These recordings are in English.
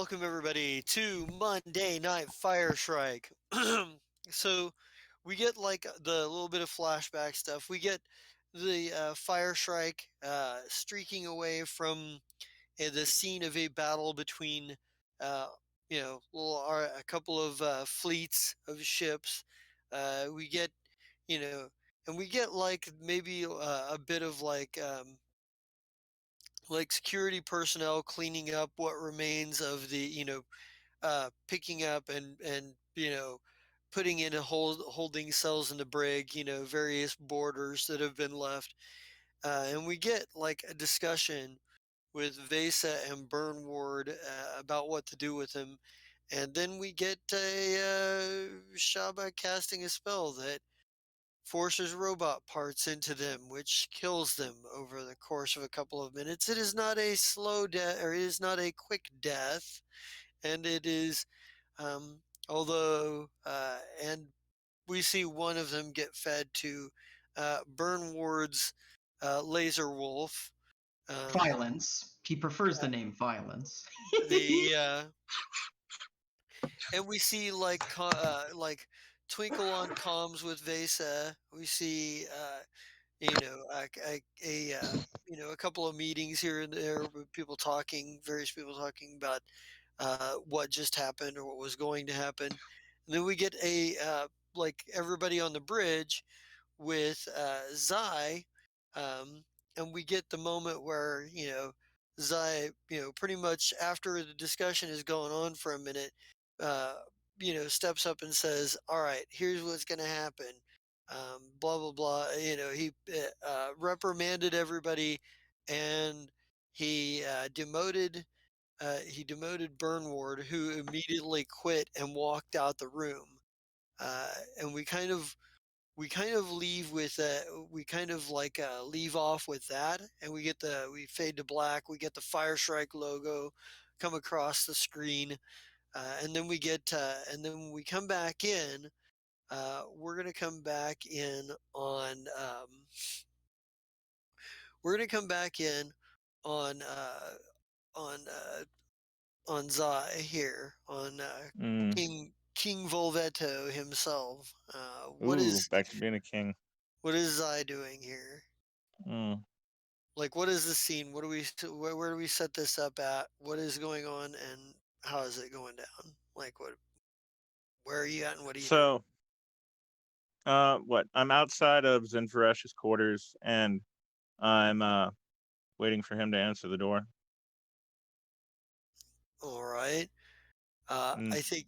welcome everybody to Monday Night Fire Shrike. So we get like the little bit of flashback stuff. We get the Fire Shrike streaking away from the scene of a battle between, uh, a couple of fleets of ships. We get, you know, and we get like maybe a bit of like security personnel cleaning up what remains of the picking up and putting in holding cells in the brig, various borders that have been left, and we get like a discussion with Vesa and Burnward about what to do with him, and then we get a Shaba casting a spell that forces robot parts into them, which kills them over the course of a couple of minutes. It is not a slow death, or it is not a quick death, and it is, and we see one of them get fed to Burnward's laser wolf. Um, Violence. He prefers the name Violence. the And we see like Twinkle on comms with Vesa. We see a couple of meetings here and there with various people talking about what just happened or what was going to happen. And then we get like everybody on the bridge with Zai, um, and we get the moment where Zai, pretty much after the discussion is going on for a minute, uh, steps up and says, "All right, here's what's going to happen." Blah blah blah. He reprimanded everybody, and he demoted. He demoted Burnward, who immediately quit and walked out the room. And we kind of leave with we kind of like leave off with that, and we fade to black. We get the Fire Strike logo come across the screen, and then when we come back in, we're gonna come back in on we're gonna come back in on on uh, on Zai here on Mm. King Volvetto himself. Ooh, back to being a king. What is Zai doing here? Mm. Like, what is the scene? Where do we set this up at? What is going on, and how is it going down? Like, where are you at, and what are you doing? So, what? I'm outside of Zinfaresh's quarters, and I'm waiting for him to answer the door. All right. Mm. I think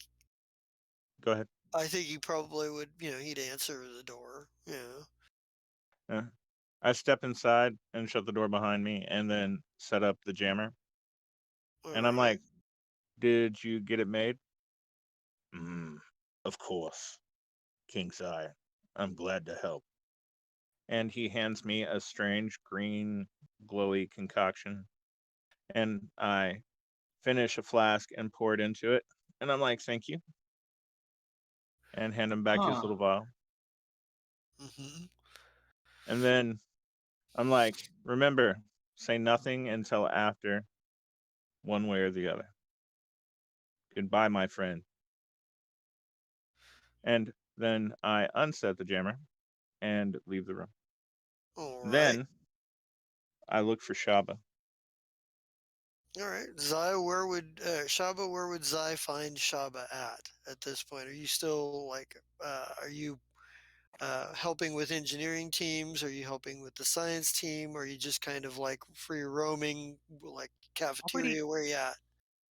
Go ahead. he probably would. He'd answer the door. Yeah. I step inside and shut the door behind me, and then set up the jammer. All And I'm right. like, "Did you get it made?" Of course, King's Eye. I'm glad to help. And he hands me a strange green, glowy concoction, and I finish a flask and pour it into it. And I'm like, "Thank you," and hand him back his Huh. little vial. Mm-hmm. And then I'm like, "Remember, say nothing until after, one way or the other. Goodbye, my friend." And then I unset the jammer and leave the room. All right. Then I look for Shaba. All right. Zai, Shaba? Where would Zai find Shaba at this point? Are you still like? Are you helping with engineering teams? Are you helping with the science team? Or are you just kind of like free roaming, like Probably cafeteria? Where you at?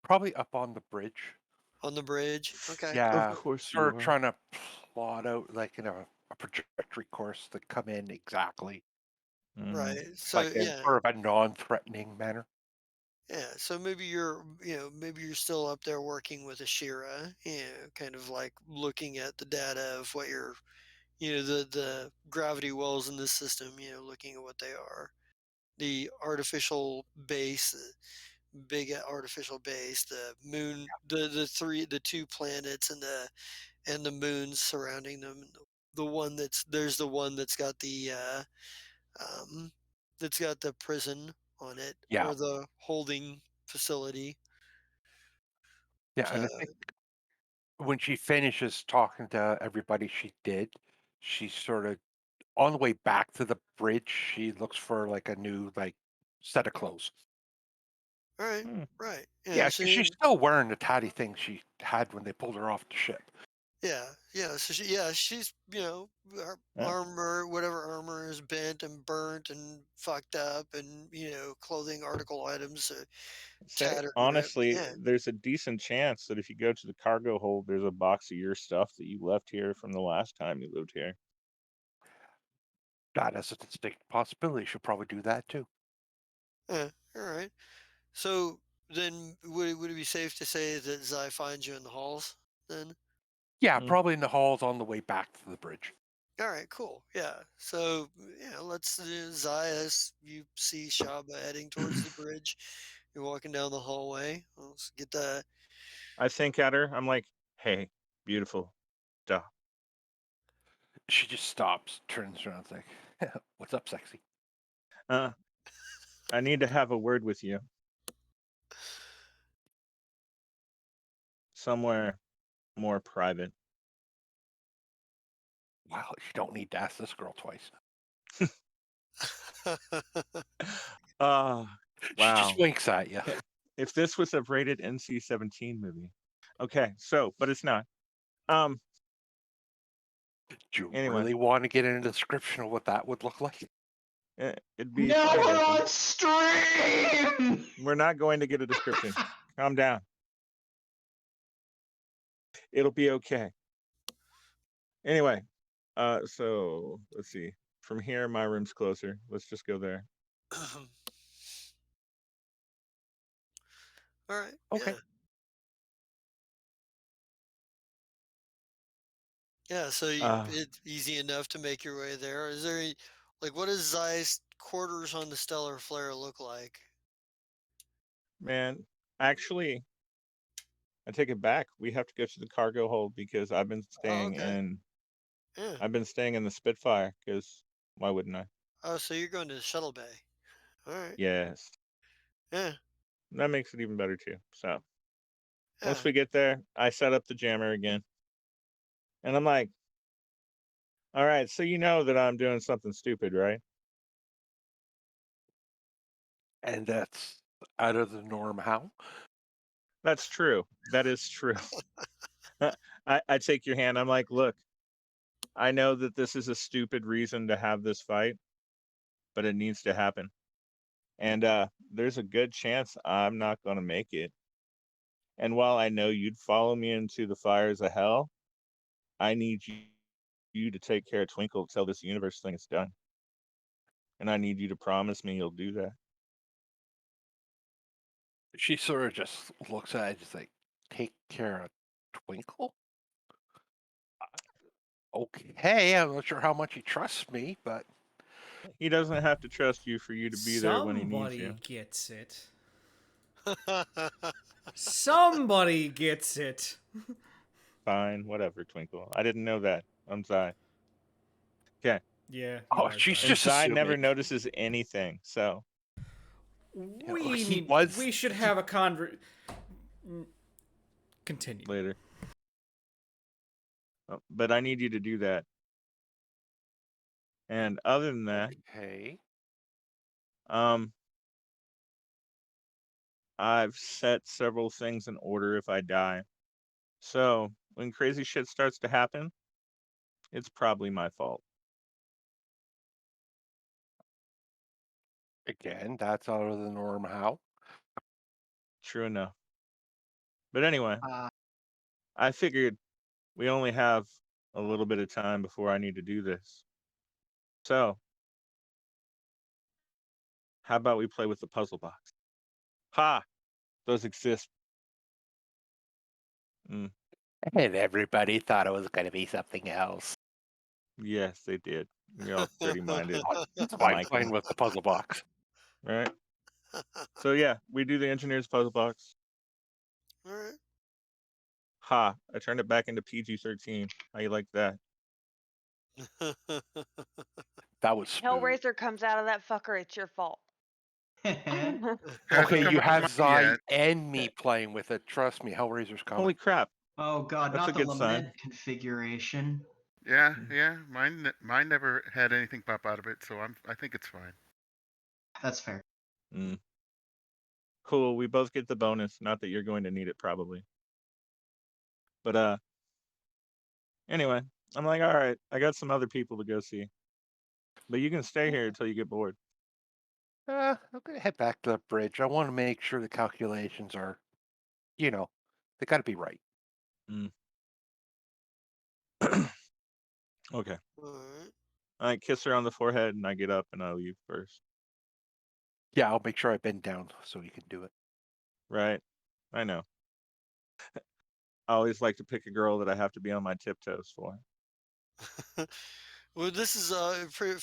probably up on the bridge. On the bridge? Okay. Of Yeah, course sort you of are. trying to plot out like a trajectory course to come in exactly, Mm. Right. So like in yeah, sort of a non-threatening manner. yeah. So maybe you're still up there working with Ashira, kind of like looking at the data of what you're, the gravity wells in this system, looking at what they are. The artificial base, big artificial base, the moon, the two planets, and the moons surrounding them. There's the one um, that's got the prison on it, Yeah, or the holding facility. Yeah, and I think when she finishes talking to everybody she did, she's sort of on the way back to the bridge. She looks for like a new set of clothes. All right, Hmm. right. Yeah, Yeah, so 'cause she's still wearing the tatty thing she had when they pulled her off the ship. yeah, yeah. So she's her Yeah. armor, whatever armor is bent and burnt and fucked up, and clothing article items Say, tattered, whatever. honestly, Yeah. there's a decent chance that if you go to the cargo hold, there's a box of your stuff that you left here from the last time you lived here. That is a distinct possibility. She'll probably do that too. Yeah. All right. So then, would it be safe to say that Zai finds you in the halls? Then. Yeah, Hmm. probably in the halls on the way back to the bridge. All right, cool. Yeah. So, let's Zayas. You see Shaba heading towards the bridge. You're walking down the hallway. Let's get the. I think at her, I'm like, hey, beautiful. Duh. She just stops, turns around, like, "What's up, sexy?" I need to have a word with you. Somewhere more private. Well, you don't need to ask this girl twice. She just Wow. winks at you. If this was a rated NC-17 movie. Okay, so, but it's not. Um, Do you anyway, really want to get into a description of what that would look like? it'd be Now funny, I we're think. on stream! We're not going to get a description. Calm down. It'll be okay. Anyway, so let's see. From here, my room's closer. Let's just go there. All right. Okay. Yeah. Yeah. So Uh, it's easy enough to make your way there. Is there any, what does Zai's quarters on the Stellar Flare look like? man, actually, I take it back. We have to go to the cargo hold because Oh, okay. Yeah. I've been staying in the Spitfire because why wouldn't I? Oh, so you're going to the shuttle bay. All right. Yes. Yeah. That makes it even better too. So once Yeah. we get there, I set up the jammer again. And I'm like, all right, so you know that I'm doing something stupid, right? And that's out of the norm. How? That's true. That is true. I take your hand. I'm like, look, I know that this is a stupid reason to have this fight, but it needs to happen. And there's a good chance I'm not going to make it. And while I know you'd follow me into the fires of hell, I need you to take care of Twinkle till this universe thing is done. And I need you to promise me you'll do that. She sort of just looks at it, just like, take care of Twinkle? Okay, I'm not sure how much he trusts me, but He doesn't have to trust you for you to be there when he needs Somebody you. gets it. Somebody gets it. Fine, whatever, Twinkle. I didn't know that. I'm Zai. Okay. Yeah, you oh, are she's Zai. And just Zai never assuming. notices anything. So He was. We should have a Continue. later. But I need you to do that. And other than that, Okay. I've set several things in order if I die. So when crazy shit starts to happen, it's probably my fault. Again, that's out of the norm. How? True enough. But anyway, Uh, I figured we only have a little bit of time before I need to do this. So, how about we play with the puzzle box? Ha! Those exist. Mm, And everybody thought it was going to be something else. yes, they did. You're all dirty minded, That's why I'm Mikey. playing with the puzzle box. Right? So, yeah, we do the engineer's puzzle box. All right. Ha! I turned it back into PG-13. How you like that? That was smooth. Hellraiser comes out of that fucker, it's your fault. Hasn't Okay, come you up to have mine Zai yet. and me playing with it. Trust me, Hellraiser's Holy coming. crap. Oh god, That's not a the good sign. lament configuration. Yeah, yeah. Mine never had anything pop out of it, so I think it's fine. That's fair. Mm. Cool. We both get the bonus. Not that you're going to need it, probably. But anyway, I'm like, all right, I got some other people to go see, but you can stay here until you get bored. I'm gonna head back to the bridge. I want to make sure the calculations are, they got to be right. Mm. Okay. All right. I kiss her on the forehead and I get up and I leave first. Yeah, I'll make sure I bend down so you can do it. Right. I know. I always like to pick a girl that I have to be on my tiptoes for. Well, this is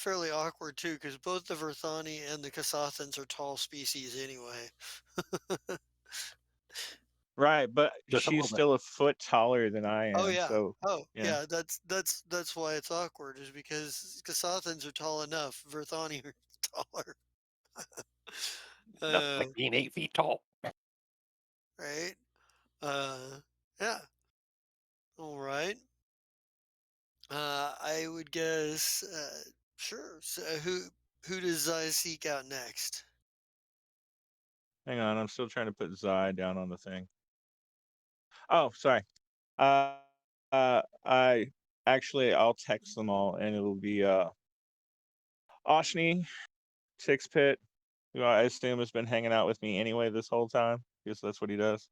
fairly awkward too, because both the Verthani and the Kasathans are tall species anyway. Right, but Just a she's little bit. still a foot taller than I Oh am, yeah. so Oh yeah. yeah. That's why it's awkward, is because Kasathans are tall enough. Verthani are taller. Nothing uh, like being 8 feet tall. right. Yeah. All right. I would guess. Sure. So who does I seek out next? Hang on, I'm still trying to put Zai down on the thing. Oh, sorry. I actually I'll text them all and it'll be Oshni, Six Pit, who I assume has been hanging out with me anyway this whole time, because that's what he does.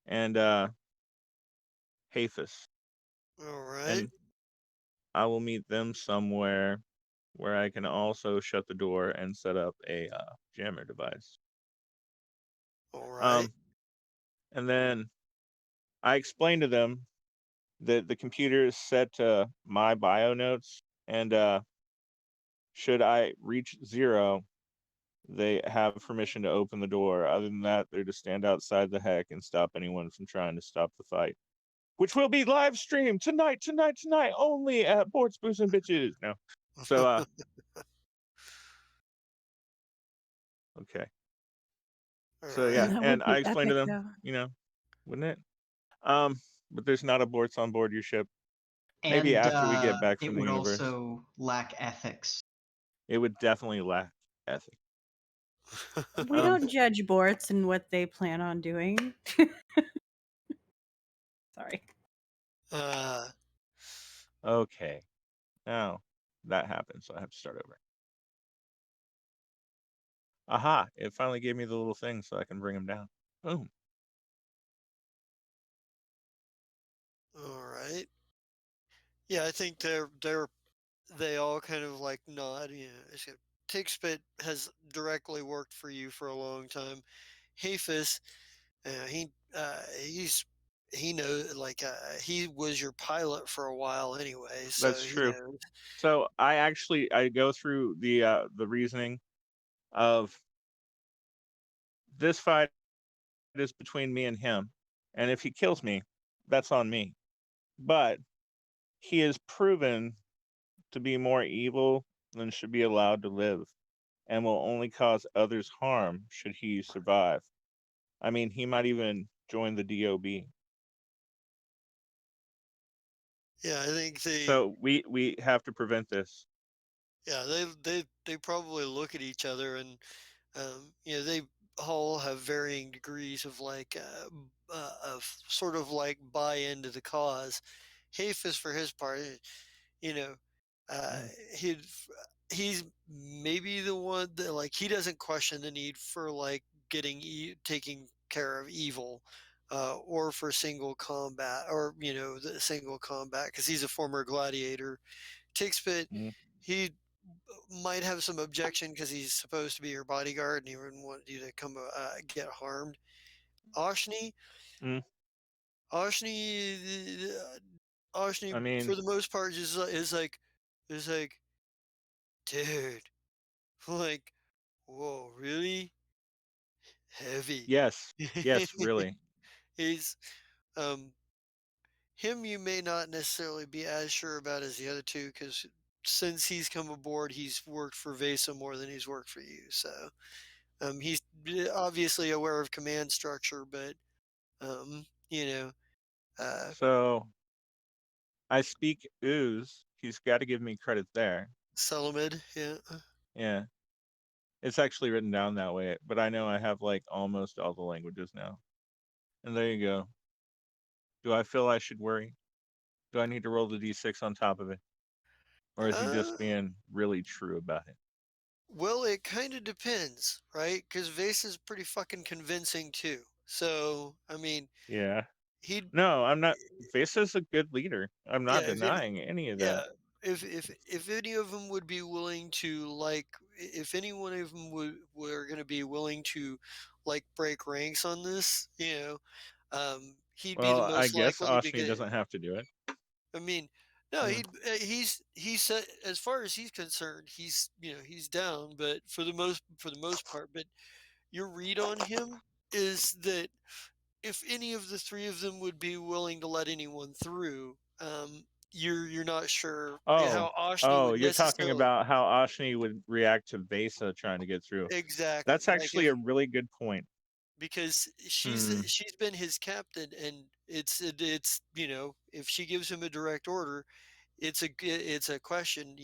And Hafis. All right. And I will meet them somewhere where I can also shut the door and set up a jammer device. All right. Um, and then I explained to them that the computer is set to my bio notes, and should I reach 0, they have permission to open the door. Other than that, they're to stand outside the heck and stop anyone from trying to stop the fight, which will be live streamed tonight, only at Boards, Booze, and Bitches. No, so okay. All So yeah, right. That and would I be explained to epic, them, though. wouldn't it? But there's not aborts on board your ship. Maybe And after we get back it from the would universe, also lack ethics. it would definitely lack ethics. We don't judge Borts and what they plan on doing. Sorry. Okay, now that happened, so I have to start over. Aha! It finally gave me the little thing so I can bring him down. Boom. All right. Yeah, I think they all kind of like nod. Tixpit has directly worked for you for a long time. Hafis, he knows, like, he was your pilot for a while anyway, so That's he true. knows. So I go through the reasoning of this fight is between me and him, and if he kills me, that's on me. But he is proven to be more evil than should be allowed to live, and will only cause others harm should he survive. I mean, he might even join the DOB. Yeah, I think So we have to prevent this. yeah, they probably look at each other, and they all have varying degrees of like of sort of like buy into the cause. Hafis, for his part, you know, uh, Mm. he'd he's maybe the one that, like, he doesn't question the need for like taking care of evil, or for single combat, or the single combat, because he's a former gladiator. Tixpit, Mm. he might have some objection because he's supposed to be your bodyguard and he wouldn't want you to come get harmed. Oshni, Mm. Oshni, I Oshni, for mean, the most part, just is like, dude, like, whoa, really heavy. yes, yes, really. He's um him. You may not necessarily be as sure about as the other two, because since he's come aboard, he's worked for Vesa more than he's worked for you. So He's obviously aware of command structure, but you know, uh, So I speak ooze. He's got to give me credit there. Selamid, yeah. Yeah. It's actually written down that way, but I know I have like almost all the languages now. And there you go. Do I feel I should worry? Do I need to roll the d6 on top of it? Or is he Uh, just being really true about it? well, it kind of depends, right? Because Vase is pretty fucking convincing too. So, I mean, Yeah. he'd No, I'm not. Vasa's a good leader. I'm not yeah, if any denying any of yeah, that. if any of them would be willing to like, if any one of them were going to be willing to like break ranks on this, he'd be Well, the I most guess likely Oshni because doesn't have to do it. I mean, no, Yeah. he said as far as he's concerned, he's down, but for the most part, but your read on him is that if any of the three of them would be willing to let anyone through, you're not sure Oh, how Oshni oh, would you're talking necessarily about how Oshni would react to Vesa trying to get through. exactly That's like actually a really good point. because Hmm. she's been his captain and it's if she gives him a direct order it's a question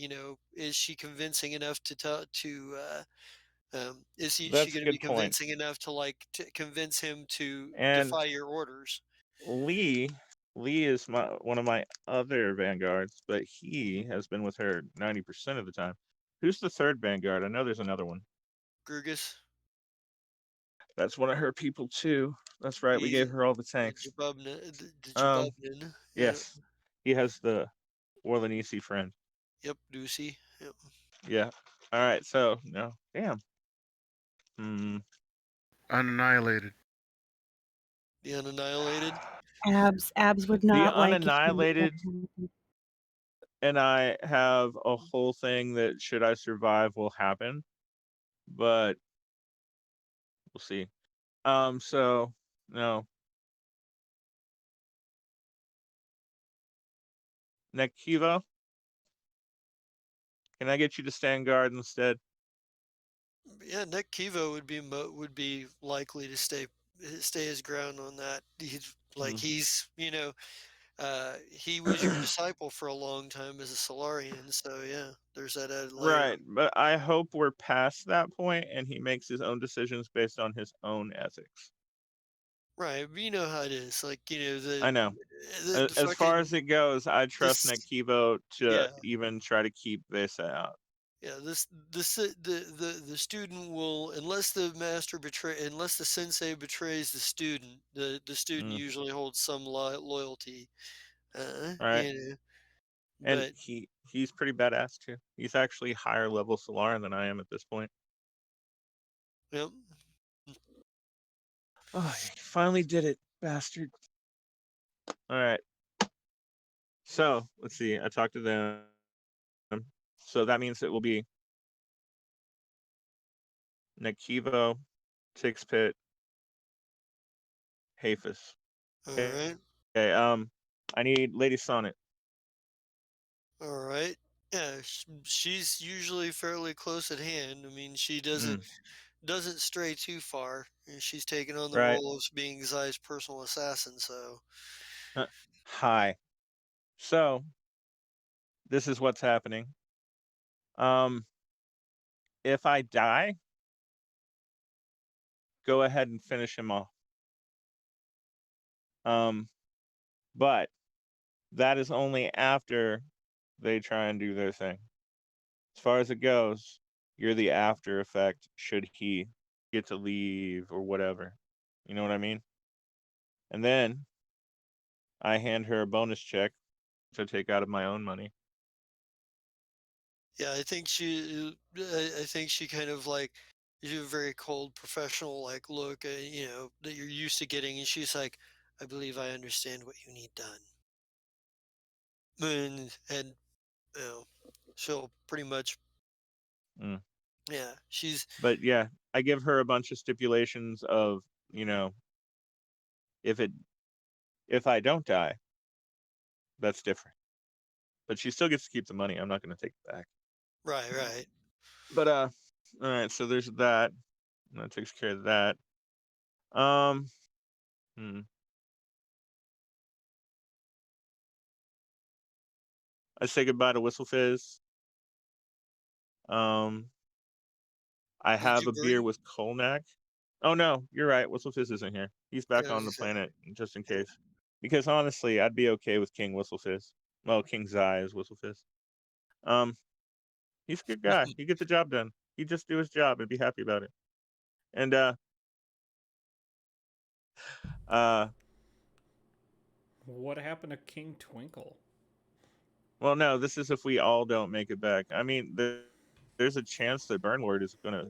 is she convincing enough to tell to is she That's a going to be good point. convincing enough to like to convince him to And defy your orders. Lee, Lee is one of my other vanguards, but he has been with her 90% of the time. Who's the third vanguard? I know there's another one. Grugus, That's one of her people too. That's right. We he's gave her all the the tanks. Um, Jabubnin. Yeah. yes, he has the Orlanisi friend. Yep. Ducey. Yep. Yeah. All right. So no, damn. Hmm. Unannihilated. The unannihilated. Abs would The not like if you unannihilated and I have a whole thing that should I survive will happen, but we'll see. So no. Nekivo, can I get you to stand guard instead? Yeah. Nick Kivo would be likely to stay his ground on that. He's like Hmm. he was your disciple for a long time as a Solarian, so yeah, there's that added layer. Right, but I hope we're past that point and he makes his own decisions based on his own ethics. Right, but you know how it is. Like I know. the As far fucking as it goes, I trust this Nekivo to yeah even try to keep Vesa out. yeah the student will unless the sensei betrays the student Mm, usually holds some loyalty. right. And But he's pretty badass too. He's actually higher level Solaran than I am at this point. yep. Oh, he finally did it, bastard. All right. So let's see. I talked to them. So that means it will be Nekivo, Tixpit, Hafis. All Okay. right. I need Lady Sonnet. All right. Yeah, she's usually fairly close at hand. I mean, she Mm, doesn't stray too far. And she's taken on the right. role of being Zai's personal assassin. So, Hi. So this is what's happening. Um, if I die, go ahead and finish him off. Um, but that is only after they try and do their thing. As far as it goes, you're the after effect should he get to leave or whatever. You know what I mean? And then I hand her a bonus check to take out of my own money. yeah, I think she kind of like gives you a very cold professional like look, that you're used to getting, and she's like, "I believe I understand what you need done," and you know, she'll pretty much, Mm. yeah, she's But yeah, I give her a bunch of stipulations of, you know, if it if I don't die, that's different. But she still gets to keep the money. I'm not going to take it back. right, right. But all right, so there's that. That takes care of that. Um, I say goodbye to Whistle Fizz. I Did have you a beer bring? with Kolnak. Oh no, you're right. Whistle Fizz isn't here. He's Yeah, back I was on the gonna say, planet just in yeah. case. Because honestly, I'd be okay with King Whistle Fizz. Well, King Zai is Whistle Fizz. Um, he's a good guy. He gets the job done. He just do his job and be happy about it. And uh, What happened to King Twinkle? well, no, this is if we all don't make it back. I mean, there's a chance that Burnward is gonna,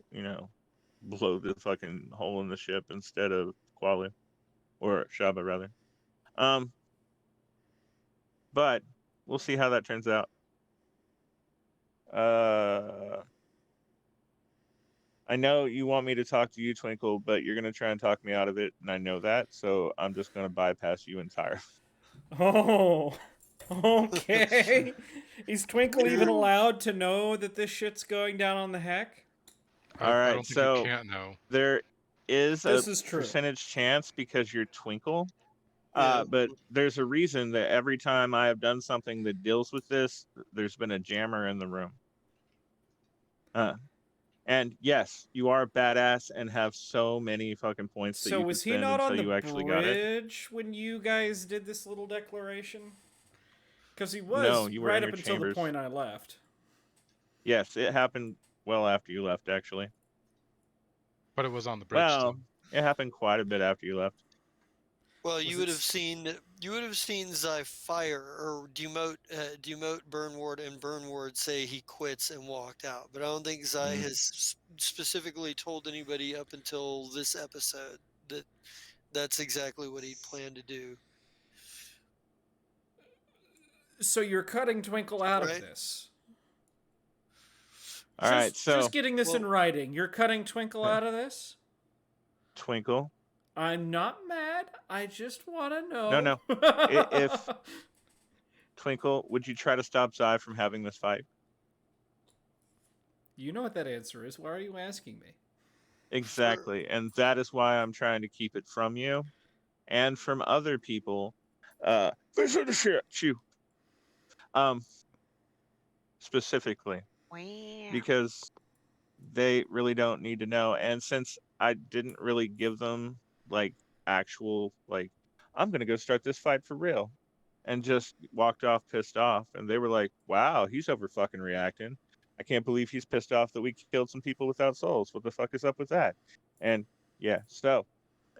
blow the fucking hole in the ship instead of Qualu or Shaba rather. Um, but we'll see how that turns out. I know you want me to talk to you, Twinkle, but you're gonna try and talk me out of it, and I know that, so I'm just gonna bypass you entirely. Oh, okay. Is Twinkle even You're- allowed to know that this shit's going down on the heck? All I right, don't think you so can't know. there is a This is true. percentage chance because you're Twinkle. yeah. But there's a reason that every time I have done something that deals with this, there's been a jammer in the room. And yes, you are a badass and have so many fucking points that So you could was he spend not on until the you actually got it. bridge when you guys did this little declaration? Because he No, was you were right in up your until the chambers. point I left. Yes, it happened well after you left, actually. But it was on the bridge Well, still. it happened quite a bit after you left. Well, Was you it would have seen Zai fire or demote Burnward, and Burnward say he quits and walked out. But I don't think Zai Mm. has specifically told anybody up until this episode that that's exactly what he planned to do. So you're cutting Twinkle out of Right? this. All right, so Just getting this in Well, writing. You're cutting Twinkle out of this? Twinkle. I'm not mad. I just want to No, know. no. If Twinkle, would you try to stop Zai from having this fight? You know what that answer is. Why are you asking me? Exactly, and that is why I'm trying to keep it from you and from other people. Fish in the shit, chew. Um, specifically because they really don't need to know. And since I didn't really give them like actual like, I'm gonna go start this fight for real, and just walked off pissed off, and they were like, "Wow, he's over fucking reacting. I can't believe he's pissed off that we killed some people without souls. What the fuck is up with that?" And yeah, so,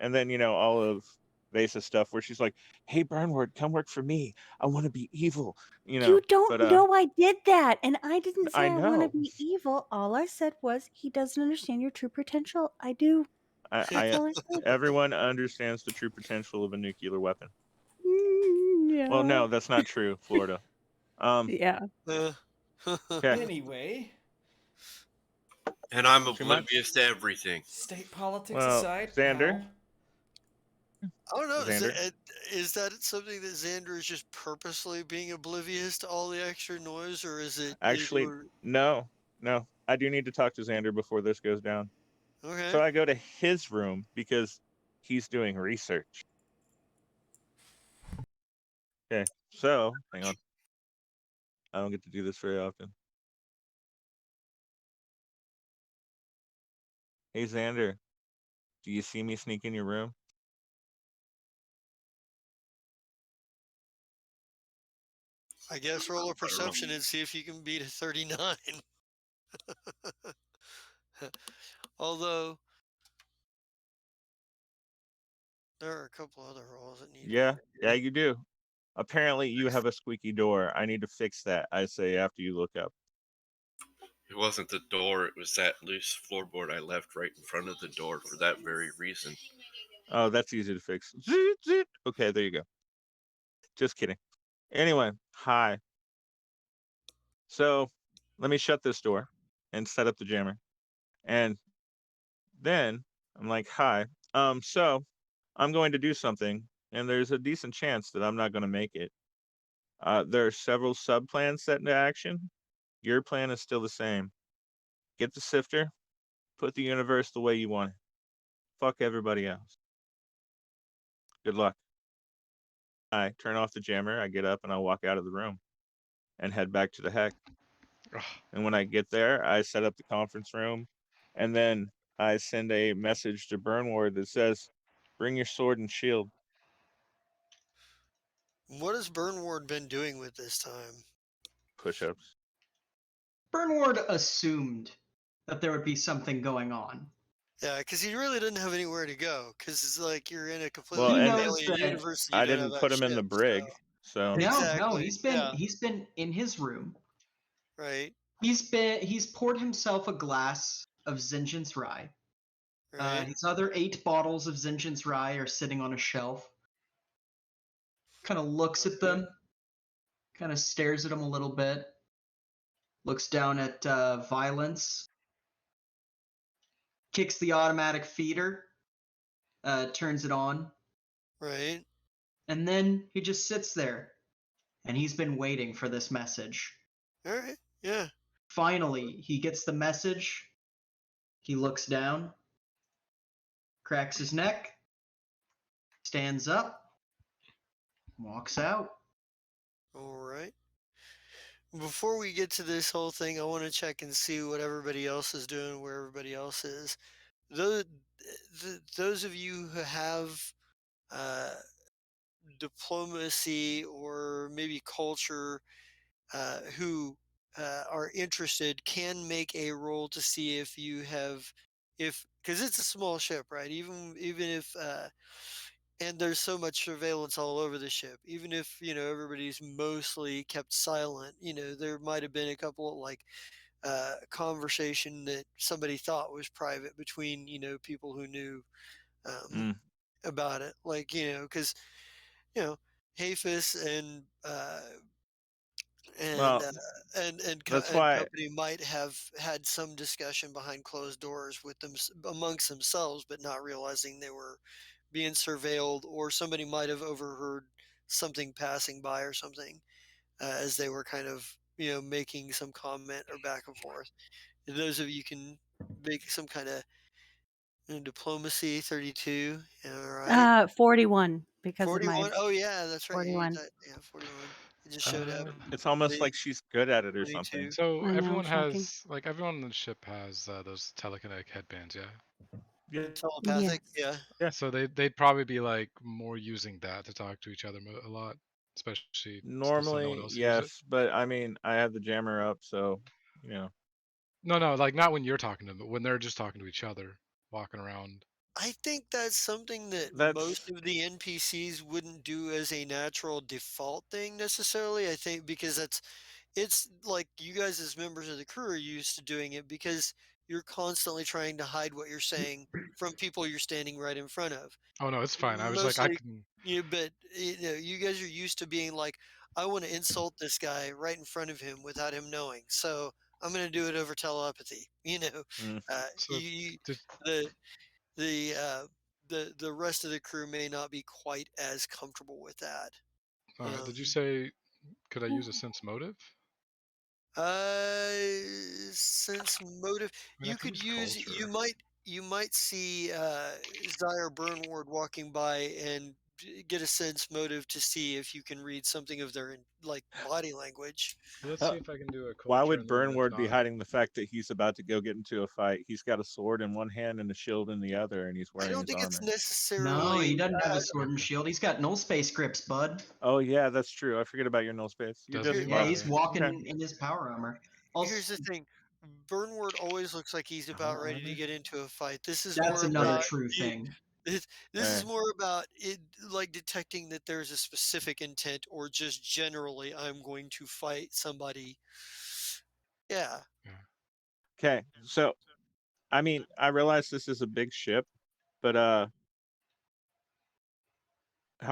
and then all of Vasa's stuff where she's like, "Hey, Bernward, come work for me. I want to be evil," You don't But know I did that. And I didn't say I I want to know. be evil. All I said was he doesn't understand your true potential. I do. That's I all I said. everyone understands the true potential of a nuclear weapon. Well, Yeah. no, that's not true, Florida. Yeah. Okay. Anyway, And I'm Too much? oblivious to everything. state politics Well, aside, Xander? pal. I don't know. Xander? Is that something that Xander is just purposely being oblivious to all the extra noise, or is it? Actually, no. I do need to talk to Xander before this goes down. Okay. So I go to his room because he's doing research. Okay. So, hang on. I don't get to do this very often. Hey, Xander. Do you see me sneak in your room? I guess roll a perception and see if you can beat a 39. Although there are a couple other rolls that need to be Yeah. made Yeah, here. you do. Apparently, you have a squeaky door. I need to fix that, I say, after you look up. It wasn't the door, it was that loose floorboard I left right in front of the door for that very reason. Oh, that's easy to fix. Okay, there you go. Just kidding. Anyway, hi. So let me shut this door and set up the jammer. And then I'm like, hi. So I'm going to do something, and there's a decent chance that I'm not going to make it. There are several sub plans set into action. Your plan is still the same. Get the sifter, put the universe the way you want it. Fuck everybody else. Good luck. I turn off the jammer, I get up, and I walk out of the room and head back to the heck. Ugh. And when I get there, I set up the conference room, and then I send a message to Burnward that says, "Bring your sword and shield." What has Burnward been doing with this time? Push-ups. Burnward assumed that there would be something going on. Yeah, because he really didn't have anywhere to go. Because it's like you're in a Well, completely He and knows alien that universe. And you I don't have didn't a put him in the ship. brig, so no, Exactly. he's been in his room. Right. He's poured himself a glass of Zinjin's rye. Right. His other 8 bottles of Zinjin's rye are sitting on a shelf. Kind of looks at them, kind of stares at them a little bit, looks down at Violence, kicks the automatic feeder, turns it on, Right. and then he just sits there. And he's been waiting for this message. All right. Yeah. Finally, he gets the message. He looks down, cracks his neck, stands up, walks out. All right. Before we get to this whole thing, I want to check and see what everybody else is doing, where everybody else is. Those of you who have uh, diplomacy or maybe culture who are interested can make a roll to see if you have if because it's a small ship, right? Even if and there's so much surveillance all over the ship, even if everybody's mostly kept silent, there might have been a couple of like conversation that somebody thought was private between people who knew um, mm. about it, like because you know Hafis and Well, that's and why. company might have had some discussion behind closed doors with them amongst themselves, but not realizing they were being surveilled, or somebody might have overheard something passing by or something as they were kind of making some comment or back and forth. And those of you can make some kind of diplomacy. 32, all right. 41 because of my 41. Oh yeah, that's right. 41. Yeah, 41. It just showed up. It's almost The like she's good at it or something. 22. So I know, everyone shocking. has everyone on the ship has those telekinetic headbands, yeah. Yeah. Telepathic. Yes. Yeah. So they'd probably be like more using that to talk to each other a lot, especially so no one Normally, else hears it. yes, but I mean, I have the jammer up, so you know. No, like not when you're talking to them, but when they're just talking to each other, walking around. I think that's something that most That's of the NPCs wouldn't do as a natural default thing necessarily. I think because it's like you guys as members of the crew are used to doing it because you're constantly trying to hide what you're saying from people you're standing right in front of. Oh no, it's fine. I was like, I Mostly, can. but you guys are used to being like, I want to insult this guy right in front of him without him knowing. So I'm going to do it over telepathy. mm. So You, did, the the the rest of the crew may not be quite as comfortable with that. all right. Um, Did you say could I use a sense motive? uh, sense motive. I mean, I You could could use use. culture. You might see Zyre Burnward walking by and get a sense motive to see if you can read something of their like body language. Let's Uh, see if I can do a why culture, would and then if Burnward be not, hiding the fact that he's about to go get into a fight? He's got a sword in one hand and a shield in the other, and he's I wearing don't his think it's armor. No, he necessarily. doesn't have a okay. sword and shield. He's got null space grips, bud. Oh yeah, that's true. I forget about your null space. You're Doesn't just Here, even Yeah, smart. he's matter. Okay. walking in his power armor. here's Also, the thing. Burnward always looks like he's about Null ready to armor. get into a fight. This is that's more another about true you. thing. This Eh. is more about it, like detecting that there's a specific intent, or just generally, I'm going to fight somebody. Yeah. Yeah. Okay. So, I mean, I realize this is a big ship, but how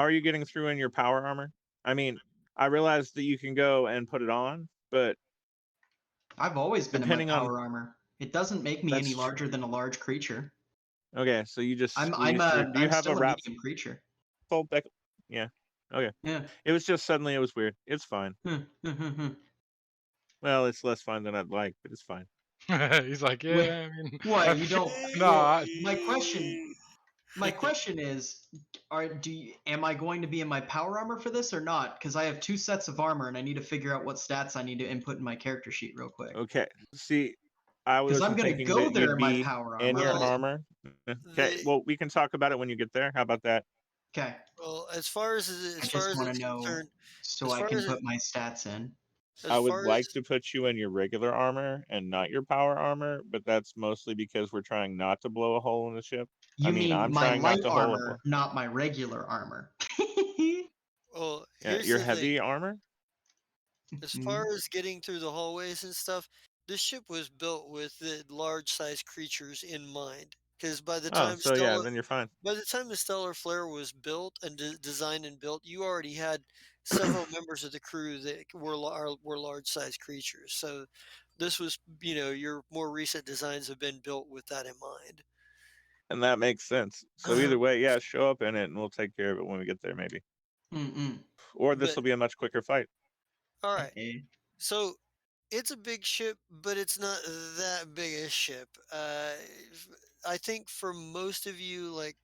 are you getting through in your power armor? I mean, I realize that you can go and put it on, but I've always been in my depending on power armor. It doesn't make me any that's larger than a large creature. okay. So you just I'm squeeze through. Do you have a still a wrap medium creature. full deck? Yeah. Okay. Yeah. It was just suddenly it was weird. It's fine. Well, it's less fun than I'd like, but it's fine. He's like, Wait, yeah. I mean, what? You don't? no. Well, my question My question is, am I going to be in my power armor for this or not? Because I have 2 sets of armor and I need to figure out what stats I need to input in my character sheet real quick. Okay. See, I Because I'm wasn't gonna thinking go that there you'd in my be power in armor. your Well, armor. Okay. the Well, we can talk about it when you get there. How about that? Okay. well, as far as I just want to it's know concerned, so as I far can as it, put my stats in. as I would far as like to put you in your regular armor and not your power armor, but that's mostly because we're trying not to blow a hole in the ship. You mean I'm my trying not light to armor, not my regular armor. well, Yeah, here's your the thing. heavy armor. As far as getting through the hallways and stuff, this ship was built with the large-sized creatures in mind. Because Oh, so yeah, then you're fine. by the time the stellar flare was built and designed and built, you already had several members of the crew that were large-sized creatures. So this was, your more recent designs have been built with that in mind. And that makes sense. So either way, yeah, show up in it and we'll take care of it when we get there, maybe. Or this But will be a much quicker fight. all right, so it's a big ship, but it's not that big a ship. I think for most of you, like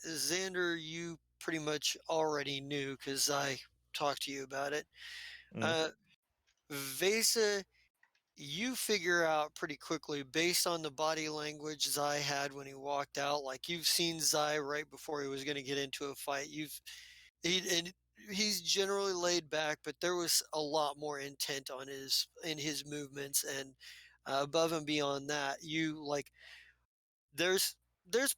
Xander, you pretty much already knew because I talked to you about it. Mm. Uh, Vesa, you figure out pretty quickly based on the body language Zai had when he walked out. Like you've seen Zai right before he was going to get into a fight. And he's generally laid back, but there was a lot more intent on his movements, and above and beyond that, you like there's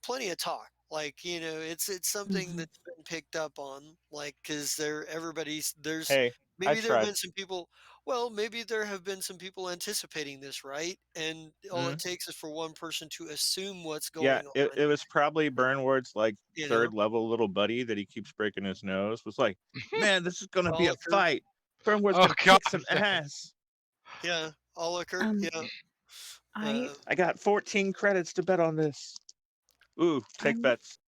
plenty of talk. Like it's something that's been picked up on. Like because there's Hey, I maybe there have tried. been some people. Well, maybe there have been some people anticipating this, right? And all it Mm. takes is for one person to assume what's Yeah, going it on. was probably Burnward's like You know, third level little buddy that he keeps breaking his nose. Was like, man, this is gonna be a Oliker. fight. Burnward's Oh gonna God. kick some ass. Yeah, Oliker. Um, Yeah. I I got 14 credits to bet on this. Ooh, take I'm bets.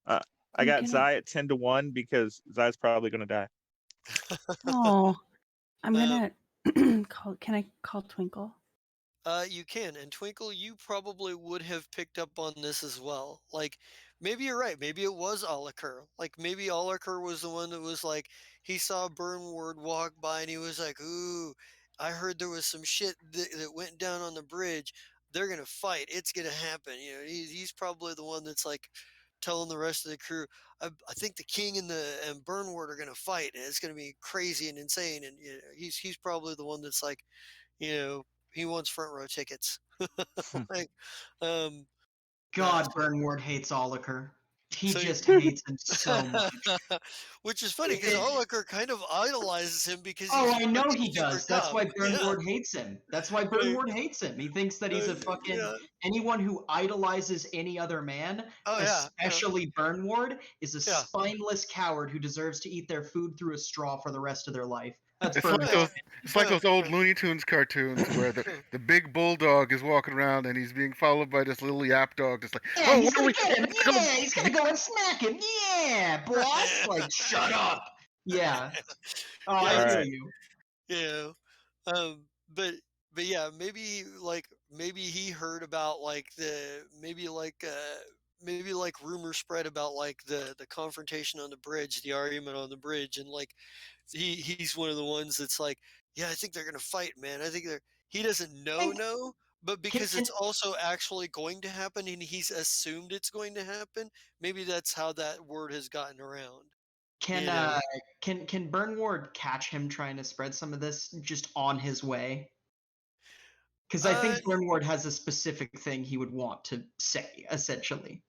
I I'm got gonna Zai at 10-1 because Zai's probably gonna die. oh I'm Uh, gonna call. Can I call Twinkle? you can. And Twinkle, you probably would have picked up on this as well. Like, maybe you're right. Maybe it was Oliker. Like, maybe Oliker was the one that was like, he saw Burnward walk by and he was like, ooh, I heard there was some shit that went down on the bridge. They're going to fight. It's going to happen. He's probably the one that's like telling the rest of the crew, I think the king and Burnward are going to fight and it's going to be crazy and insane. And he's probably the one that's like, you know, he wants front row tickets. Like, um, God, so, Burnward hates Oliker. He so, just hates him so much. which is funny It- because it- Oliker kind of idolizes him because Oh, he's I know fucking he super does. That's tough. why Yeah, Burnward hates him. That's why yeah, Burnward hates him. He thinks that he's a fucking yeah. anyone who idolizes any other man, Oh yeah, especially Burnward, is a yeah. spineless coward who deserves to eat their food through a straw for the rest of their life. That's It's like Burnward. those old Looney Tunes cartoons where the big bulldog is walking around and he's being followed by this little yap dog just like, Yeah, oh, he's what are gonna we get him. gonna Yeah, he's gonna go and smack him. Yeah, boss. Like, shut up. Yeah. Oh, Yeah, I All it's feel right. you. you know, but yeah, maybe he heard about like maybe like rumor spread about like the confrontation on the bridge, the argument on the bridge, and like he's one of the ones that's like, yeah, I think they're gonna fight, man. I think he doesn't Think, know, but can, because can, it's also actually going to happen and he's assumed it's going to happen, maybe that's how that word has gotten around. Can You know. can Burnward catch him trying to spread some of this just on his way? Because I Uh think Burnward has a specific thing he would want to say, essentially.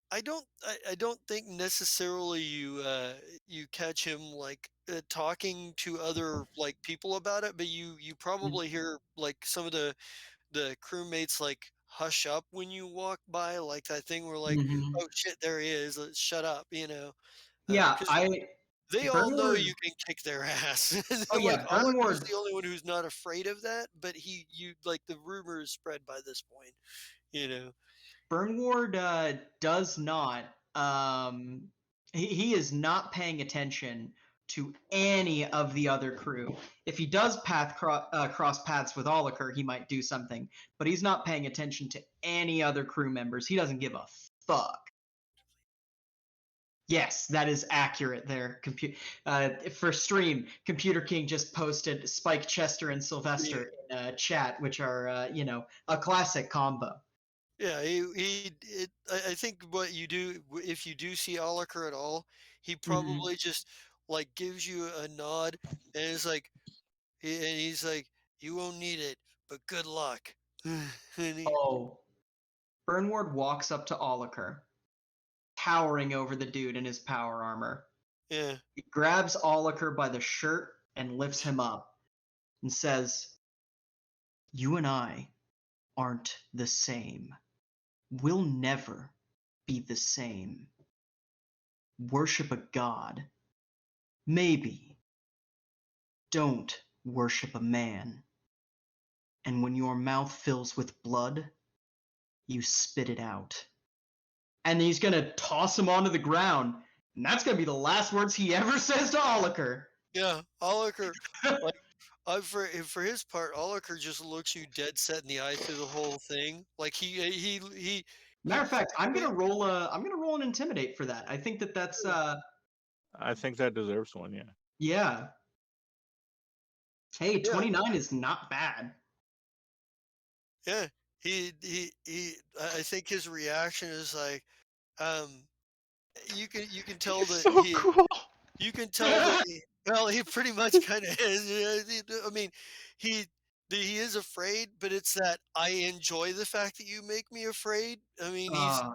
I don't think necessarily you catch him like talking to other like people about it, but you probably hear like some of the crewmates like hush up when you walk by, like that thing where like, Mm-hmm. oh shit, there he is, let's shut up, Yeah, because they all know Burnward. you can kick their ass. Oh Like yeah, Oliver's Burnward. the only one who's not afraid of that, but you like the rumor is spread by this point, you know. Burnward does not. He is not paying attention to any of the other crew. If he does cross paths with Oliker, he might do something, but he's not paying attention to any other crew members. He doesn't give a fuck. Yes, that is accurate there. For stream, Computer King just posted Spike Chester and Sylvester in chat, which are, a classic combo. Yeah, I think what you do, if you do see Oliker at all, he probably just like gives you a nod and is like, and he's like, "You won't need it, but good luck." and Oh, Bernward walks up to Oliker, towering over the dude in his power armor. yeah, He grabs Oliker by the shirt and lifts him up and says, "You and I aren't the same. We'll never be the same. Worship a god. Maybe. Don't worship a man. And when your mouth fills with blood, you spit it out." And he's gonna toss him onto the ground. And that's gonna be the last words he ever says to Oliker. yeah. Oliker, like, for his part, Oliker just looks you dead set in the eye through the whole thing. Like he Matter of fact, I'm clearly, gonna roll an intimidate for that. I think that's I think that deserves one. Yeah. yeah. Hey, yeah, 29 is not bad. yeah. I think his reaction is like, um, you can tell He's that so cool. you can tell that well, he pretty much kind of is. I mean, he he is afraid, but it's that I enjoy the fact that you make me afraid. I mean, Uh,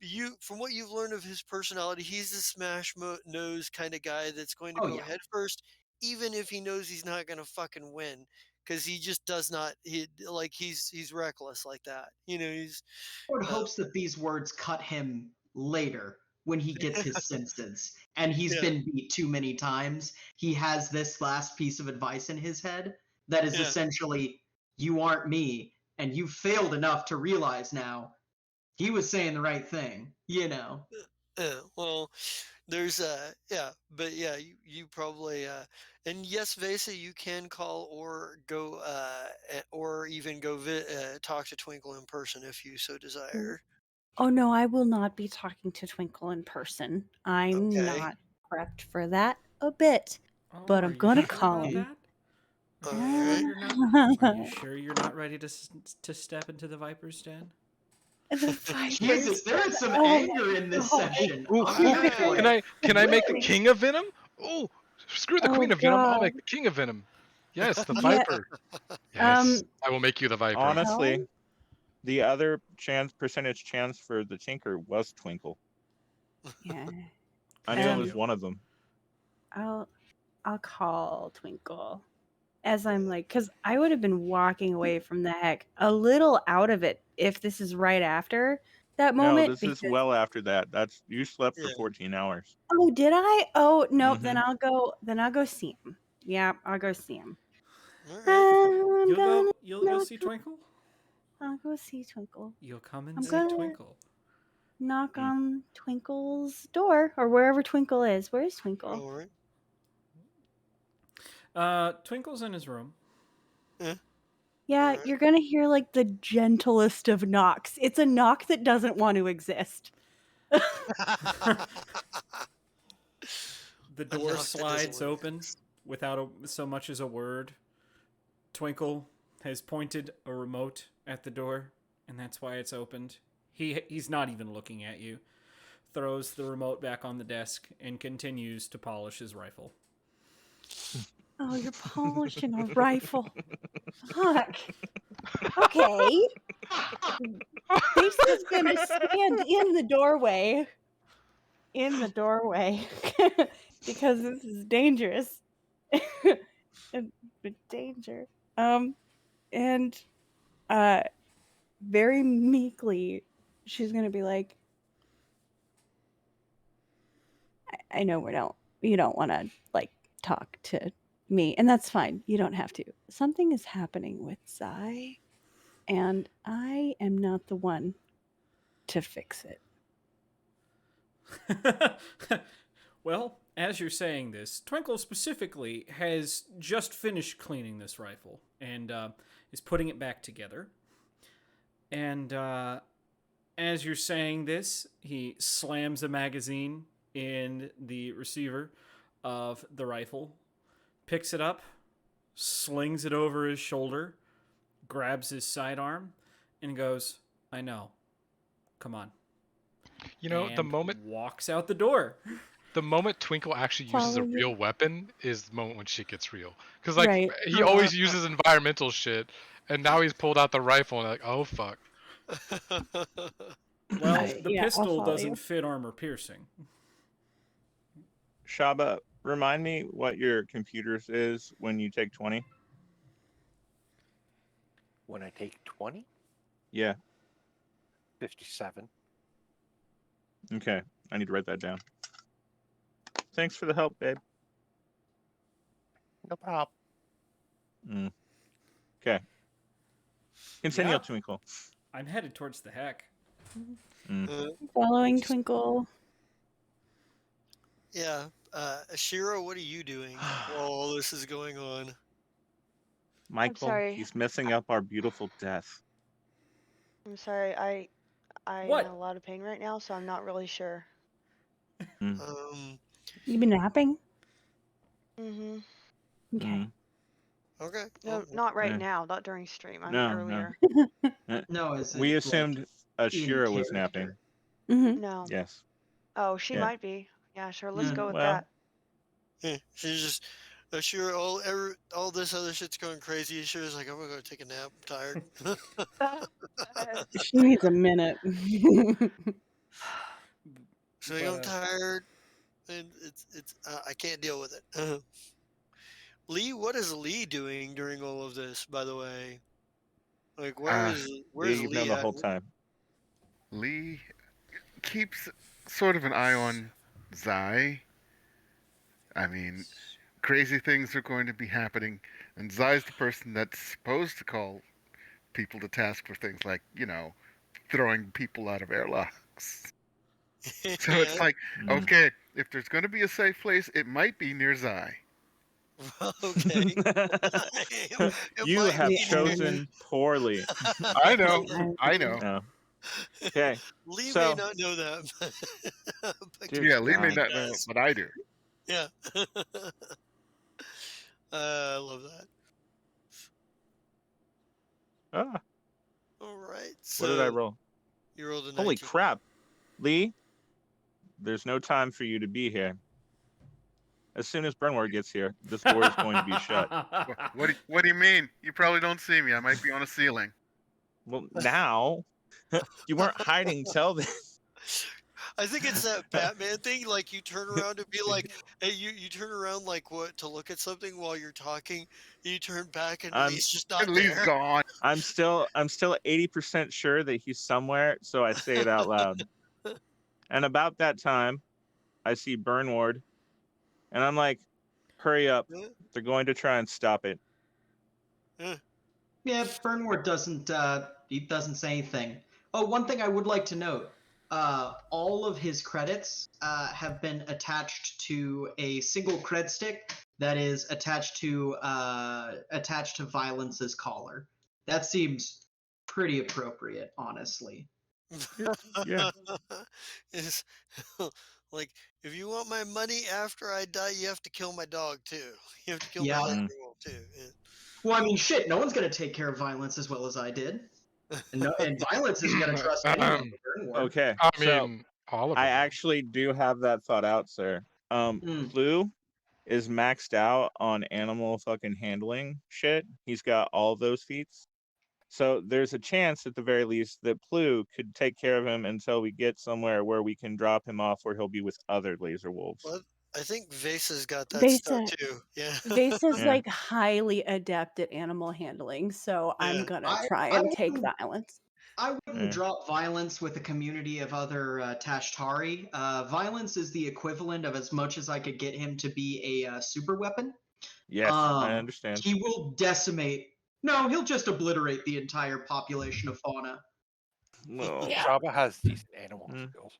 you from what you've learned of his personality, he's the nose kind of guy that's going to oh go yeah. head first, even if he knows he's not going to fucking win, because he just does not. He's reckless like that. He's Ford uh, hopes that these words cut him later when he gets his senses and he's yeah, been beat too many times. He has this last piece of advice in his head that is yeah. essentially, "You aren't me, and you failed enough to realize now he was saying the right thing." Yeah, well, there's yeah, but yeah, you probably and yes, Vesa, you can call or go or even go talk to Twinkle in person if you so desire. Oh no, I will not be talking to Twinkle in person. I'm Okay, not prepped for that a bit. Oh, But are I'm you gonna sure call about him. that? Are all you sure right. you're not? Are you sure you're not ready to step into the Viper's den? The Vipers. Jesus, there is some Oh anger in my this god. session. Ooh, I'm ooh, gonna Ah, feel can it. I make the Really? King of Venom? Oh, screw the Queen Oh of Venom. I'll god. make the King of Venom. Yes, the Yeah. Viper. Yes, Um. I will make you the Viper. Honestly, Well. the other percentage chance for the Tinker was Twinkle. Yeah. I knew it was Um. one of them. I'll call Twinkle as I'm like, because I would have been walking away from the heck a little out of it if this is right after that No, moment. this is Because well after that. You slept for yeah. 14 hours. oh, did I? Oh nope. Mm-hmm. Then I'll go see him. Yeah, I'll go see him. All right. I'm You'll gonna go. You'll see Twinkle. I'll go see Twinkle. You'll come and I'm see gonna Twinkle. knock Mm. on Twinkle's door or wherever Twinkle is. Where's Twinkle? All right. Twinkle's in his room. Yeah. Yeah, All you're gonna hear like the gentlest of knocks. It's a knock that doesn't want to exist. right. The A door knock that doesn't slides want to open without so much as a word. Twinkle has pointed a remote at the door, and that's why it's opened. He's not even looking at you. Throws the remote back on the desk and continues to polish his rifle. Oh, you're polishing a rifle. Fuck. Okay. Face's gonna stand in the doorway. In the doorway. Because this is dangerous. Danger. And very meekly, she's gonna be like, I know you don't wanna like talk to me, and that's fine. You don't have to. Something is happening with Zai, and I am not the one to fix it. Well, as you're saying this, Twinkle specifically has just finished cleaning this rifle and is putting it back together. And as you're saying this, he slams a magazine in the receiver of the rifle, picks it up, slings it over his shoulder, grabs his sidearm, and goes, I know. Come on. You know, And walks out the door. the moment Twinkle actually uses Follow a you. real weapon is the moment when shit gets real. Because like Right. he always uses environmental shit, and now he's pulled out the rifle and like, oh fuck. Well, the Yeah, I'll pistol follow doesn't you. fit armor piercing. Shaba, remind me what your computers is when you take 20. When I take 20, Yeah. 57. Okay. I need to write that down. Thanks for the help, babe. No problem. Okay. Continue, Yeah. Twinkle. I'm headed towards the heck. Following Twinkle. Yeah. Ashira, what are you doing while all this is going on? Michael, sorry. he's messing up our beautiful death. I'm sorry. I'm What? in a lot of pain right now, so I'm not really sure. You been napping? Mm-hmm. Okay. Okay. No, well, not right now. Not during stream. I mean No, earlier. No, is it We like assumed Ashira was napping. character? Mm-hmm. No. Yes. Oh, she Yeah. might be. Yeah, sure. Let's go with Well, she's just Ashira. All this other shit's going crazy. Ashira's like, I'm gonna go take a nap. I'm tired. that. She needs a minute. So I'm tired, and it's I can't deal with it. Lee, what is Lee doing during all of this? By the way, like where's you've known Lee the at? whole time. Lee keeps sort of an eye on Zai. I mean, crazy things are going to be happening, and Zai's the person that's supposed to call people to task for things like, throwing people out of airlocks. So it's like, okay, if there's going to be a safe place, it might be near Zai. Okay. You have chosen poorly. I know. No. Okay. Lee So, may not know that. But Yeah, Lee may God. not know, but I do. Yeah. I love that. Ah, All right. what did I So roll? you rolled a 19. Holy crap. Lee, there's no time for you to be here. As soon as Bernward gets here, this door is going to be shut. What do you mean? You probably don't see me. I might be on a ceiling. Well, now, you weren't hiding till then. I think it's that Batman thing. Like you turn around and be like, hey, you turn around like what to look at something while you're talking. And you turn back and Lee's just not Lee's there. gone. I'm still 80% sure that he's somewhere, so I say it out loud. And about that time, I see Bernward, and I'm like, hurry up. They're going to try and stop it. Yeah, Bernward doesn't he doesn't say anything. Oh, one thing I would like to note. All of his credits have been attached to a single cred stick that is attached to Violence's collar. That seems pretty appropriate, honestly. Yeah. It's like if you want my money after I die, you have to kill my dog too. You have to kill my lesbian wolf too. Yeah. Well, I mean, shit, no one's gonna take care of Violence as well as I did, and Violence isn't gonna trust anyone. Okay. I so mean, all of I them. actually do have that thought out, sir. Blue is maxed out on animal fucking handling shit. He's got all those feats. So there's a chance at the very least that Plu could take care of him until we get somewhere where we can drop him off where he'll be with other laser wolves. Well, I think Vasa's got that Vasa, stuff too. Yeah. Vasa's like highly adept at animal handling, so I'm gonna try and take Violence. I wouldn't drop Violence with a community of other Tashtari. Violence is the equivalent of as much as I could get him to be a super weapon. Yes, I understand. He will decimate. No, he'll just obliterate the entire population of fauna. Shaba has decent animal skills.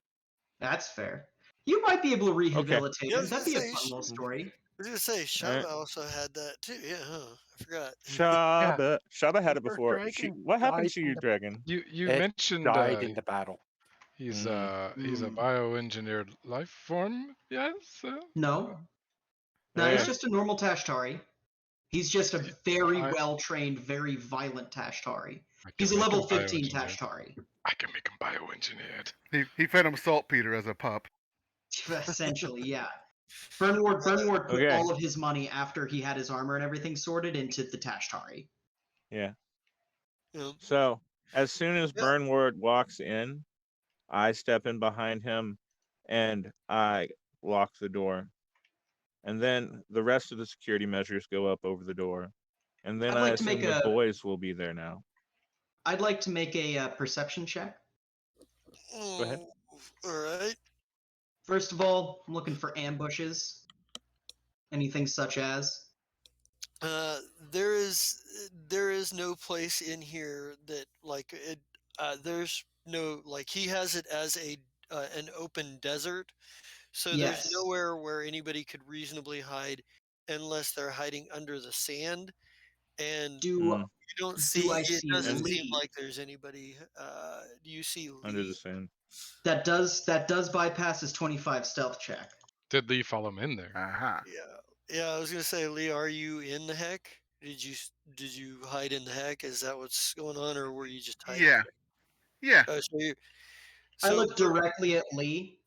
That's fair. You might be able to rehabilitate him. That'd be a fun little story. I was gonna say Shaba also had that too. Yeah, I forgot. Shaba had it before. What happened to your dragon? You It mentioned died in the battle. He's Mm-hmm. he's a bioengineered life form. Yes. No. No, he's Okay. just a normal Tashtari. He's just a very I well trained, very violent Tashtari. I He's can a make him level 15 bioengineered. Tashtari. I can make him bioengineered. He fed him saltpeter as a pup. Essentially, yeah. Burnward put Okay. all of his money after he had his armor and everything sorted into the Tashtari. Yeah. Yeah. So as soon as Yeah. Burnward walks in, I step in behind him and I lock the door. And then the rest of the security measures go up over the door. And then I'd I like to assume make the a boys will be there now. I'd like to make a perception check. Go ahead. All right. First of all, I'm looking for ambushes. Anything such as Uh, there is no place in here that like it. There's no like he has it as an open desert, so there's yes. nowhere where anybody could reasonably hide unless they're hiding under the sand. And Do Mm, you don't do see. I It see doesn't and seem Lee? like there's anybody. Do you see under the Lee? sand. That does bypass his 25 stealth check. Did Lee follow him in there? Aha. Yeah. I was gonna say, Lee, are you in the heck? Did you hide in the heck? Is that what's going on, or were you just hiding? Yeah. Yeah. Oh, so you I so look directly at Lee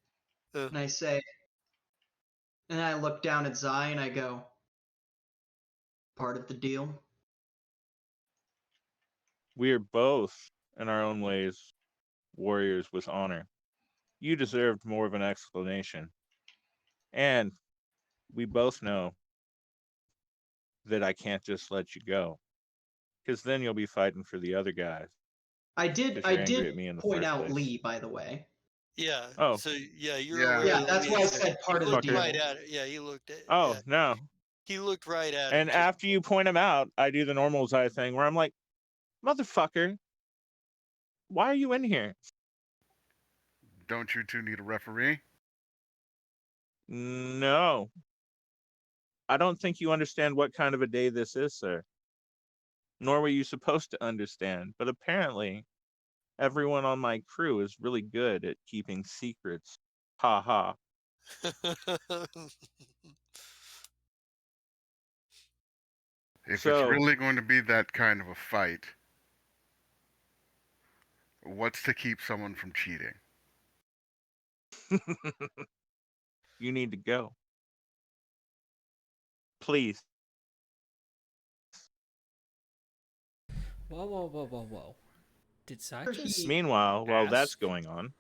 uh, and I say, and I look down at Zai and I go, part of the deal. We are both, in our own ways, warriors with honor. You deserved more of an explanation. And we both know that I can't just let you go. Because then you'll be fighting for the other guys. I Because did you're angry at me in the point first out place. Lee, by the way. yeah. Oh, So yeah, you're Yeah. aware Yeah, that that's Lee why I is there. said part He of the looked fucker. right deal. at it. Yeah, he looked at. Oh, Yeah, no. he looked right at And it. Just after you point him out, I do the normal Zai thing where I'm like, motherfucker, why are you in here? Don't you two need a referee? No. I don't think you understand what kind of a day this is, sir. Nor were you supposed to understand. But apparently, everyone on my crew is really good at keeping secrets. Ha ha. If it's So, really going to be that kind of a fight, what's to keep someone from cheating? you need to go. Please. Whoa. Did Sai After just he- Meanwhile, while that's ask? going on,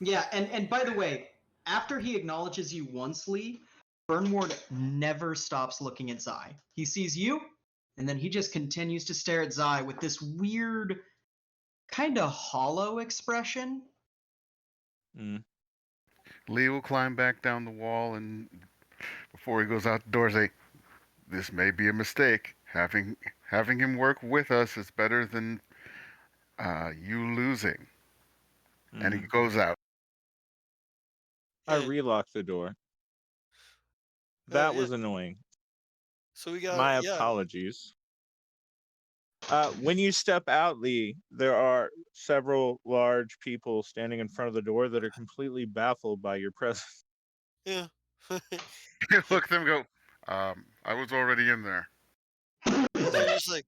Yeah, and by the way, after he acknowledges you once, Lee, Burnward never stops looking at Zai. He sees you, and then he just continues to stare at Zai with this weird, kind of hollow expression. mm, Lee will climb back down the wall and, before he goes out the door, say, "This may be a mistake. Having him work with us is better than you losing." And he goes out. I and relocked the door. That was annoying. So we got My yeah. apologies. When you step out, Lee, there are several large people standing in front of the door that are completely baffled by your presence. Yeah. Look at them go, I was already in there. They're just like,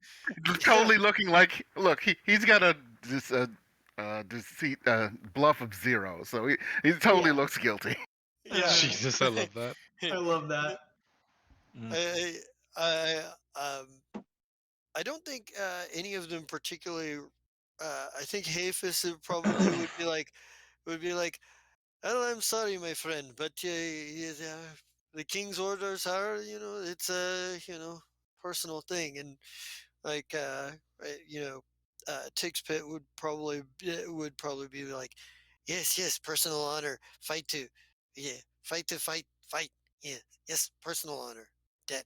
Totally looking like, look, he's got a deceit bluff of 0, so he totally looks guilty. yeah. Jesus, I love that. I love that. I, I, I don't think any of them particularly. I think Hafis probably would be like, "Well, I'm sorry, my friend, but the king's orders are, it's a personal thing, and like Tix Pit would probably be like, yes, personal honor, fight to, yeah, fight, yeah, yes, personal honor, debt."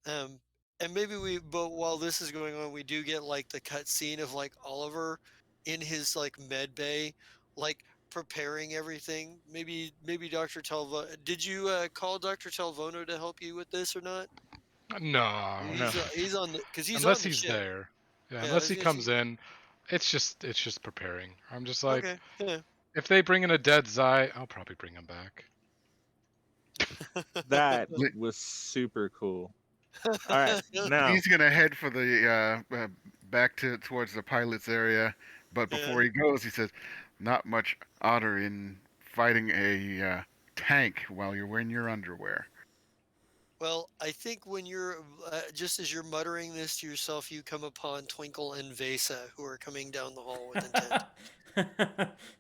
Um, and maybe but while this is going on, we do get like the cut scene of like Oliver in his like med bay, like preparing everything. Maybe Dr. Telvo. Did you call Dr. Telvono to help you with this or not? No, No. He's on the because he's on unless the he's ship. there. Yeah, Yeah, I unless was he gonna say. comes in, it's just preparing. I'm just like, Okay, yeah. If they bring in a dead Zai, I'll probably bring him back. That Li- was super cool. All right, now He's gonna head for the back towards the pilot's area, but before he goes, he says, "Not much honor in fighting a tank while you're wearing your underwear." Well, I think when you're just as you're muttering this to yourself, you come upon Twinkle and Vesa, who are coming down the hall with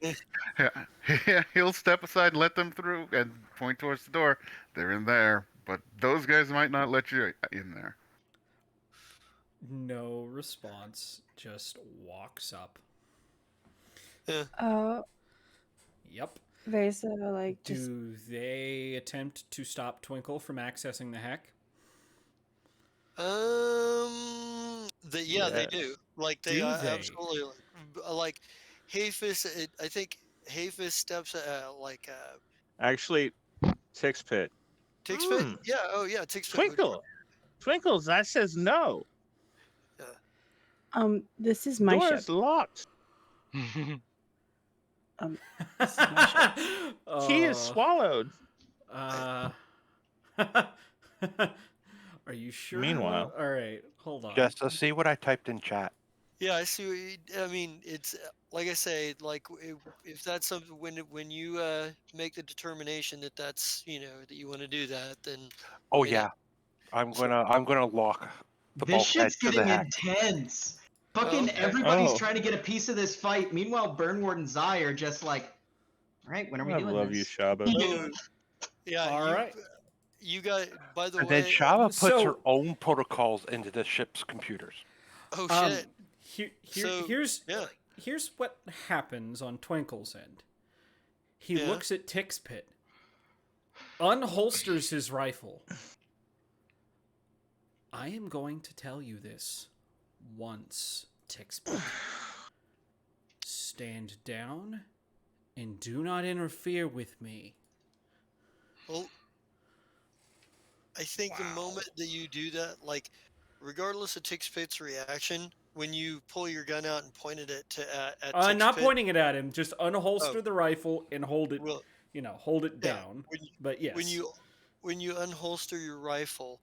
intent. He'll step aside, let them through, and point towards the door. They're in there, but those guys might not let you in there. No response. Just walks up. Yep. Vesa, like, just Do they attempt to stop Twinkle from accessing the hack? They do. Like they Do they? absolutely like Hafis. I think Hafis steps actually, Tix Pit. Tixpit. Yeah. Oh yeah. Tixpit. Twinkle. Twinkles, that says no. this is my Door ship. is locked. This is my ship. Key is swallowed. Are you sure? Meanwhile. All right, hold on. Just to see what I typed in chat. Yeah, I see. I mean, it's like I say, like if that's something when you make the determination that that's that you want to do that, then Oh I mean, yeah, I'm gonna lock the This bulkhead shit's to the getting hack. intense. Fucking okay. everybody's Oh. trying to get a piece of this fight. Meanwhile, Burnward and Zai are just like, all right, when are we I doing love this? you, Shaba. Oh, yeah. All right. You got. By the And then way. Shava puts so- her own protocols into the ship's computers. Oh shit. So, here's what happens on Twinkle's end. He Yeah. looks at Tixpit, unholsters his rifle. I am going to tell you this once, Tixpit. Stand down and do not interfere with me. Well, I think the moment that you do that, like, regardless of Tixpit's reaction, when you pull your gun out and point it at Tixpit, Not pointing it at him, just unholster the rifle and hold it, well, hold it down. But yes. When you unholster your rifle,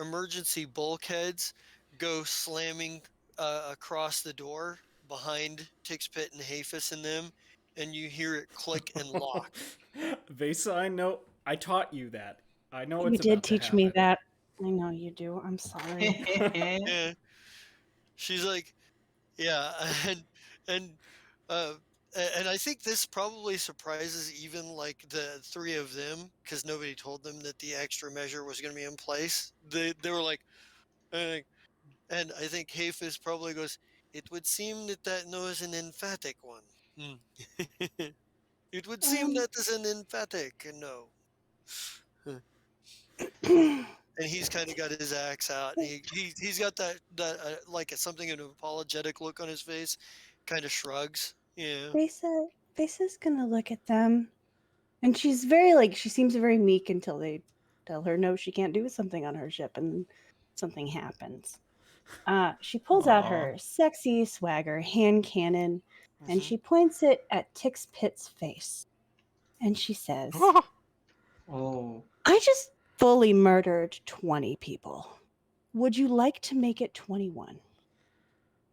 emergency bulkheads go slamming across the door behind Tixpit and Hafis and them, and you hear it click and lock. Vesa, I know. I taught you that. I know You it's did about to teach me happen. that. I know you do. I'm sorry. Yeah. She's like, yeah, and uh, and I think this probably surprises even like the three of them because nobody told them that the extra measure was going to be in place. They were like, and I think Hafis probably goes, it would seem that no is an emphatic one. It would seem that is an emphatic no. And he's kind of got his axe out. And he's got that like something an apologetic look on his face, kind of shrugs. Yeah. Vesa's gonna look at them, and she's very she seems very meek until they tell her no, she can't do something on her ship, and something happens. She pulls out her sexy swagger hand cannon, and she points it at Tixpit's face, and she says, Oh. I just fully murdered 20 people. Would you like to make it 21?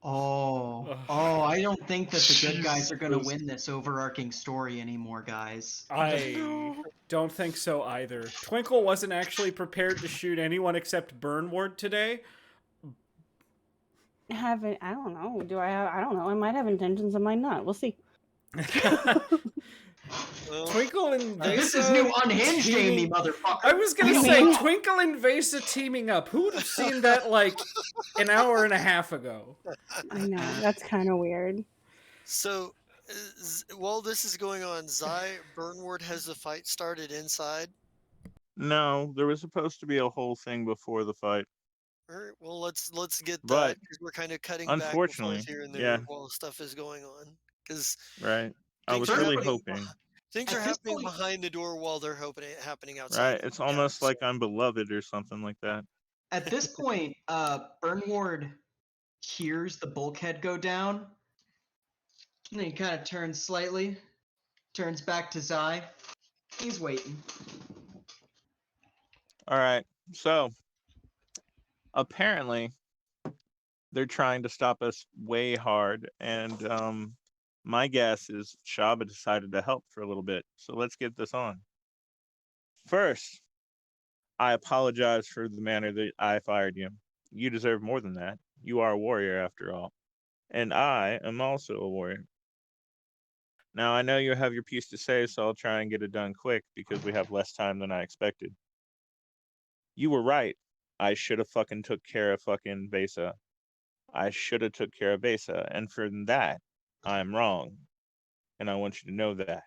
Oh, I don't think that the good guys are going to win this overarching story anymore, guys. I don't think so either. Twinkle wasn't actually prepared to shoot anyone except Burnward today. I don't know. I don't know. I might have intentions, I might not. We'll see. Twinkle and Vesa. This is new unhinged, Amy, motherfucker. I was gonna say Twinkle and Vesa teaming up. Who would have seen that like an hour and a half ago? I know, that's kind of weird. So, while this is going on, Burnward has the fight started inside. No, there was supposed to be a whole thing before the fight. All right, well, let's get But that because we're kind of cutting back and unfortunately, forth here and there yeah. while stuff is going on. Because right, I was really hoping. Things are happening behind the door while they're happening outside. Right, it's almost like I'm beloved or something like that. At this point, Burnward hears the bulkhead go down, and then he kind of turns slightly, Turns back to Zai. He's waiting. All right. So apparently they're trying to stop us way hard, and my guess is Shaba decided to help for a little bit. So let's get this on. First, I apologize for the manner that I fired you. You deserve more than that. You are a warrior after all. And I am also a warrior. Now, I know you have your piece to say, so I'll try and get it done quick because we have less time than I expected. You were right. I should have fucking took care of fucking Besa. I should have took care of Besa, and for that, I'm wrong. And I want you to know that.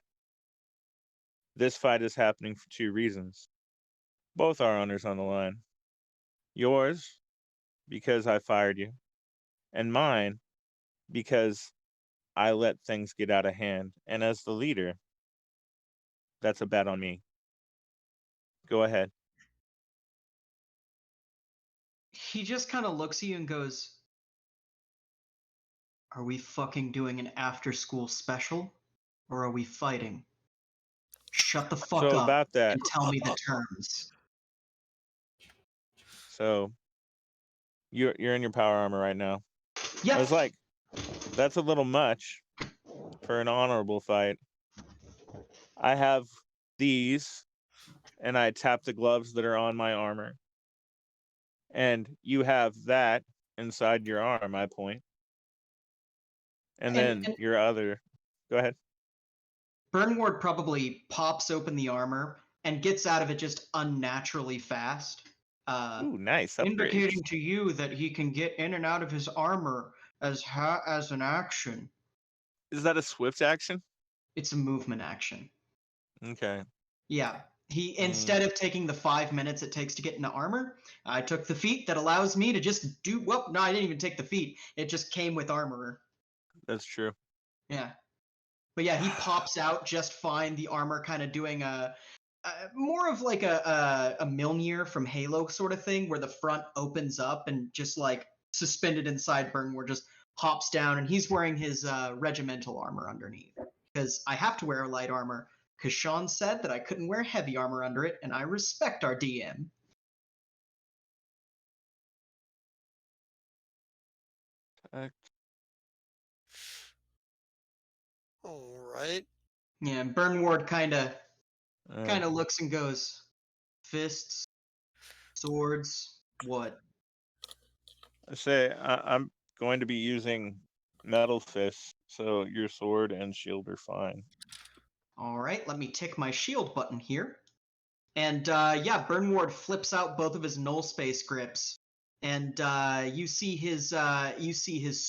This fight is happening for two reasons. Both our honors on the line. Yours, because I fired you, and mine, because I let things get out of hand. And as the leader, that's a bet on me. Go ahead. He just kind of looks at you and goes, "Are we fucking doing an after-school special, or are we fighting? Shut the fuck So up about that, and tell me the terms." so you're in your power armor right now. Yep. I was like, that's a little much for an honorable fight. I have these, and I tap the gloves that are on my armor. And you have that inside your arm, I point. And then and your other. Go ahead. Burnward probably pops open the armor and gets out of it just unnaturally fast. Ooh, nice upgrades. Indicating to you that he can get in and out of his armor as an action. Is that a swift action? It's a movement action. Okay. Yeah. He instead of taking the 5 minutes it takes to get into armor, I took the feat that allows me to just do. Well, no, I didn't even take the feat. It just came with armor. That's true. Yeah. But yeah, he pops out just fine. The armor kind of doing a more of like a Mjolnir from Halo sort of thing, where the front opens up and just like suspended inside Burnward just hops down, and he's wearing his regimental armor underneath. Because I have to wear light armor, because Sean said that I couldn't wear heavy armor under it, and I respect our DM. All right. Yeah, and Burnward kind of looks and goes, "Fists, swords, what?" I say I'm going to be using metal fists, so your sword and shield are fine. All right, let me tick my shield button here. And yeah, Burnward flips out both of his null space grips, and you see his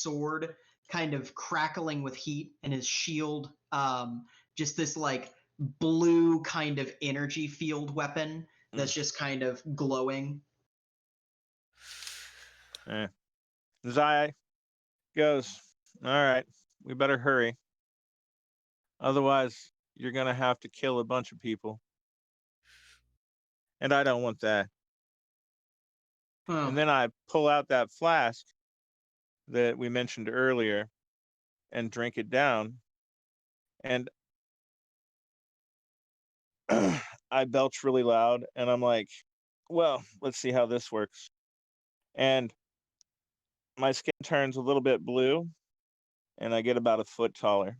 sword kind of crackling with heat, and his shield, just this like blue kind of energy field weapon that's just kind of glowing. Zai goes, all right, we better hurry. Otherwise, you're going to have to kill a bunch of people. And I don't want that. Oh. And then I pull out that flask that we mentioned earlier and drink it down. And I belch really loud. And I'm like, well, let's see how this works. And my skin turns a little bit blue. And I get about a foot taller.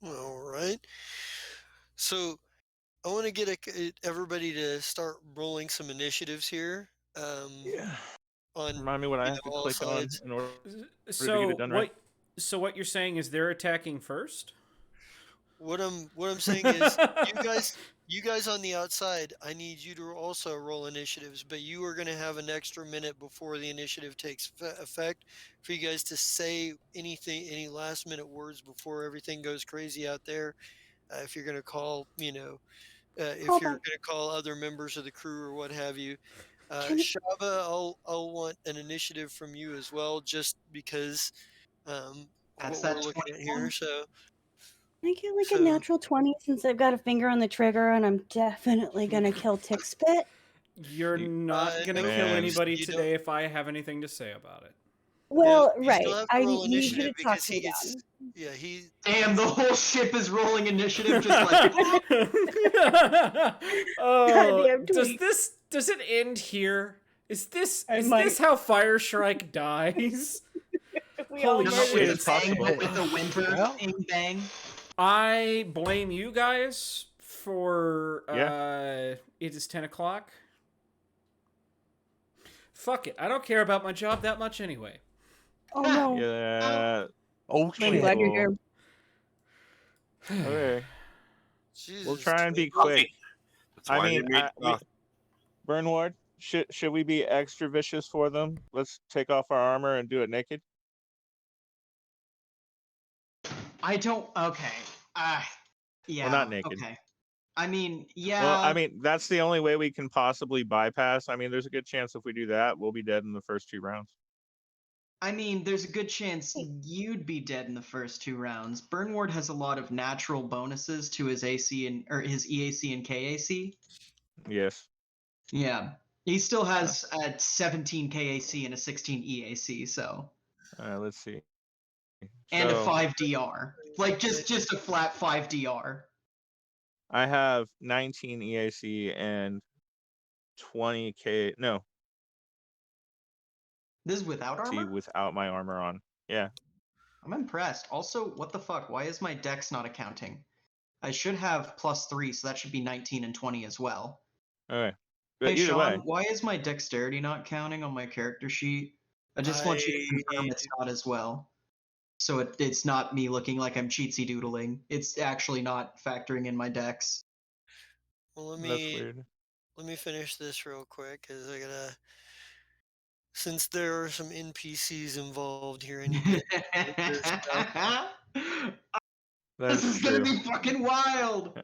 All right. So I want to get everybody to start rolling some initiatives here. Yeah. On Remind me what I have to all click on sides. in order to So get it done right. So what you're saying is they're attacking first? What I'm saying is, you guys on the outside, I need you to also roll initiatives, but you are going to have an extra minute before the initiative takes effect for you guys to say anything, any last minute words before everything goes crazy out there. If you're going to call, if Hold you're on. going to call other members of the crew or what have you. Can Shaba, I'll want an initiative from you as well, just because That's what we're that looking at 21. here. So I get like So- a natural 20 since I've got a finger on the trigger and I'm definitely gonna kill Tick Spit? You're not going to no, kill man. anybody you today if I have anything to say about it. Well, you right. still have to I roll need you initiative to talk because me he gets. down. Yeah, he. Damn, the whole ship is rolling initiative, just like. Oh, Goddamn tweak. does it end here? Is this I is might. this how Fire Shrike dies? We all Holy Not murdered with shit. a It's bang, possible. but with a winter Well. bang. I blame you guys for Yeah. it is 10 o'clock. Fuck it. I don't care about my job that much anyway. Oh no. Yeah. Oh I'm shit. glad you're Cool. here. Okay. Jesus, We'll try and be Twinkle. quick. That's I why mean, they made Burnward, should we be extra vicious for them? Let's take off our armor and do it naked. I don't. Okay. Yeah. Well, not naked. Okay. I mean, yeah. Well, I mean, that's the only way we can possibly bypass. I mean, there's a good chance if we do that, we'll be dead in the first 2 rounds. I mean, there's a good chance you'd be dead in the first 2 rounds. Burnward has a lot of natural bonuses to his AC and or his EAC and KAC. Yes. Yeah. He still has a 17 KAC and a 16 EAC, so. Let's see. And a So 5 DR. Like just a flat 5 DR. I have 19 EAC and 20 K. No, This is without see, armor? without my armor on. Yeah. I'm impressed. Also, what the fuck? Why is my dex not accounting? I should have +3, so that should be 19 and 20 as well. Okay. But Hey either Sean, way, why is my dexterity not counting on my character sheet? I just want you to confirm it's not as well. So it's not me looking like I'm cheatsy doodling. It's actually not factoring in my dex. Well, that's weird. let me finish this real quick, because I gotta. Since there are some NPCs involved here, I need to get their stuff. That's This is true. gonna be fucking wild!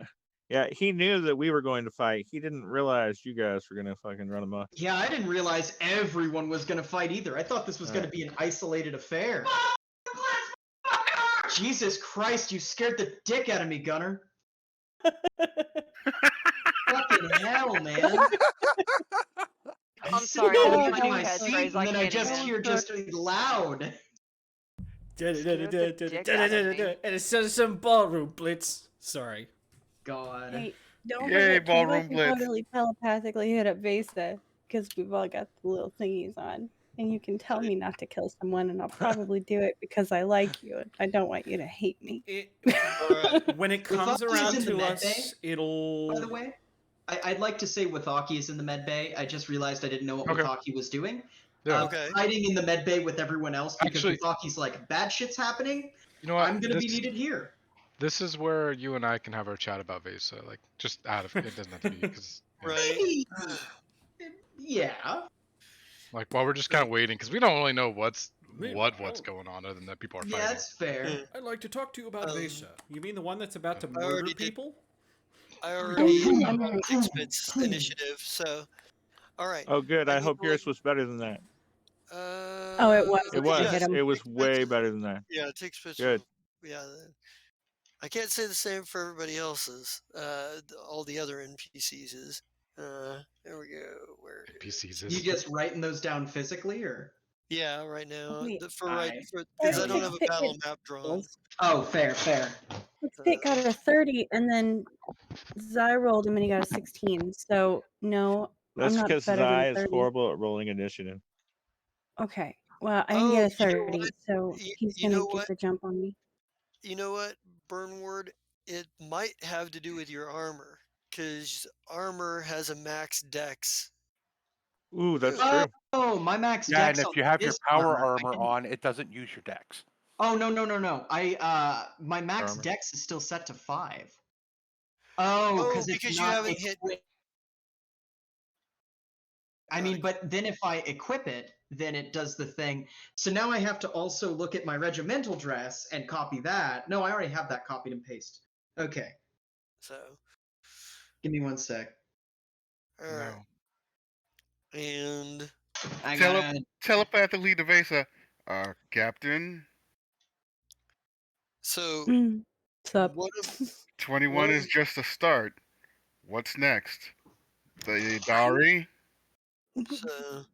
Yeah, he knew that we were going to fight. He didn't realize you guys were gonna fucking run amok. Yeah, I didn't realize everyone was gonna fight either. I thought this was gonna be an isolated affair. Jesus Christ, you scared the dick out of me, Gunner. Fucking hell, man. I'm sorry, I that's leave my new my seat, catchphrase. and then I can't just even. hear just loud. And Scared the dick out of me. it's some ballroom blitz. Sorry. God. Hey, don't Yay, forget, two of us ballroom can blitz. totally telepathically hit up Vesa because we've all got the little thingies on. And you can tell me not to kill someone, and I'll probably do it because I like you. And I don't want you to hate me. When it With comes Aki's around in the to med us, bay, it'll. By the way, I'd like to say Withaki is in the med bay. I just realized I didn't know what Okay. Withaki was doing. Yeah. Okay. Hiding in the med bay with everyone else because Actually- Withaki's like, bad shit's happening. You know what? I'm gonna be needed here. This is where you and I can have our chat about Vesa. Like, just out of it doesn't have to be because. Right. Yeah. Like, while we're just kind of waiting, because we don't really know what's Meanwhile- going on, other than that people are Yeah, fighting. that's fair. I'd like to talk to you about Um, Vesa. You mean the one that's about to I murder already did. people? I already Oh, Sixpence initiative, so. All right. Oh, good. I need hope to yours was better than that. Oh, it was. It I was. hit him. It was Sixpence way is- better than that. Yeah, Sixpence. Good. Yeah. I can't say the same for everybody else's. All the other NPCs is. There we go. Where? NPCs You is. just writing those down physically, or? Yeah, right now. Wait, Because I don't have a Pick battle it. map drawn. Oh, fair. Pitt got a 30, and then Zai rolled him, and he got a 16. So, no, That's I'm not because better than Zai a is 30. horrible at rolling initiative. Okay. Well, I didn't get a Oh, you know 30, what? so he's You going know to get what? the jump on me. You know what, Burnward? It might have to do with your armor. Because armor has a max dex. Ooh, that's Oh, true. oh, my max Yeah, and dex. if you have your this power I armor can- on, it doesn't use your dex. Oh no. My max Armor. dex is still set to 5. Oh, because it's because you not haven't hit. I mean, but then if I equip it, then it does the thing. So now I have to also look at my regimental dress and copy that. No, I already have that copied and pasted. Okay, So. give me 1 sec. All right. No. And. I Tele- gotta. Telepathically to Vesa. Captain, So. What's up? What if, 21 is just a start. What's next? The dowry? so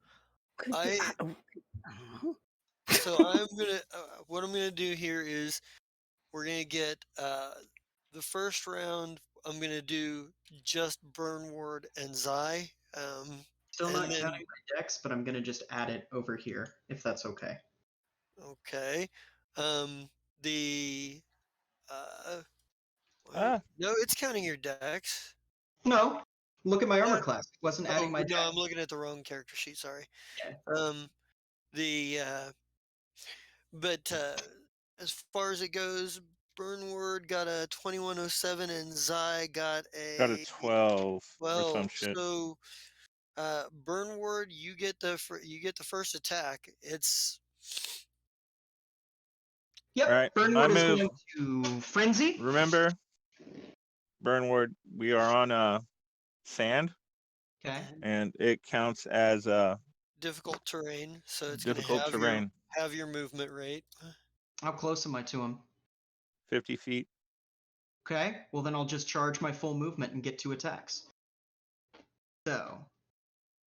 Could I- I don't know. So I'm gonna. What I'm gonna do here is we're gonna get the first round. I'm gonna do just Burnward and Zai. Still And not then counting my dex, but I'm gonna just add it over here if that's okay. okay, the well, Ah, no, it's counting your dex. No, look at my armor Uh, class. It wasn't adding oh my no, dex. I'm looking at the wrong character sheet. Sorry. Yeah. The but as far as it goes, Burnward got a 2107 and Zai got got a a 12 or some 12. shit. So Burnward, you get the first attack. It's All right, Yep, my Burnward is move. going to frenzy. Remember, Burnward, we are on sand, Okay. and it counts as difficult terrain, so it's going to difficult terrain. have your movement rate. How close am I to him? 50 feet. Okay, well then I'll just charge my full movement and get 2 attacks. So,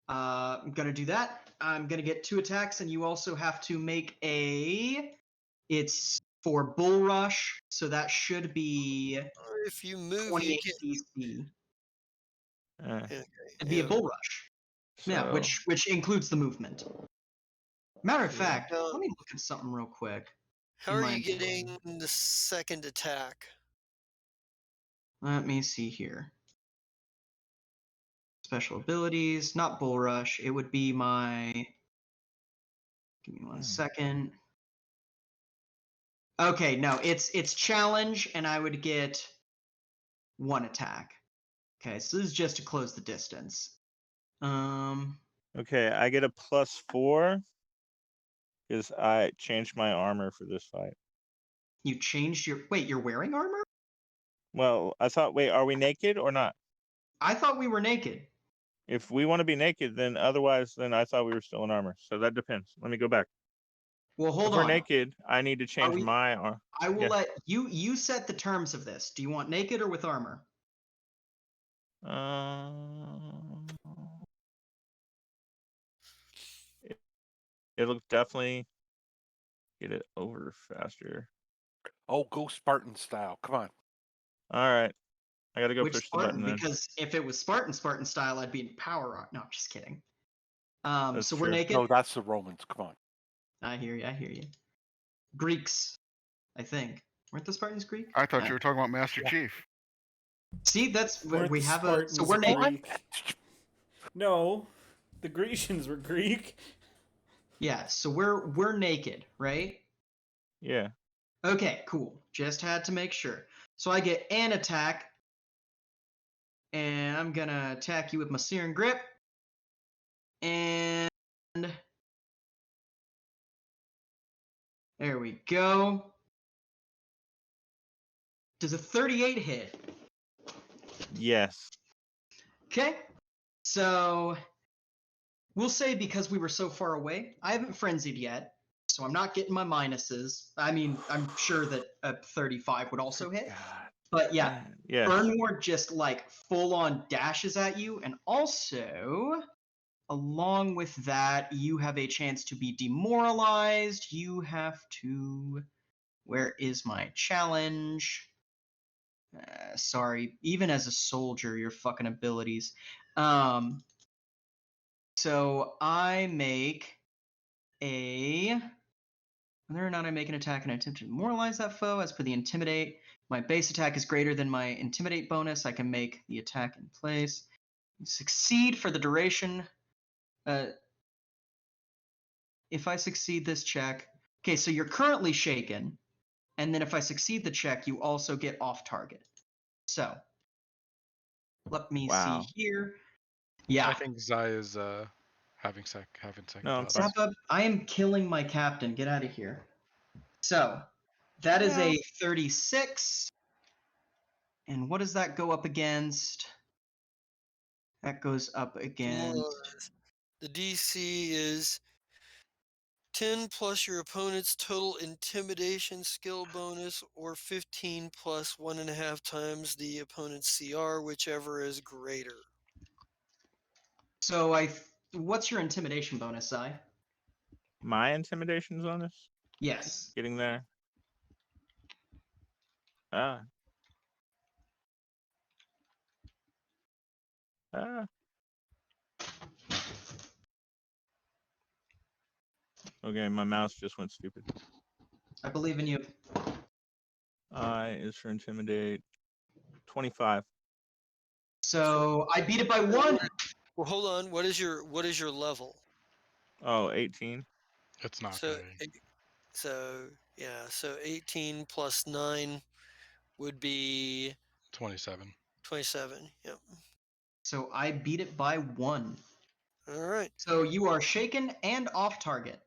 I'm gonna do that. I'm gonna get 2 attacks, and you also have to make a. It's for Bull Rush, so that should be Or if you move, 28 you DC. Uh, can. It'd be a Bull Rush. Yeah, so which includes the movement. Matter of so- fact, Now, let me look at something real quick. how in are my- you getting the second attack? Let me see here. Special abilities, not Bull Rush. It would be my. Give me one second. Okay, no, it's challenge, and I would get 1 attack. Okay, so this is just to close the distance. okay, I get a +4 because I changed my armor for this fight. You changed your. Wait, you're wearing armor? Well, I thought, wait, are we naked or not? I thought we were naked. If we want to be naked, then otherwise, then I thought we were still in armor. So that depends. Let me go back. Well, If hold we're on. naked, I need to change we- my armor. I will Yeah. let you. You set the terms of this. Do you want naked or with armor? It'll definitely get it over faster. Oh, go Spartan style. Come on. All right. I gotta go Which push the Spartan? button then. Because if it was Spartan style, I'd be in power armor. No, I'm just kidding. That's So we're true. naked. No, that's the Romans. Come on. I hear you. I hear you. Greeks, I think. Weren't the Spartans Greek? I thought you were talking about Master Yeah. Chief. See, that's Weren't we the have Spartans a. So we're naked. Greek? No, the Grecians were Greek. Yeah. So we're naked, right? Yeah. Okay. Cool. Just had to make sure. So I get an attack, and I'm gonna attack you with my Searing Grip, and there we go. Does a 38 hit? Yes. Okay. So we'll say because we were so far away, I haven't frenzied yet, so I'm not getting my minuses. I mean, I'm sure that a 35 would also hit. God. But yeah, Yes. Burnward just like full on dashes at you, and also along with that, you have a chance to be demoralized. You have to. Where is my challenge? Sorry, even as a soldier, your fucking abilities. So I make a. Whether or not I make an attack and attempt to demoralize that foe, as per the intimidate, my base attack is greater than my intimidate bonus. I can make the attack in place. Succeed for the duration. If I succeed this check, okay, so you're currently shaken, and then if I succeed the check, you also get off target. So let me Wow. see here. Yeah. I think Zai is having second No, I'm thoughts. fine. Zap up. I am killing my captain. Get out of here. So that is a 36. And what does that go up against? That goes up against. The DC is 10 plus your opponent's total intimidation skill bonus, or 15 plus 1.5 times the opponent's CR, whichever is greater. So what's your intimidation bonus, Si? my intimidation's on this? Yes. Getting there? Ah. Ah. Okay, my mouse just went stupid. I believe in you. I is for intimidate 25. So I beat it by 1. Well, hold on. What is your level? Oh, 18. It's not So gonna be. so 18 plus 9 would be 27. 27. Yep. So I beat it by 1. All right. So you are shaken and off target.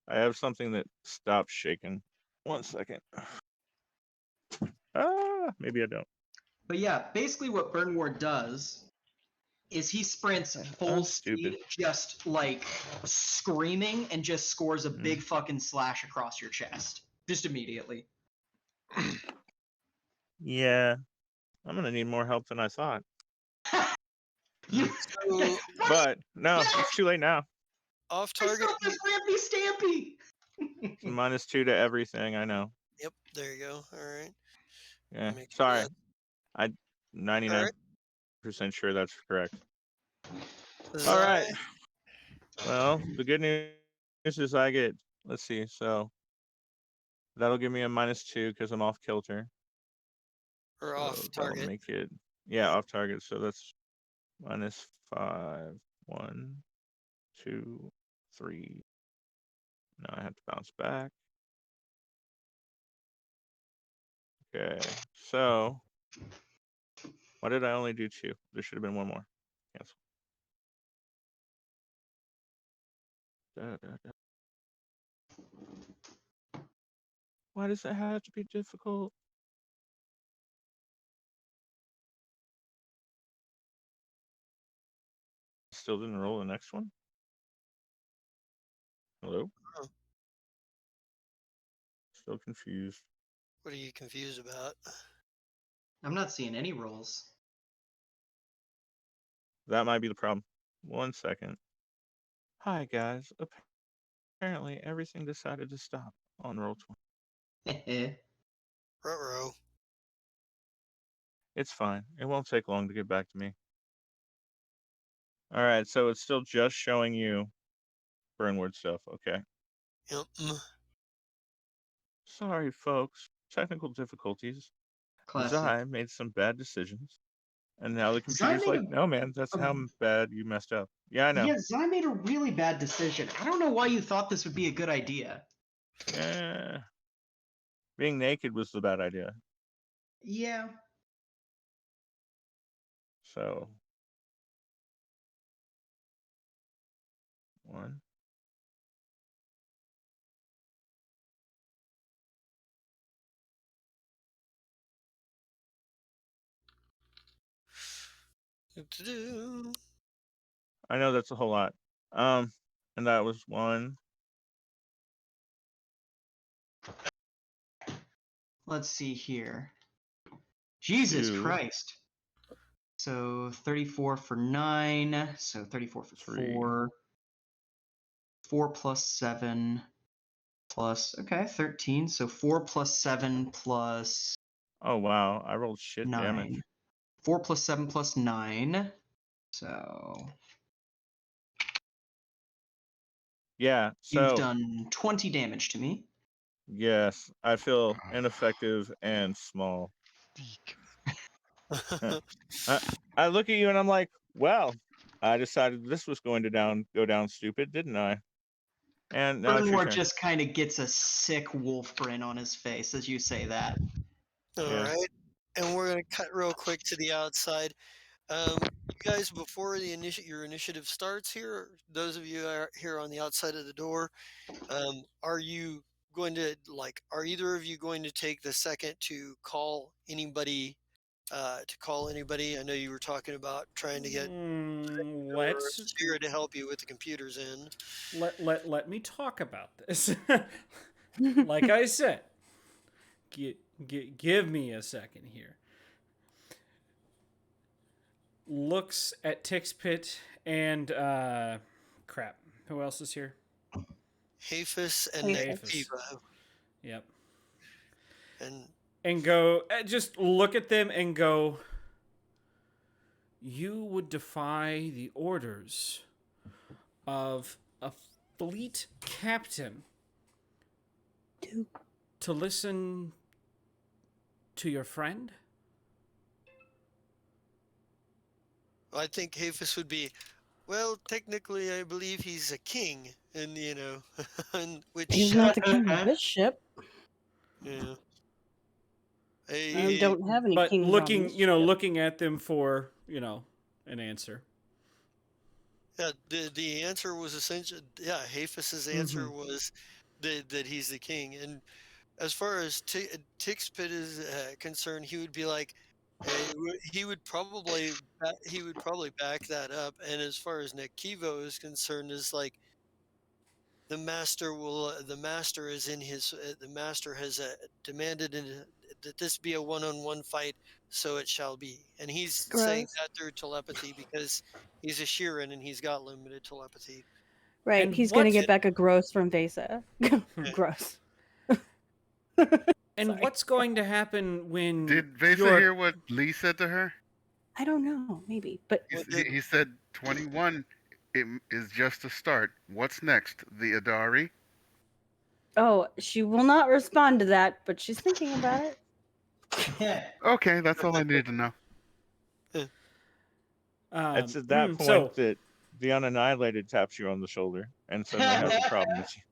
I have something that stops shaking. 1 second. Maybe I don't. But yeah, basically what Burn Ward does is he sprints full I'm stupid. speed, just like screaming, and just scores a Mm. big fucking slash across your chest. Just immediately. Yeah, I'm gonna need more help than I thought. You So But no, it's too late now. off I target. saw the Slampy Stampy! It's -2 to everything. I know. Yep. There you go. All right. Yeah. Make sure Sorry. that- I'm 99% sure that's correct. All Zai, right. Well, the good news is I get. Let's see. So that'll give me a -2 because I'm off kilter. or So off that'll target. make it. Yeah, off target. So that's -5. 1, 2, 3. Now I have to bounce back. Okay. So why did I only do 2? There should have been 1 more. Cancel. Why does it have to be difficult? Still didn't roll the next one? Hello? Oh, Still confused. what are you confused about? I'm not seeing any rolls. That might be the problem. 1 second. Hi, guys. Apparently, everything decided to stop on roll 20. Ruh-roh. It's fine. It won't take long to get back to me. All right, so it's still just showing you Burnward stuff. Okay. Yep. Sorry, folks. Technical difficulties. Classic. Zai made some bad decisions. And now the Zai computer's made like, no, man, that's how bad you messed up. Yeah, I know. Yeah, Zai made a really bad decision. I don't know why you thought this would be a good idea. Being naked was the bad idea. Yeah. So 1. Do-do-do. I know that's a whole lot. And that was 1. Let's see here. Jesus 2, Christ. So 34 for 9. So 34 for 3. 4. 4 plus 7 plus, okay, 13. So 4 plus 7 plus Oh wow, I rolled shit 9. damage. 4 plus 7 plus 9. So Yeah, you've so done 20 damage to me. yes, I feel ineffective and small. Eek. I look at you and I'm like, well, I decided this was going to go down stupid, didn't I? And now it's your Burnward turn. just kind of gets a sick wolf grin on his face as you say that. All Yeah. right. And we're gonna cut real quick to the outside. You guys, before your initiative starts here, those of you that are here on the outside of the door, are you going to are either of you going to take the second to call anybody? I know you were talking about trying to get Let's Spira to help you with the computers in. let me talk about this. Like I said, give me a second here. Looks at Tix Pit and crap. Who else is here? Hafis and Hafis. Nekiva. Yep. And go, just look at them and go, you would defy the orders of a fleet captain to listen to your friend? I think Hafis would be, well, technically, I believe he's a king, and and which He's not the king of this ship. yeah. I don't have any But kings looking, on this ship. looking at them for, an answer. Yeah, the answer was essentially, Hafis's answer was that he's the king. And as far as Tixpit is concerned, he would be like, he would probably back that up. And as far as Nekivo is concerned, is like the master is in his the master has demanded that this be a one-on-one fight, so it shall be. And he's saying Gross. that through telepathy because he's a Shirin and he's got limited telepathy. Right, And he's going to what- get back a gross from Vesa. Gross. And Sorry. what's going to happen when Did Vesa hear what Lee said to her? I don't know, maybe. But He said 21 is just a start. What's next? The Adari? oh, she will not respond to that, but she's thinking about it. Okay, that's all I needed to know. It's at that point that the Unannihilated taps you on the shoulder and suddenly has a problem with you.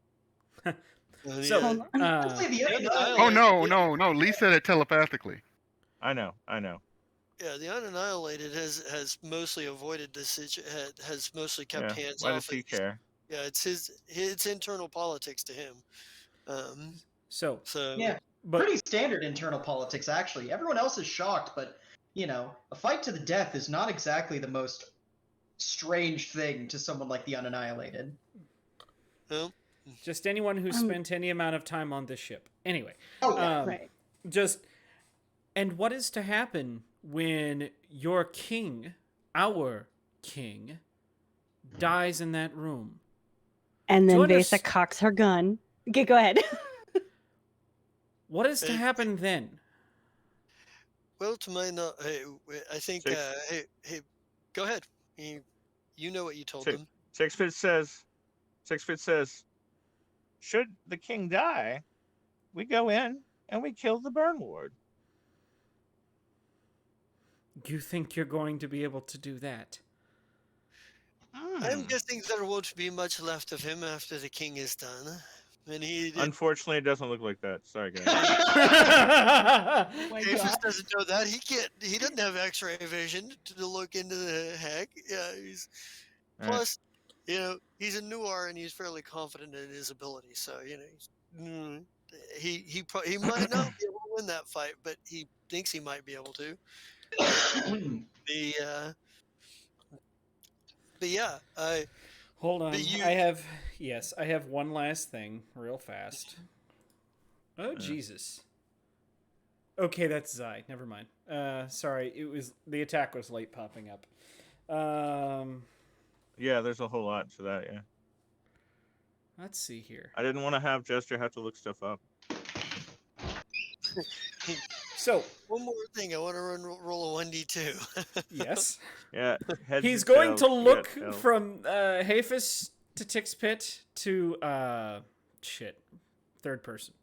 Oh no! Lee said it telepathically. I know. Yeah, the Unannihilated has mostly avoided this. Has mostly kept hands Why off. does he care? Yeah, it's internal politics to him. So yeah, pretty standard internal politics actually. Everyone else is shocked, but a fight to the death is not exactly the most strange thing to someone like the Unannihilated. No. Just anyone who spent any amount of time on this ship. Anyway. Right. And what is to happen when your king, our king, dies in that room? And then Vesa cocks her gun. Okay, go ahead. What is to happen then? Well, to my I think. Hey, go ahead. You know what you told them. Sixfit says, should the king die, we go in and we kill the Burn Ward. You think you're going to be able to do that? I'm guessing there won't be much left of him after the king is done. And Unfortunately, it doesn't look like that. Sorry, guys. Hafis doesn't know that. He doesn't have X-ray vision to look into the heck. Yeah, plus, he's a Noir and he's fairly confident in his ability. So he might not be able to win that fight, but he thinks he might be able to. But yeah, hold on. I have one last thing, real fast. Oh Jesus. Okay, that's Zai. Never mind. Sorry, the attack was late popping up. Yeah, there's a whole lot to that. Yeah. Let's see here. I didn't want to have Jester have to look stuff up. So one more thing, I want to roll a 1d2. Yes. Yeah. He's going to look from Hafis to Tixpit to third person.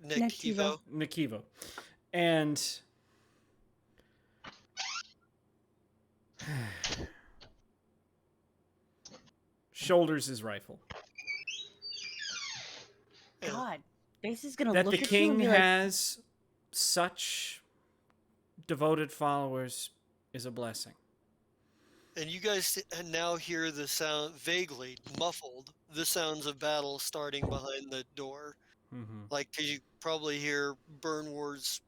Nekivo. And shoulders his rifle. God, Base is gonna that look the at king you and be like, has such devoted followers is a blessing. And you guys now hear the sound, vaguely muffled, the sounds of battle starting behind the door. Like, because you probably hear Burnward's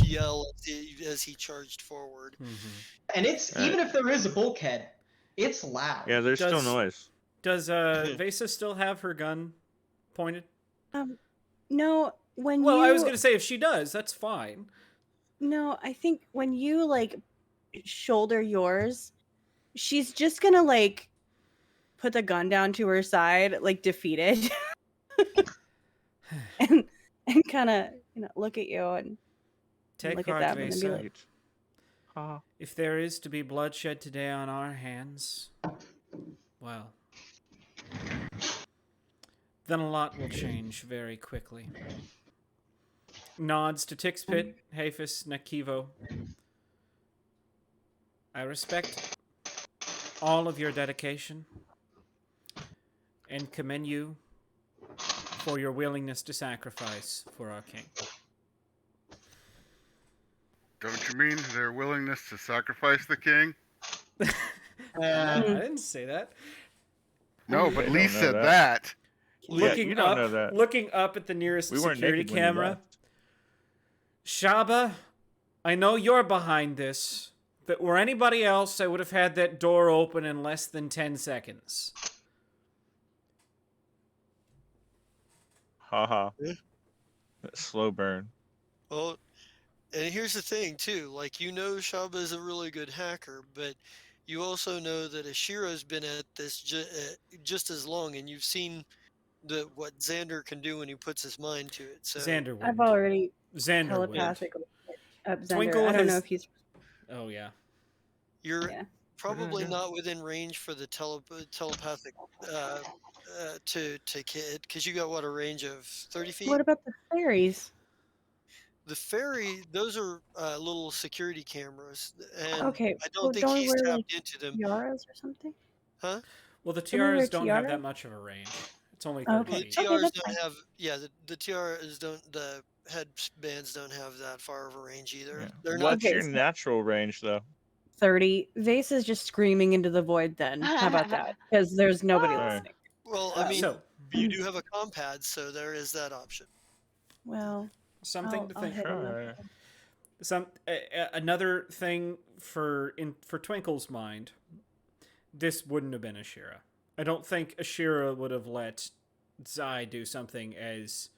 yell as he charged forward. And it's even if there is a bulkhead, it's loud. Yeah, there's still noise. Does Vesa still have her gun pointed? No. I was gonna say if she does, that's fine. No, I think when you shoulder yours, she's just gonna put the gun down to her side, like defeated, and kind of look at you and Take look at heart, them and then be like, Vesa. If there is to be bloodshed today on our hands, well, then a lot will change very quickly. Nods to Tixpit, Hafis, Nakivo. I respect all of your dedication and commend you for your willingness to sacrifice for our king. Don't you mean their willingness to sacrifice the king? I didn't say that. No, but They Lee don't know said that. that. Looking you don't up, know that. looking up at the nearest We weren't security naked when you camera. left. Shaba, I know you're behind this. If it were anybody else, I would have had that door open in less than 10 seconds. Haha. Yeah. Slow burn. Well, and here's the thing too. Like Shaba is a really good hacker, but you also know that Ashira's been at this just as long, and you've seen what Xander can do when he puts his mind to it. So Xander wouldn't. I've already Xander wouldn't. telepathically up Xander. Twinkle I don't know has- if he's. Oh, yeah. you're Yeah. probably not within range for the telepathic to Kid, because you got what, a range of 30 feet? What about the fairies? The ferry, those are little security cameras, and Okay, I don't well, think don't we he's wear, tapped like, into them. Tiaras or something? Huh? Well, the Don't we wear tiaras don't have tiara? that much of a range. It's only 30 Okay. The feet. tiaras that's don't fine. have, the tiaras don't, the headbands don't have that far of a range either. Yeah. They're not. What's Okay, your so- natural range, though? 30. Vase is just screaming into the void then. How about that? Because there's nobody Sorry. listening. Well, I mean, So, you do have a compad, so there is that option. Well, something to I'll think. hit him up. Sure. Another thing for Twinkle's mind, this wouldn't have been Ashira. I don't think Ashira would have let Zai do something as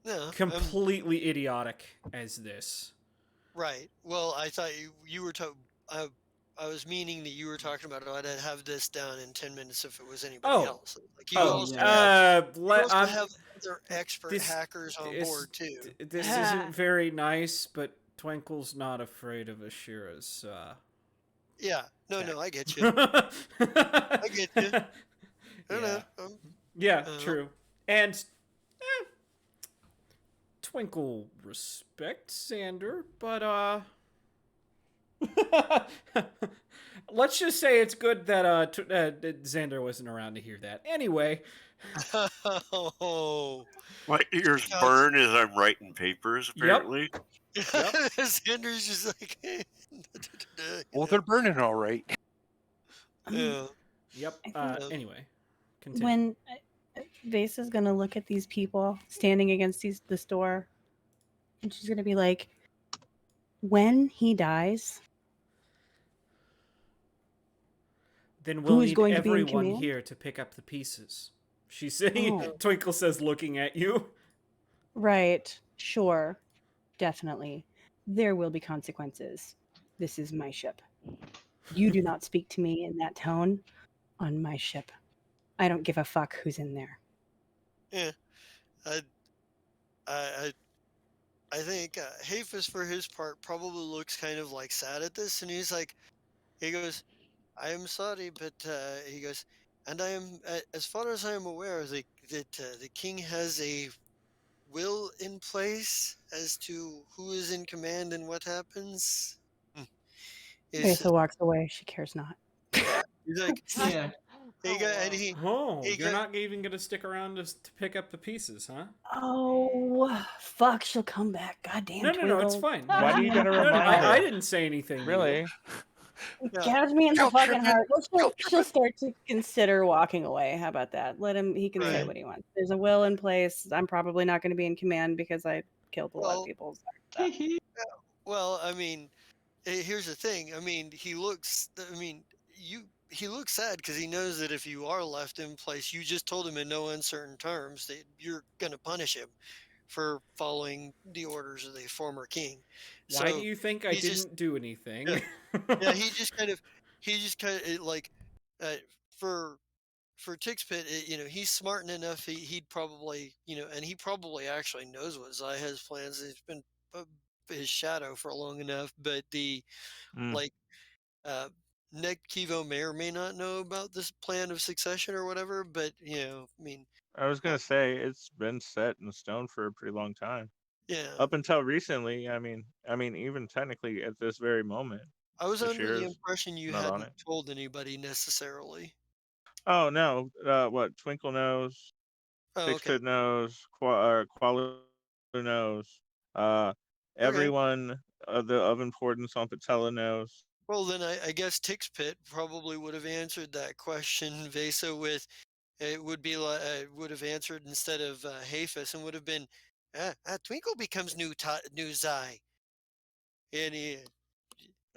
No, completely idiotic as this. right. Well, I thought you were talking. I was meaning that you were talking about, I'd have this down in 10 minutes if it was anybody else. Like you also have, other expert hackers on board too. This isn't very nice, but Twinkle's not afraid of Ashira's. Yeah. No, I get you. I get you. I don't know. Yeah, true. And Twinkle respects Xander, but let's just say it's good that Xander wasn't around to hear that. Anyway. Oh. My ears burn as I'm writing papers, apparently. Yep. Xander's just like. Well, they're burning all right. Yeah. Yep. Anyway, continue. When Vase is gonna look at these people standing against this door, and she's gonna be like, "When he dies, then we'll who's need going to be in everyone command?" here to pick up the pieces. She's saying. Oh. Twinkle says, looking at you. Right. Sure. Definitely. There will be consequences. This is my ship. You do not speak to me in that tone on my ship. I don't give a fuck who's in there. Yeah. I think Hafis, for his part, probably looks kind of like sad at this, and he goes, I am sorry, but he goes, and I am, as far as I am aware, that the king has a will in place as to who is in command and what happens. Vasa walks away. She cares not. He's like, Yeah. You're not even going to stick around to pick up the pieces, huh? Oh, fuck. She'll come back. Goddamn. No, it's fine. Why do you gotta remind her? I didn't say anything. Really? Gouge me in the fucking heart. Well, she'll start to consider walking away. How about that? Let him. He can say Right. what he wants. There's a will in place. I'm probably not going to be in command because I killed a lot of people. Well, I mean, here's the thing. I mean, he looks sad because he knows that if you are left in place, you just told him in no uncertain terms that you're going to punish him for following the orders of the former king. Why So do you think I he's didn't just- do anything? Yeah, he just kind of like for for Tick's Pit, he's smart enough. He'd probably, and he probably actually knows what Zai has plans. He's been uh, his shadow for long enough. But Mm. like, uh, Nick Kivo may or may not know about this plan of succession or whatever. But I mean, I was gonna say it's been set in stone for a pretty long time. yeah. Up until recently, I mean, even technically at this very moment, I was under the Bashir's impression you not on hadn't it. told anybody necessarily. Oh no, what Twinkle knows, Oh, okay. Sixpit knows, Qualu knows, Okay. everyone of importance on Patella knows. Well, then I guess Tick's Pit probably would have answered that question, Vesa, with it would be like would have answered instead of Hafis and would have been Twinkle becomes new Zai. And he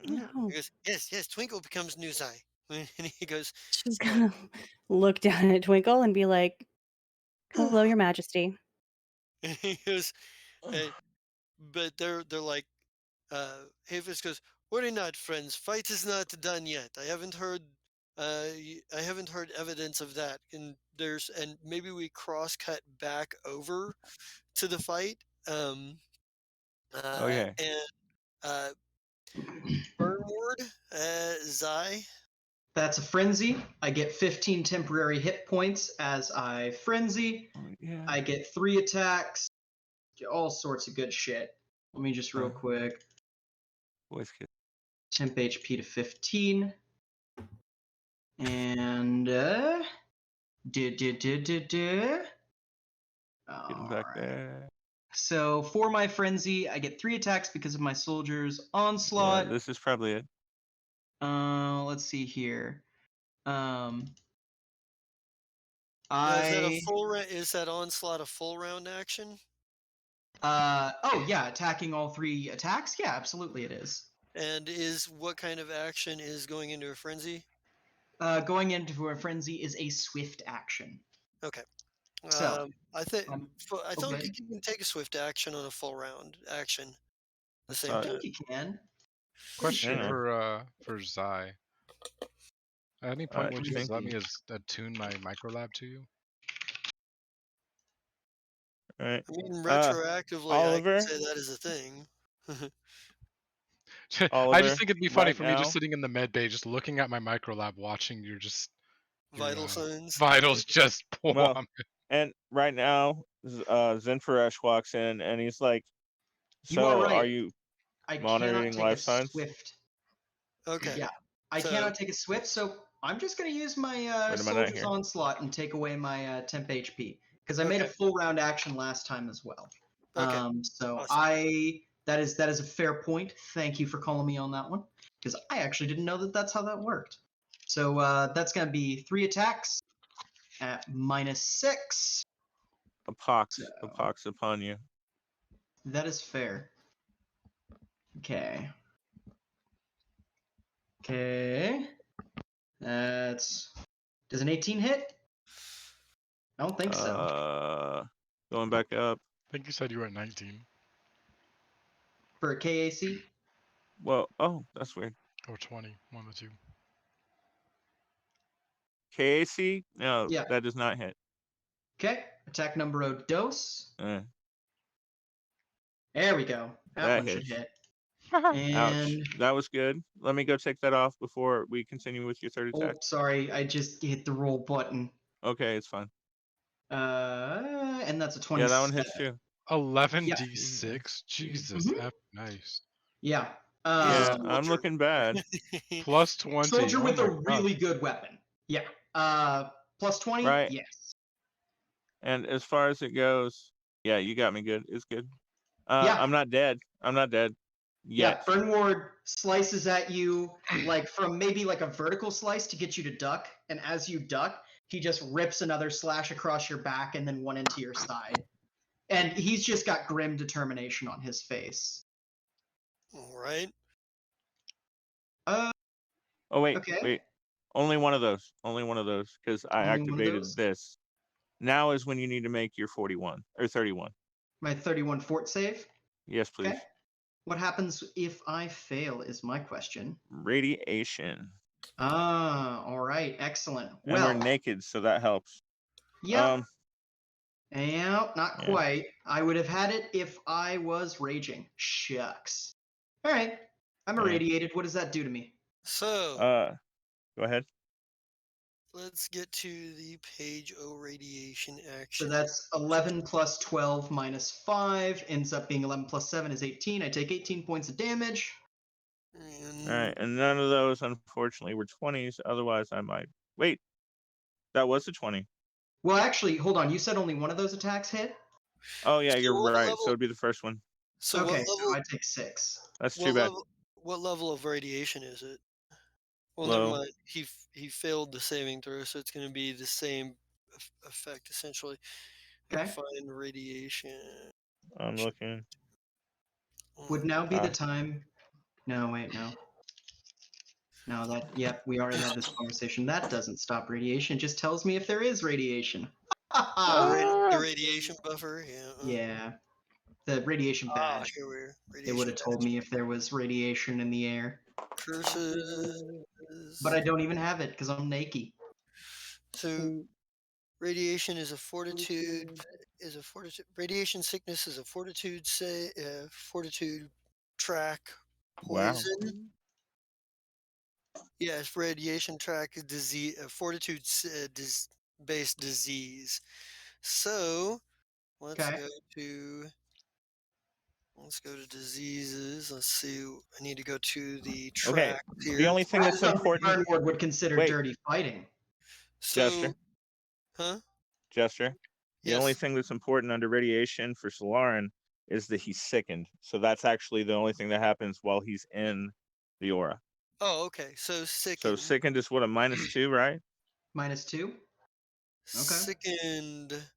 No. goes, yes, Twinkle becomes new Zai. And he goes, She's uh, gonna look down at Twinkle and be like, "Hello, Your Majesty." and he goes, uh, but they're like, Hafis goes, worry not, friends. Fight is not done yet. I haven't heard. I haven't heard evidence of that. And maybe we cross cut back over to the fight. Okay. And uh, Burn Ward, Zai. That's a frenzy. I get 15 temporary hit points as I frenzy. Yeah. I get 3 attacks. All sorts of good shit. Let me just real quick. Voice kid. Temp HP to 15. And Getting back there. So for my frenzy, I get 3 attacks because of my soldier's Yeah, onslaught. this is probably it. Let's see here. Now, is that onslaught a full round action? Oh yeah, attacking all 3 attacks. Yeah, absolutely it is. And what kind of action is going into a frenzy? Going into a frenzy is a swift action. Okay. So I don't okay. think you can take a swift action on a full round action. The same I time. think you can. Question Yeah. for Zai. At any point, would you think- let me attune my microlab to you? All right. I mean, retroactively, I Oliver? can say that is a thing. I Oliver, just think it'd be funny right for me now- just sitting in the med bay, just looking at my microlab, watching your Vital signs. vitals just pour Well, on me. And right now, Zinfaresh walks in and he's like, You are "So, right. are you I cannot monitoring take life a signs?" swift. Okay. Yeah, I So- cannot take a swift, so I'm just going to use my Wait, am I not soldier's here? onslaught and take away my temp HP because I made a Okay. full round action last time as well. Okay. So Awesome. that is a fair point. Thank you for calling me on that one because I actually didn't know that that's how that worked. So that's going to be 3 attacks at -6. A pox upon you. That is fair. Okay. Okay. Does an 18 hit? I don't think so. Going back up. I think you said you were at 19 For a KAC? Well, that's weird. or 20, one of the two. KAC? No, Yeah. that does not hit. Okay. Attack number dos. Eh, There we go. That That one should hits. hit. ouch. And That was good. Let me go take that off before we continue with your third attack. oh, sorry, I just hit the roll button. Okay, it's fine. And that's a 20. Yeah, that one hits too. 11d6? Jesus, Mhm. nice. Yeah. Yeah, I'm looking bad. Plus 20. Soldier oh with a my God. really good weapon. Yeah. Plus 20? Right. Yes. And as far as it goes, yeah, you got me good. It's good. Yeah. I'm not dead. Yeah, Yet. Burn Ward slices at you like from maybe like a vertical slice to get you to duck, and as you duck, he just rips another slash across your back and then one into your side. And he's just got grim determination on his face. All right. Uh, Oh wait, okay. wait. Only one of those, because I Only one of activated those? this. Now is when you need to make your 41 or 31. My 31 fort save. Yes, please. Okay. What happens if I fail is my question. Radiation. Ah, all right, excellent. And Well, we're naked, so that helps. yep. Not yeah. quite. I would have had it if I was raging. Shucks. All right, I'm irradiated. What does that do to me? So, Go ahead. let's get to the page O radiation So action. that's 11 plus 12 minus 5 ends up being 11 plus 7 is 18. I take 18 points of damage. All right, and none of those, unfortunately, were 20s. Otherwise, I might. Wait, that was a 20. Well, actually, hold on. You said only one of those attacks hit? Oh, yeah, So you're what right. level- So it'd be the first one. So Okay, what so level? I take 6. That's What too bad. level? What level of radiation is it? Well, Low. never mind. He failed the saving throw, so it's going to be the same effect essentially. Okay. Find radiation. I'm looking. Would now be the time. No, wait, no. No, that. Yep, we already had this conversation. That doesn't stop radiation. It just tells me if there is radiation. The radiation buffer. Yeah. Yeah. The radiation badge. Here we are. It would have told me if there was radiation in the air. Curses. But I don't even have it because I'm naked. So radiation is a fortitude. Radiation sickness is a fortitude fortitude track poison. Wow. Yes, radiation track is disease, fortitude based disease. So let's Okay. go to diseases. Let's see. I need to go to the Okay, track here. the only thing that's important. Burnward would consider Wait. dirty fighting. So, Gesture. huh? Gesture. The Yes. only thing that's important under radiation for Solarin is that he's sickened. So that's actually the only thing that happens while he's in the aura. Oh, okay. So sickened. So sickened is what, a -2, right? -2? Okay. Sickened.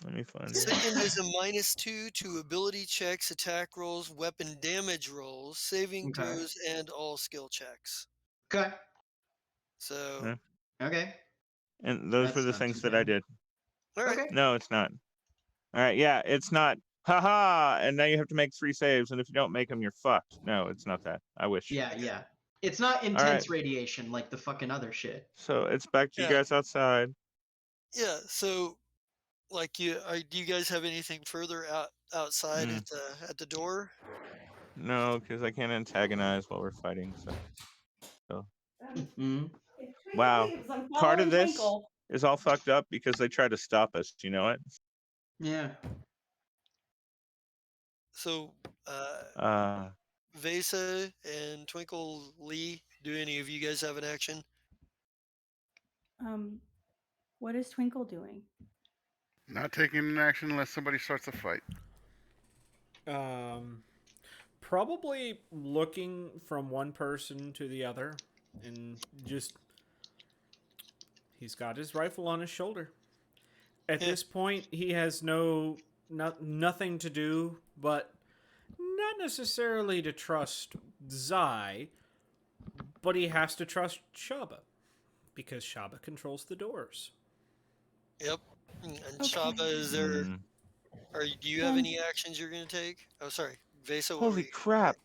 Let me find it. Sickened is a -2 to ability checks, attack rolls, weapon damage rolls, saving Okay. throws, and all skill checks. Okay. So. Okay. And those That's were the not things too that I bad. did. All right. Okay. No, it's not. All right, yeah, it's not. Haha! And now you have to make 3 saves, and if you don't make them, you're fucked. No, it's not that. I wish. Yeah, yeah. It's not intense radiation like the fucking other shit. So it's back to you Yeah. guys outside. Yeah. So, like, do you guys have anything further outside at the door? No, because I can't antagonize while we're fighting. So. Wow. Part of this is all fucked up because they tried to stop us. Do you know it? Yeah. So, Vesa and Twinkle Lee, do any of you guys have an action? What is Twinkle doing? Not taking an action unless somebody starts a fight. Probably looking from one person to the other, and just he's got his rifle on his shoulder. At this point, he has nothing to do but not necessarily to trust Zai, but he has to trust Shaba because Shaba controls the doors. Yep. And Shaba, is there? Do you have any actions you're going to take? Oh, sorry, Vesa. Holy crap!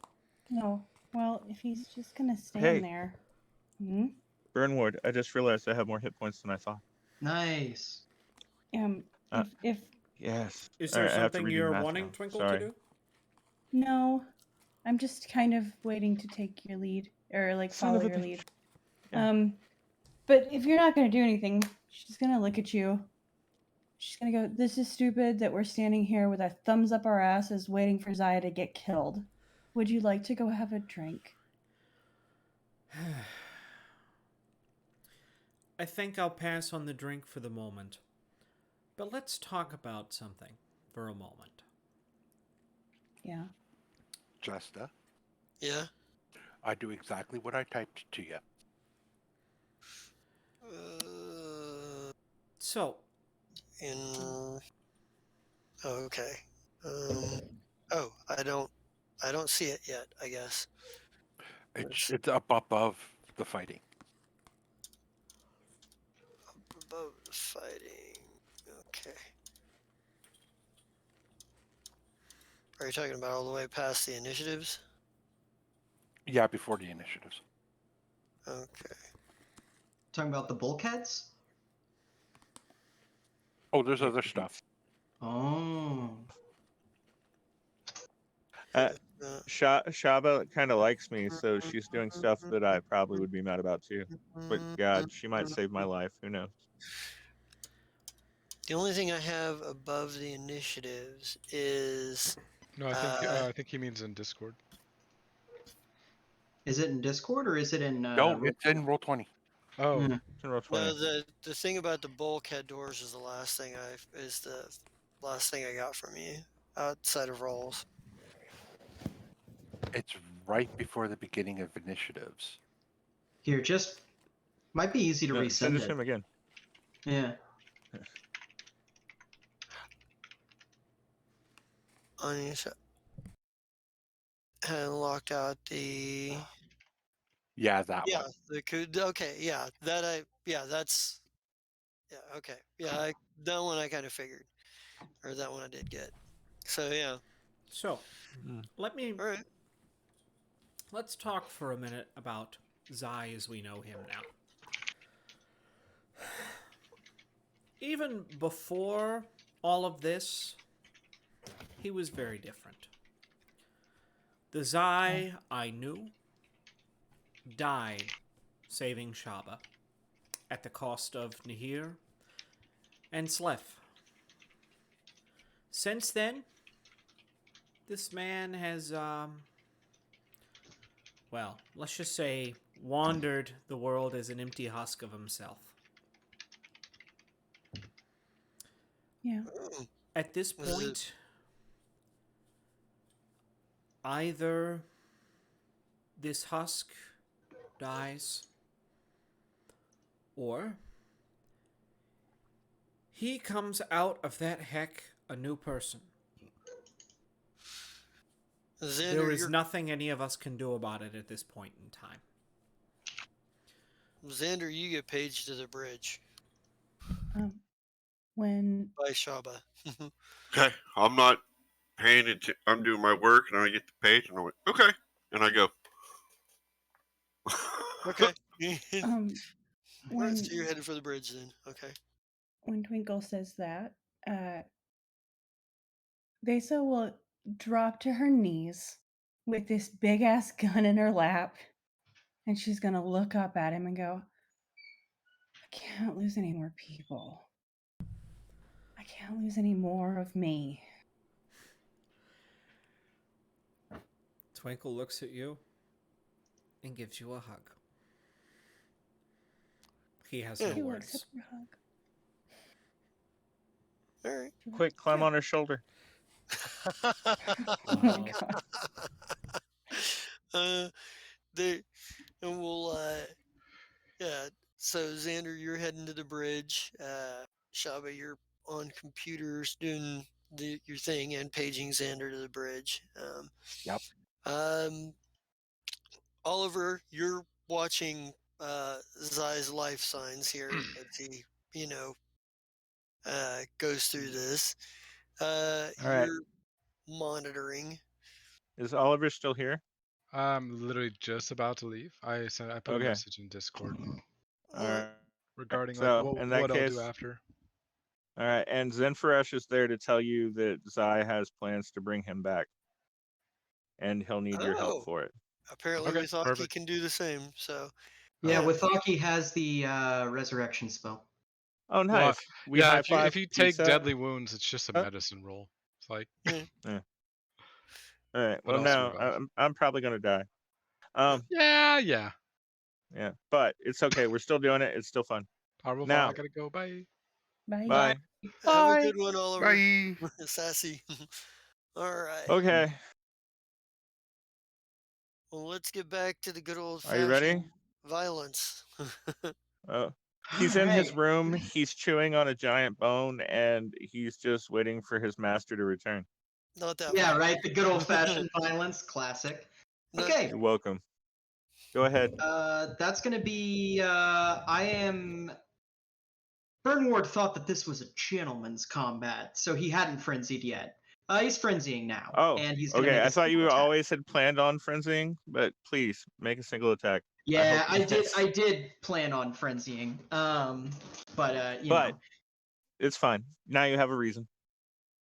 No. Well, if he's just gonna stand Hey. there. Burn ward. I just realized I have more hit points than I thought. Nice. If Is Yes. there All right, I have to something redo you're math wanting now. Twinkle Sorry. to do? No, I'm just kind of waiting to take your lead or like Son follow of a your bitch. lead. Yeah. But if you're not gonna do anything, she's gonna look at you. She's gonna go, "This is stupid that we're standing here with our thumbs up our asses waiting for Zaya to get killed. Would you like to go have a drink?" I think I'll pass on the drink for the moment. But let's talk about something for a moment. Yeah. Jesta, Yeah. I do exactly what I typed to you. So. Okay. Oh, I don't see it yet, I guess. It's up above the fighting. Above the fighting. Okay. Are you talking about all the way past the initiatives? Yeah, before the initiatives. Okay. Talking about the bulkheads? Oh, there's other stuff. Oh. Shaba kind of likes me, so she's doing stuff that I probably would be mad about too. But God, she might save my life. Who knows? The only thing I have above the initiatives is No, I think he means in Discord. Is it in Discord or is it in? No, it's in Roll20. Oh, Hmm. It's in roll 20. no, the thing about the bulkhead doors is the last thing I got from you outside of rolls. It's right before the beginning of initiatives. Here, just might be easy to No, send resend it to it. him again. Yeah. And locked out the Yeah, that yeah one. the code. Okay, yeah that's okay that one I kind of figured, or that one I did get. So yeah, So, all right. let's talk for a minute about Zai as we know him now. Even before all of this, he was very different. The Zai I knew died saving Shaba at the cost of Nahir and Slef. Since then, this man has, well, let's just say, wandered the world as an empty husk of himself. Yeah. At this Was it- point, either this husk dies, or he comes out of that heck a new person. Xander, There is nothing any of us can do about it at this point in time. Xander, you get paged to the bridge When by Shaba. Okay, I'm not paying it. I'm doing my work, and I get the page, and I went, okay, and I go. Okay. when Alright, so you're headed for the bridge then. Okay. when Twinkle says that, Vesa will drop to her knees with this big ass gun in her lap, and she's gonna look up at him and go, I can't lose any more people. I can't lose any more of me. Twinkle looks at you and gives you a hug. He has no She will words. accept your hug. All right. Quick, climb on her shoulder. Oh my god. They and we'll yeah. So Xander, you're heading to the bridge. Shaba, you're on computers doing your thing and paging Xander to the bridge. Yep. Oliver, you're watching Zai's life signs here as he, you know, goes through this. All right. You're monitoring. Is Oliver still here? I'm literally just about to leave. I put a Okay. message in Discord All right. regarding like So, in that what I'll case, do after. all right, and Zenfaresh is there to tell you that Zai has plans to bring him back, and he'll need your help Oh, for it. apparently Okay, Withaki perfect. can do the same. So Yeah, yeah. Withaki has the resurrection spell. Oh, Well, nice. We yeah, high if five. you take pizza. deadly wounds, it's just a medicine roll. It's like, Yeah. All right. but Well, I'll now survive. I'm probably gonna die. Yeah. Yeah, but it's okay. We're still doing it. It's still fun. Powerful, Now, I gotta go. Bye. Bye. bye. Have a Bye. good one, Oliver. Bye. Sassy. All right. Okay. Well, let's get back to the good old Are you ready? fashioned violence. He's in his Alright. room. He's chewing on a giant bone, and he's just waiting for his master to return. Not that Yeah, violent. right. The good old fashioned violence, classic. No- Okay. You're welcome. Go ahead. That's gonna be. I am. Bernward thought that this was a gentleman's combat, so he hadn't frenzied yet. He's frenzying now, Oh, and he's gonna okay. make I a thought single you attack. always had planned on frenzying, but please make a single attack. Yeah, hope you miss. I did plan on frenzying. But you But know. it's fine. Now you have a reason.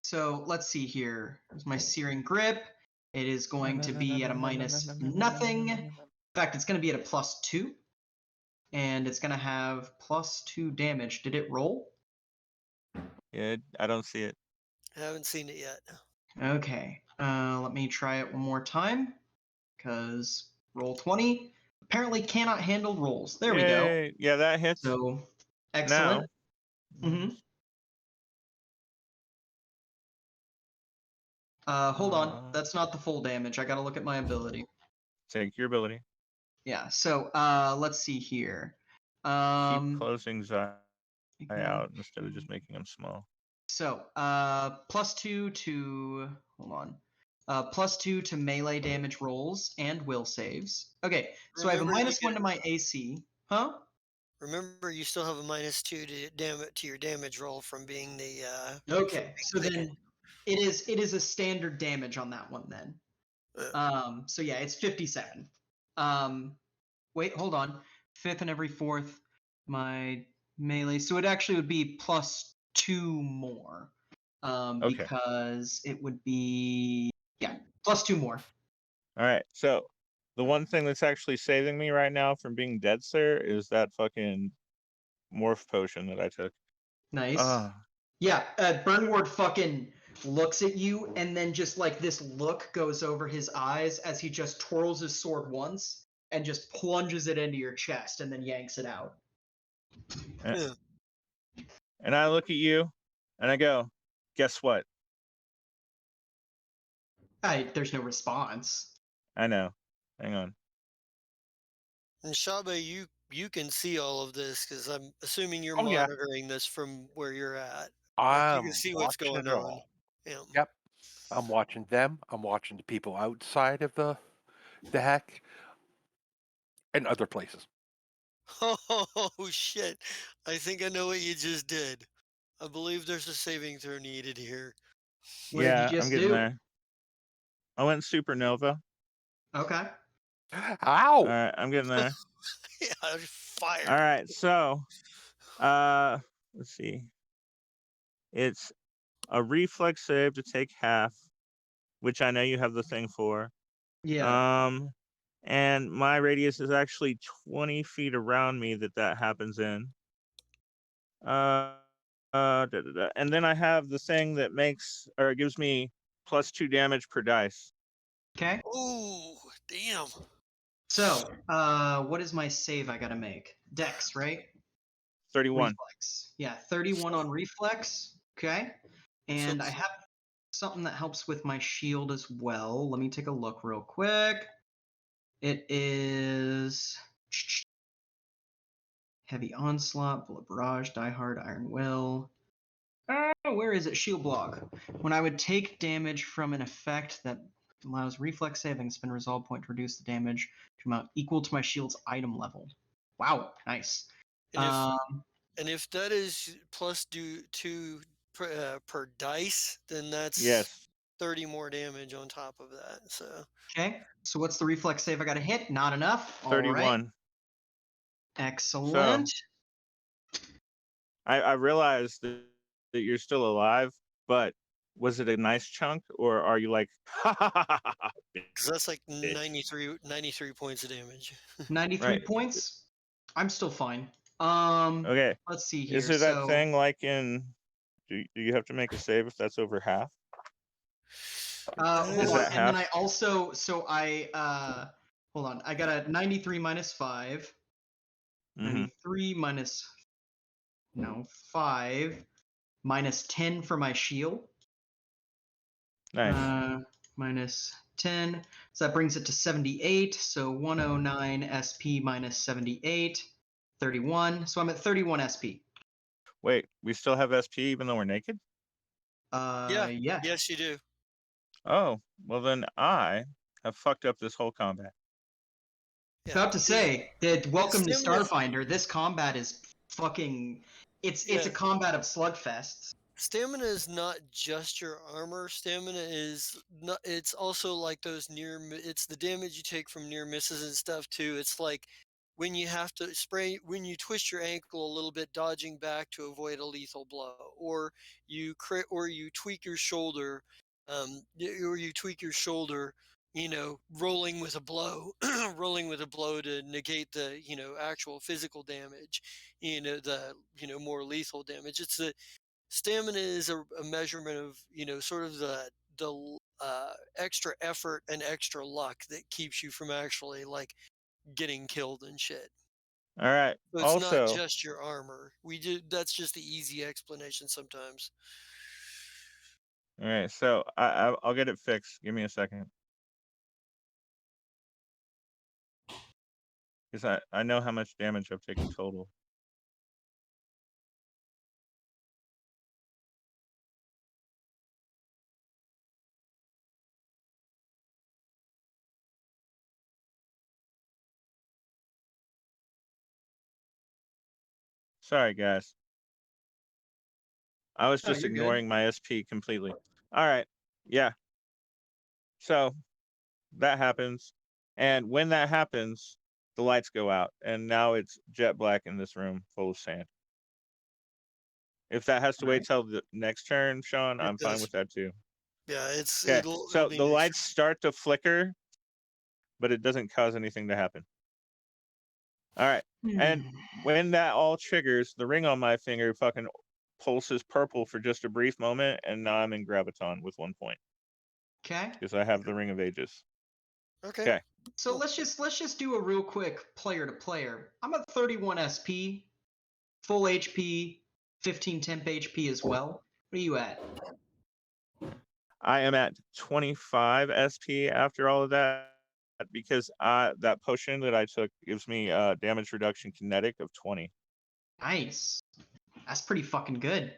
So let's see here. Here's my Searing Grip. It is going to be at a minus nothing. In fact, it's going to be at a +2. And it's going to have +2 damage. Did it roll? Yeah, I don't see it. I haven't seen it yet. Okay. Let me try it one more time. Because roll 20 apparently cannot handle rolls. There we go. Yay. Yeah, that hits. So Now. excellent. Mm-hmm. Hold on. That's not the full damage. I gotta look at my ability. Take your ability. Yeah, so let's see here. Keep closing Zai Ignore. out instead of just making him small. So +2 to hold on. +2 to melee damage rolls and will saves. Okay, so I have a Remember, you -1 to my AC. Huh? Remember, you still have a -2 to your damage roll from being the Okay, so the- then it is a standard damage on that one then. So yeah, it's 57. Wait, hold on. 5th and every 4th, my melee. So it actually would be +2 more. Okay. Because it would be +2 more. All right. So the one thing that's actually saving me right now from being dead, sir, is that fucking morph potion that I took. Nice. Yeah, Burnward fucking looks at you, and then just like this look goes over his eyes as he just twirls his sword once and just plunges it into your chest and then yanks it out. And I look at you and I go, guess what? There's no response. I know. Hang on. And Shaba, you can see all of this because I'm assuming you're Oh, yeah. monitoring this from where you're at. Like you I'm can see what's watching going it on. all. Yeah. Yep. I'm watching them. I'm watching the people outside of the heck and other places. Oh shit! I think I know what you just did. I believe there's a saving throw needed here. What did you I'm just getting do? there. I went supernova. Okay. Ow! All right, I'm getting there. Yeah, I fired. All right, so let's see. It's a reflex save to take half, which I know you have the thing for. Yeah. And my radius is actually 20 feet around me that happens in. And then I have the thing that makes or gives me +2 damage per dice. Okay. Ooh, damn. So, what is my save I gotta make? Dex, right? 31. Reflex. Yeah, 31 on reflex. Okay. And I have something that helps with my shield as well. Let me take a look real quick. It is Heavy Onslaught, Bullet Barrage, Die Hard, Iron Will. Where is it? Shield Block. When I would take damage from an effect that allows reflex save, I can spend a resolve point to reduce the damage to amount equal to my shield's item level. Wow, nice. And if that is +2 per dice, then that's Yes. 30 more damage on top of that. So okay. So what's the reflex save I got to hit? Not enough. 31. All right. Excellent. So, I realized that you're still alive, but was it a nice chunk or are you like because that's like 93 points of damage. 93 right. points. I'm still fine. Okay. Let's see here. Is there that So, thing like in do you have to make a save if that's over half? hold Is on. that And then half? I also, hold on. I got a 93 minus 5. Mhm. 93 minus, no, 5. Minus 10 for my shield. Nice. Minus 10. So that brings it to 78. So 109 SP minus 78. 31. So I'm at 31 SP. Wait, we still have SP even though we're naked? Yeah. Yeah. Yes, you do. Oh, well then I have fucked up this whole combat. Yeah. About to say that welcome to Stamina- Starfinder. This combat is fucking. It's a combat of slugfests. Stamina is not just your armor. Stamina is not. It's also like those it's the damage you take from near misses and stuff too. It's like when you have to when you twist your ankle a little bit, dodging back to avoid a lethal blow, or you tweak your shoulder, or you tweak your shoulder, rolling with a blow, rolling with a blow to negate the, actual physical damage, the, more lethal damage. It's the stamina is a measurement of, sort of the extra effort and extra luck that keeps you from actually like getting killed and shit. All right. So it's not Also, just your armor. That's just the easy explanation sometimes. all right. So I'll get it fixed. Give me a second. Because I know how much damage I've taken total. Sorry, guys. I was Oh, just you're good. ignoring my SP completely. All right. Yeah. So that happens. And when that happens, the lights go out. And now it's jet black in this room full of sand. If that has to wait till the next turn, Sean, It I'm fine does. with that too. Yeah, Okay. it'll So be the next. lights start to flicker, but it doesn't cause anything to happen. All right. And when that all triggers, the ring on my finger fucking pulses purple for just a brief moment, and now I'm in graviton with 1 point Okay. because I have the Ring of Ages. Okay. Okay. So Cool. let's just do a real quick player to player. I'm at 31 SP, full HP, 15 temp HP as well. What are you at? I am at 25 SP after all of that because that potion that I took gives me damage reduction kinetic of 20. Nice. That's pretty fucking good.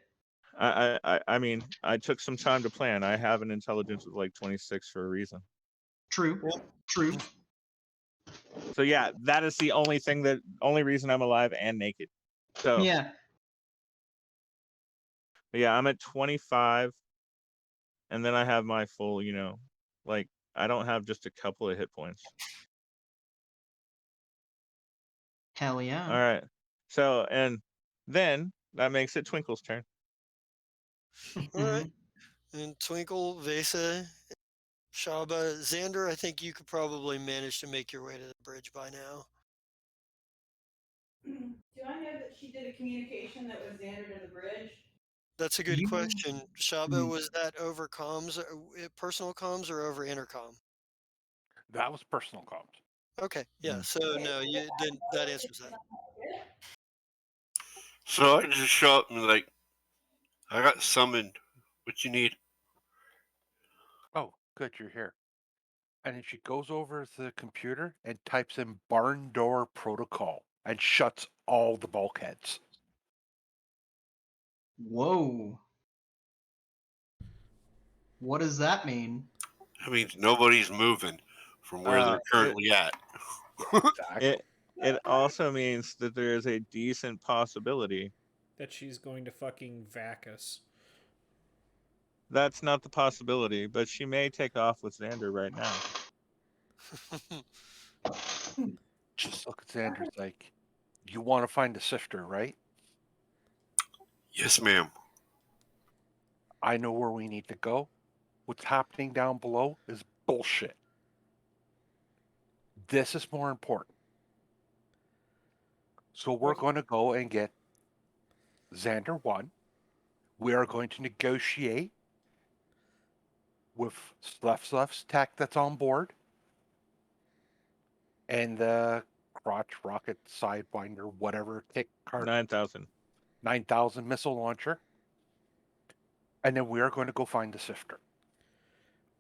I mean, I took some time to plan. I have an intelligence of like 26 for a reason. True. Yep. True. So yeah, that is the only reason I'm alive and naked. So Yeah. yeah, I'm at 25, and then I have my full, like I don't have just a couple of hit points. Hell yeah. All right. So and then that makes it Twinkle's turn. All right. And Twinkle, Vesa, Shaba, Xander, I think you could probably manage to make your way to the bridge by now. Do I know that she did a communication that was Xander to the bridge? That's a good You- question. Shaba, Hmm. was that over comms, personal comms, or over intercom? That was personal comms. Okay, yeah. So no, then that answers that. So I just show up and like, I got summoned. What you need? Oh, good, you're here. And then she goes over to the computer and types in barn door protocol and shuts all the bulkheads. Whoa. What does that mean? That means nobody's moving from where they're It currently at. Exactly. it also means that there is a decent possibility That she's going to fucking vac us. that's not the possibility, but she may take off with Xander right now. Just look at Xander's like, you want to find the sifter, right? Yes, ma'am. I know where we need to go. What's happening down below is bullshit. This is more important. So we're going to go and get Xander 1. We are going to negotiate with Slef's tech that's on board and the crotch rocket sidewinder, whatever, tick cart 9,000. 9,000 missile launcher. And then we are going to go find the sifter.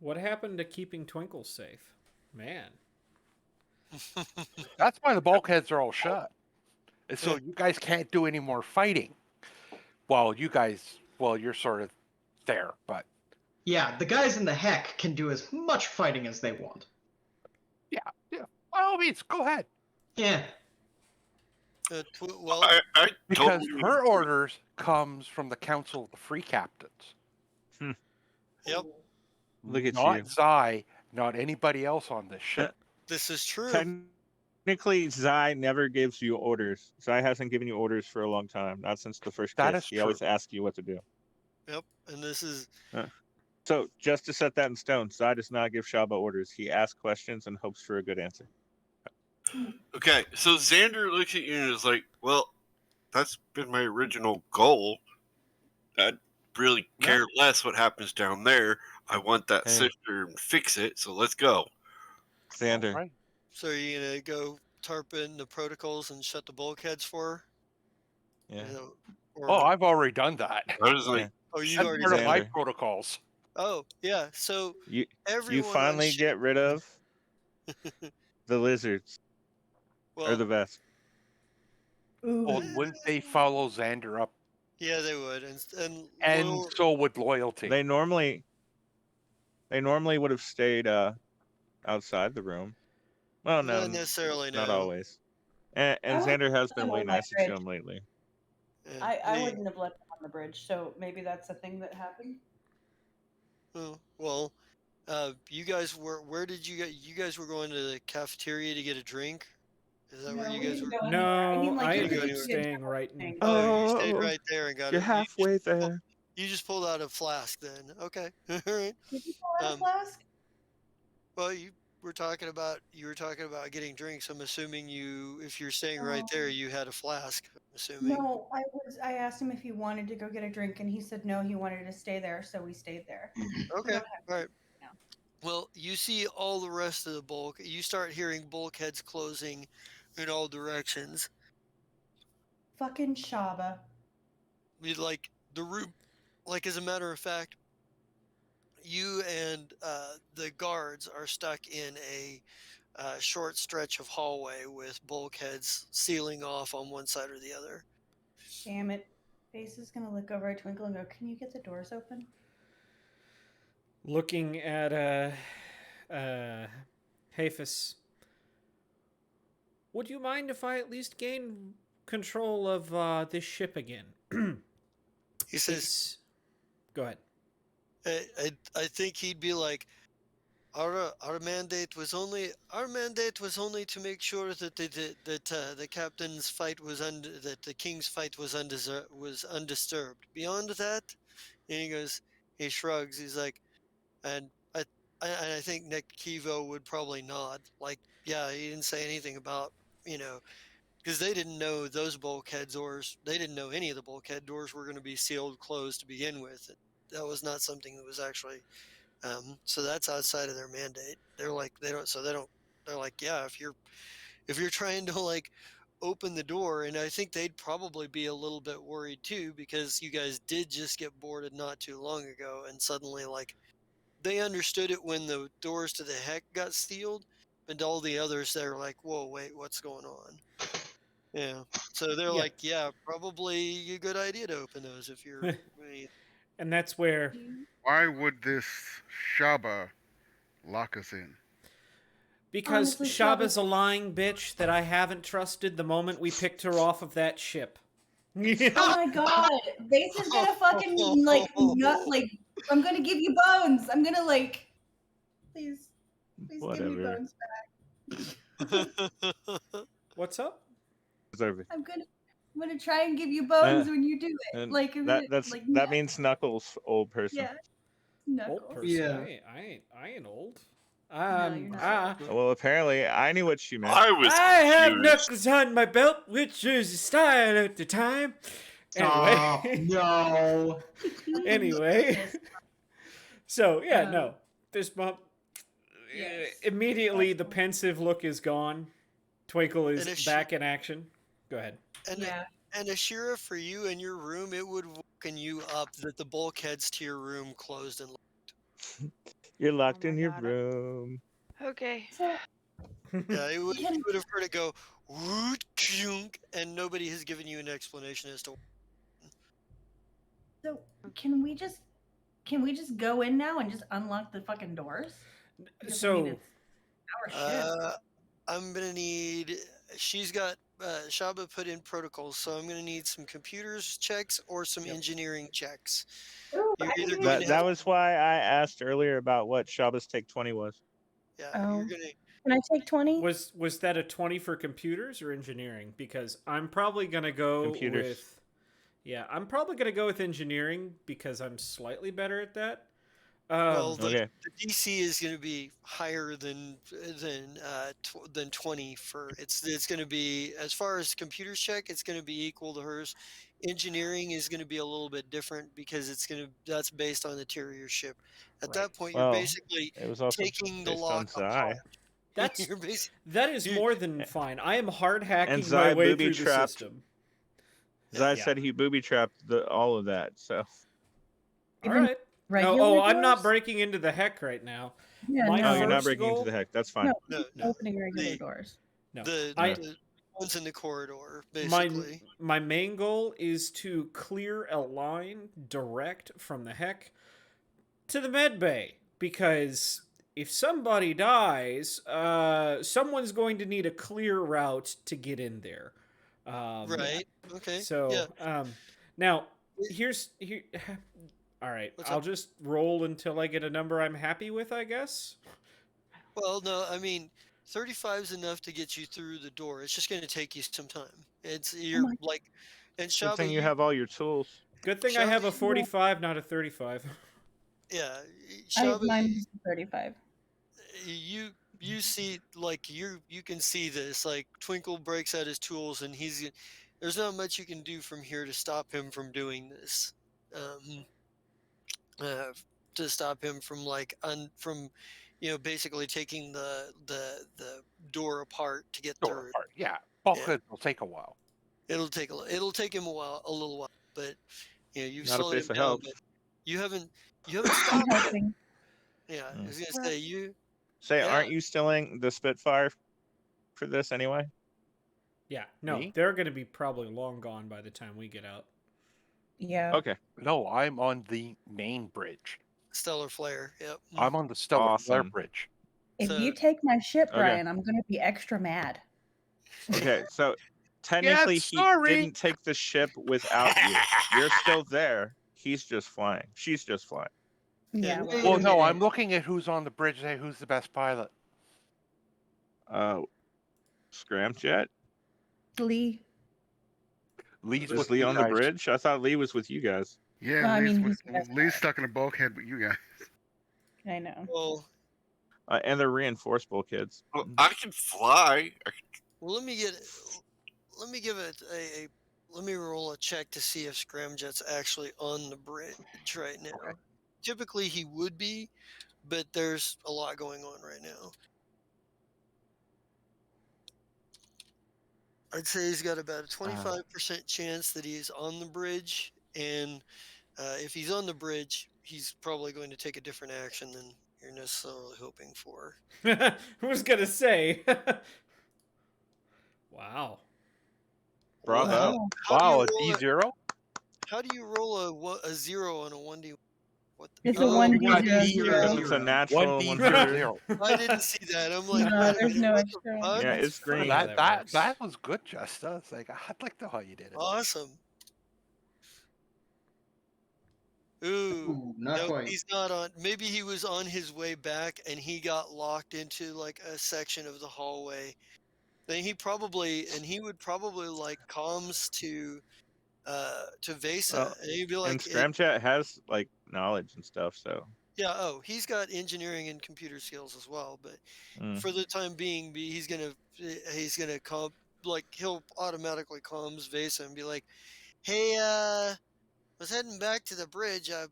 What happened to keeping Twinkle safe? Man. That's why the bulkheads are all shut. And so you guys can't do any more fighting. Well, you're sort of there, but Yeah, the guys in the heck can do as much fighting as they want. yeah, by all means, go ahead. Yeah. Well, I Because totally. her orders comes from the Council of the Free Captains. yep, Look at Not you. Zai, not anybody else on this ship. this is true. Technically, Zai never gives you orders. Zai hasn't given you orders for a long time, not since the first That kiss. is He true. always asks you what to do. Yep. And this is So, just to set that in stone, Zai does not give Shaba orders. He asks questions and hopes for a good answer. Okay, so Xander looks at you and is like, "Well, that's been my original goal. I'd really care less what happens down there. I want that Hey. sister and fix it. So let's go." Xander, Right. so. Are you gonna go tarp in the protocols and shut the bulkheads for her? yeah, You know, Oh, or I've already done that. I was like, yeah. oh, you've That's already part of done. my Xander. protocols. Oh, yeah. So You everyone on finally ship. get rid of the lizards or Well, the vest. Well, wouldn't they follow Xander up? yeah, they would, and And loyal, so would loyalty. They normally would have stayed outside the room. Well, no, not necessarily not no. always. And I wouldn't Xander has let been them way on my nicer to bridge. him lately. Yeah, I wouldn't have let them on the bridge, so maybe that's a thing that happened. Oh, well, you guys were. Where did you get? You guys were going to the cafeteria to get a drink. Is that where No, you we guys didn't were? go anywhere. I mean, No, like, I you Didn't ended go up could anywhere. staying right in. thing. Oh, you stayed Oh, right there and got you're it. halfway there. You just pulled out a flask then. Okay, all right. Did you pull out a flask? Well, you were talking about getting drinks. I'm assuming if you're staying right there, you had a flask. I'm assuming. No, I asked him if he wanted to go get a drink, and he said no, he wanted to stay there, so we stayed there. Okay, don't all right. now. Well, you see all the rest of the bulk. You start hearing bulkheads closing in all directions. Fucking Shaba. Like the room, like as a matter of fact, you and the guards are stuck in a short stretch of hallway with bulkheads sealing off on one side or the other. Damn it. Face is gonna look over at Twinkle and go, "Can you get the doors open?" Looking at Hafis. Would you mind if I at least gain control of this ship again? He says, Go ahead. I think he'd be like, our mandate was only to make sure that the captain's fight was that the king's fight was undisturbed. Beyond that, and he shrugs. He's like, and I think Nick Kivo would probably nod. Like, yeah, he didn't say anything about because they didn't know those bulkhead doors. They didn't know any of the bulkhead doors were going to be sealed closed to begin with. That was not something that was actually. So that's outside of their mandate. They're like they don't. So they don't. They're like, yeah, if you're trying to like open the door, and I think they'd probably be a little bit worried too because you guys did just get boarded not too long ago, and suddenly like they understood it when the doors to the heck got sealed, and all the others they're like, whoa, wait, what's going on? Yeah. So they're Yeah. like, yeah, probably a good idea to open those if you're. And that's where Why would this Shaba lock us in? because Honestly, Shaba's a lying bitch that I haven't trusted the moment we picked her off of that ship. Oh my god. Base is gonna fucking like nut like I'm gonna give you bones. I'm gonna like please give me Whatever. bones back. What's up? Deserve it. I'm gonna try and give you bones when you do it. And Like I'm gonna, that means Knuckles, old person. yeah. Knuckles. Old person. Yeah. I ain't old. No, you're not. Well, apparently I knew what she meant. I was I have confused. knuckles on my belt, which is a style at the time. Stop. Anyway, No. anyway. So yeah, no. This bump. Yes. Immediately, the pensive look is gone. Twinkle And if is she- back in action. Go ahead. And Yeah. and Ashira, for you in your room, it would woken you up that the bulkheads to your room closed and You're locked my in your God. room. Okay. yeah, you would have heard it go woot chunk, and nobody has given you an explanation as to. So can we just go in now and just unlock the fucking doors? Because, I mean, So, it's our ship. I'm gonna need. She's got Shaba put in protocols, so I'm gonna need some computers checks or some engineering checks. Ooh, You're I can either do going it. to That have, was why I asked earlier about what Shaba's Take 20 was. yeah, Oh. you're gonna Can I take 20? Was that a 20 for computers or engineering? Because I'm probably gonna go Computers. with. Yeah, I'm probably gonna go with engineering because I'm slightly better at that. Well, Okay. the DC is going to be higher than 20 for it's going to be, as far as computers check, it's going to be equal to hers. Engineering is going to be a little bit different because that's based on the tier of your ship. At Right. that point, you're Well, basically it was also taking the based on lock Zai. apart. That's You're basically that is you more than fine. I am hard And hacking my Zai way booby through the trapped. system. Zai Yeah. said he booby trapped all of that. So All Even right. regular Oh, I'm not doors? breaking into the heck right now. Yeah, My oh, you're not first breaking into goal. the heck. That's fine. No, no, no. opening regular The doors. No, the Yeah. the ones in the corridor, my basically. my main goal is to clear a line direct from the heck to the med bay, because if somebody dies, someone's going to need a clear route to get in there. Right. Okay. So Yeah. now here. All right, What's I'll up? just roll until I get a number I'm happy with, I guess. Well, no, I mean, 35 is enough to get you through the door. It's just going to take you some time. Oh You're my, like, and Good Shava, thing you have all your tools. Good thing I have a Shava, 45, not a 35. yeah, I Shava, mine's 35. you see, like you can see this. Like Twinkle breaks out his tools, and there's not much you can do from here to stop him from doing this. Um, uh, to stop him from basically taking the door apart to get Door through. apart. Yeah, Yeah. bulkheads will take a while. It'll take him a little while, but you've Not a slowed face him of down, help. but you haven't I'm stopped him. helping. Yeah, I Mm. was gonna say Say, yeah. aren't you stealing the Spitfire for this anyway? Yeah, no, Me? they're going to be probably long gone by the time we get out. Yeah. Okay. No, I'm on the main bridge. Stellar flare. Yep. I'm on the Stellar Flare Awesome. Bridge. If So you take my ship, Okay. Brian, I'm going to be extra mad. Okay. So technically, he sorry. didn't take the ship without you. You're still there. He's just flying. She's just flying. Yeah, wait Well, a no, minute. I'm looking at who's on the bridge. Say who's the best pilot. Scramjet? Lee. Lee's Is with Lee you on the guys. bridge? I thought Lee was with you guys. Yeah, Well, I Lee's, mean, with, he's the best Lee's stuck in a bulkhead with you guys. I know. Well, And they're reinforceable kids. Well, I can fly. let me give it let me roll a check to see if Scramjet's actually on the bridge right now. Okay. Typically he would be, but there's a lot going on right now. I'd say he's got about a 25% chance that he's on the bridge, and if he's on the bridge, he's probably going to take a different action than you're necessarily hoping for. Who's going to say? Wow. Bravo. Wow. Wow, a D0? How do you roll a 0 on a 1D? What It's a oh, 1D00. It's a natural 1D00. I didn't see that. I'm like, No, wait a there's minute, no what extra the one. fuck? Yeah, That's it's green. funny how That works. that was good, Justa. It's like I'd like to know how you did it. Awesome. Ooh, Ooh, not no, quite. he's not on. Maybe he was on his way back and he got locked into like a section of the hallway. Then he would probably like comms to Vesa, Well, and he'd be and like, Scramjet has like knowledge and stuff, so yeah, oh, he's got engineering and computer skills as well. But mm. for the time being, he's gonna come, like he'll automatically comms Vesa and be like, hey, was heading back to the bridge. I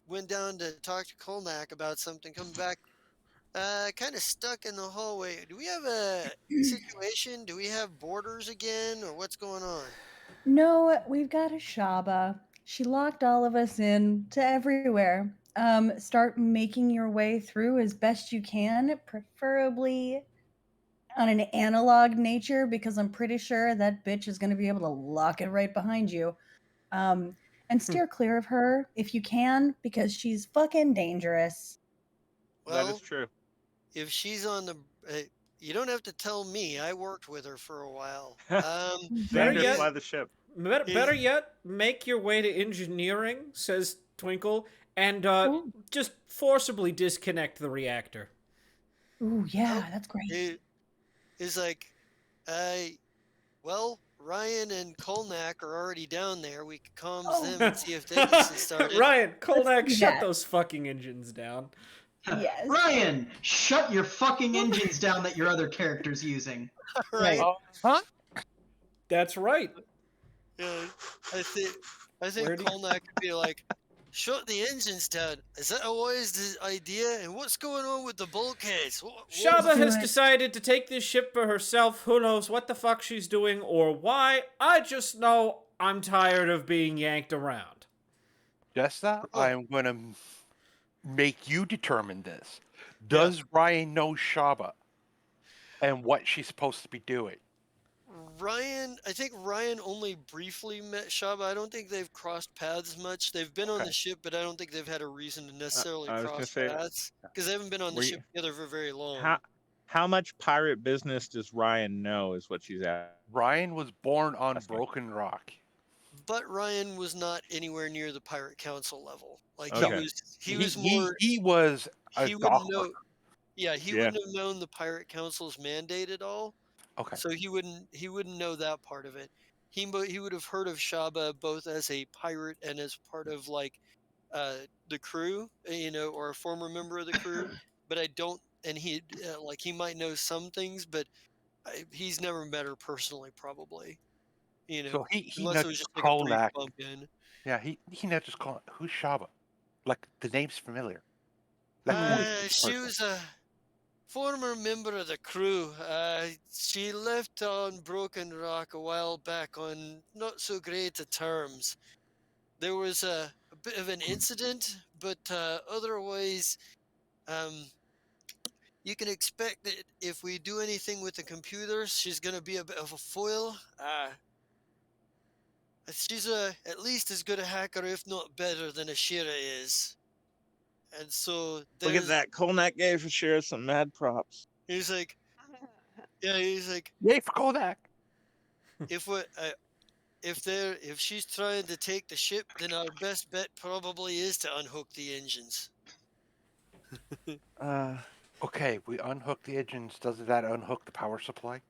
went down to talk to Kolnak about something. Coming back, kind of stuck in the hallway. Do we have a situation? Do we have borders again, or what's going on? No, we've got a Shaba. She locked all of us in to everywhere. Start making your way through as best you can, preferably on an analog nature, because I'm pretty sure that bitch is going to be able to lock it right behind you. And steer clear of her if you can, because she's fucking dangerous. Well, that is true. if she's on the, you don't have to tell me. I worked with her for a while. Better Xander, yet- fly the ship. Better yet, make your way to engineering, says Twinkle, and Oh. just forcibly disconnect the reactor. Ooh, Oh, yeah, that's great. he's like, I well, Ryan and Kolnak are already down there. We could comms them and see if they get started. Ryan, Let's Kolnak, do shut that. those fucking engines down. Yes. Ryan, shut your fucking engines down that your other character's using. Right? Huh? That's right. Yeah, I think I Where think do Kolnak could be like, shut the engines down. Is that a wise idea? And what's going on with the bulkheads? What Shaba do has it. decided to take this ship for herself. Who knows what the fuck she's doing or why? I just know I'm tired of being yanked around. Jessa, Oh, I'm going to make you determine this. yeah. Does Ryan know Shaba and what she's supposed to be doing? I think Ryan only briefly met Shaba. I don't think they've crossed paths much. They've been on Okay. the ship, but I don't think they've had a reason to necessarily I was gonna cross say, paths because they haven't been on the were ship you, together for very long. how much pirate business does Ryan know? Is what she's asking. Ryan was born on Broken Rock. But Ryan was not anywhere near the Pirate Council level. Like No, Okay. he was more he was a he wouldn't dock know. worker. Yeah, he Yeah. wouldn't have known the Pirate Council's mandate at all. Okay. So he wouldn't know that part of it. He would have heard of Shaba both as a pirate and as part of like the crew, or a former member of the crew. But I don't, and he might know some things, but he's never met her personally, probably. So he Unless it was nudges just like a brief Kolnak. bump in. Yeah, he nudges Kolnak. Who's Shaba? Like the name's familiar. Like who is this She person? was a former member of the crew. She left on Broken Rock a while back on not so great of terms. There was a bit of an incident, but otherwise, um, you can expect that if we do anything with the computers, she's going to be a bit of a foil. She's at least as good a hacker, if not better, than Ashira is. And so Look at that. Kolnak gave Shira some mad props. he's like, yeah, he's like, Yay for Kolnak! if we if she's trying to take the ship, then our best bet probably is to unhook the engines. Uh, Okay, we unhook the engines. Does that unhook the power supply?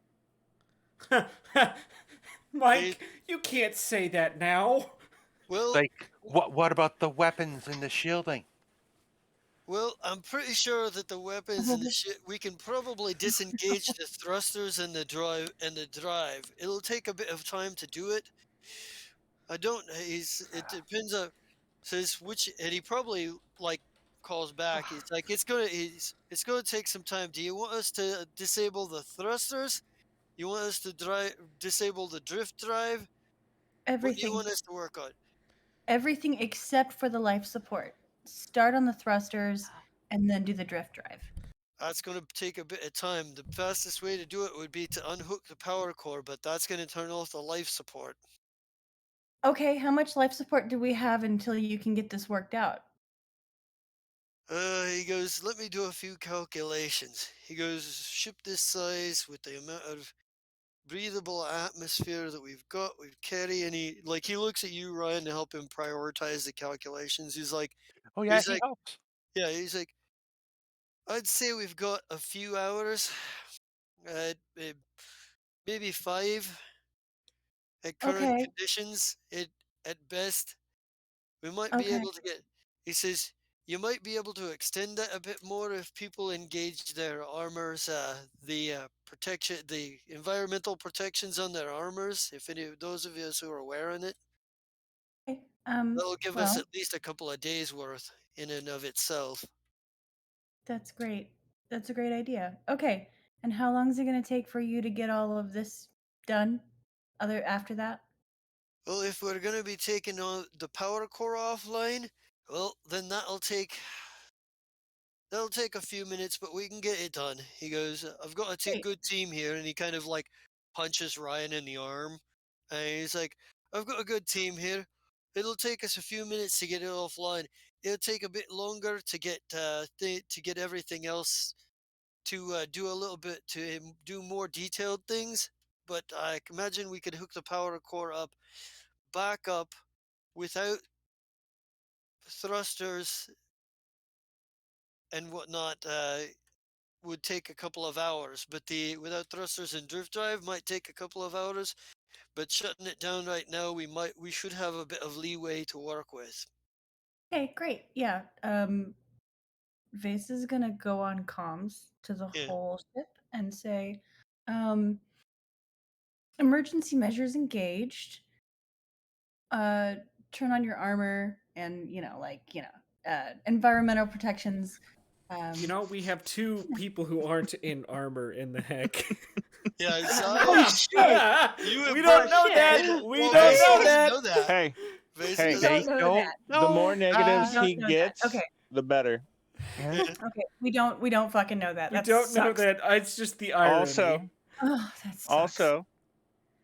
Mike, you can't say that now. Well, Like what about the weapons and the shielding? I'm pretty sure that the weapons and the shit we can probably disengage the thrusters and the drive. It'll take a bit of time to do it. I don't. It depends on says which, and he probably like calls back. He's like, it's gonna take some time. Do you want us to disable the thrusters? You want us to disable the drift drive? What do you Everything. want us to work on? Everything except for the life support. Start on the thrusters and then do the drift drive. That's going to take a bit of time. The fastest way to do it would be to unhook the power core, but that's going to turn off the life support. Okay, how much life support do we have until you can get this worked out? He goes, let me do a few calculations. He goes, ship this size with the amount of breathable atmosphere that we carry, and he looks at you, Ryan, to help him prioritize the calculations. Oh yeah, He's he like, helps. yeah, he's like, I'd say we've got a few hours, maybe 5 at current Okay, conditions. At best, we might be okay. able to get. He says you might be able to extend that a bit more if people engage their armors, the environmental protections on their armors. If any of those of us who are wearing it, Okay, that'll give us well, at least a couple of days worth in and of itself. that's great. That's a great idea. Okay, and how long is it going to take for you to get all of this done? After that? Well, if we're going to be taking the power core offline, well, then that'll take a few minutes, but we can get it done. He goes, I've got a Great. good team here. And he kind of like punches Ryan in the arm. And he's like, I've got a good team here. It'll take us a few minutes to get it offline. It'll take a bit longer to get everything else to do a little bit to do more detailed things. But I can imagine we could hook the power core back up without thrusters and whatnot. would take a couple of hours, but the without thrusters and drift drive might take a couple of hours. But shutting it down right now, we should have a bit of leeway to work with. Okay, great. Yeah. Vase is gonna go on comms to the Yeah. whole ship and say, emergency measures engaged. Turn on your armor and environmental protections. We have two people who aren't in armor in the heck. Yeah, Oh shit! We don't know that. We don't know that. Know that. Hey, Vase hey, doesn't Don't They know don't that. the more know negatives don't he know that. gets, Okay. the better. Okay, we don't fucking know that. We That don't know sucks. that. It's just the irony. Oh, that sucks. Also,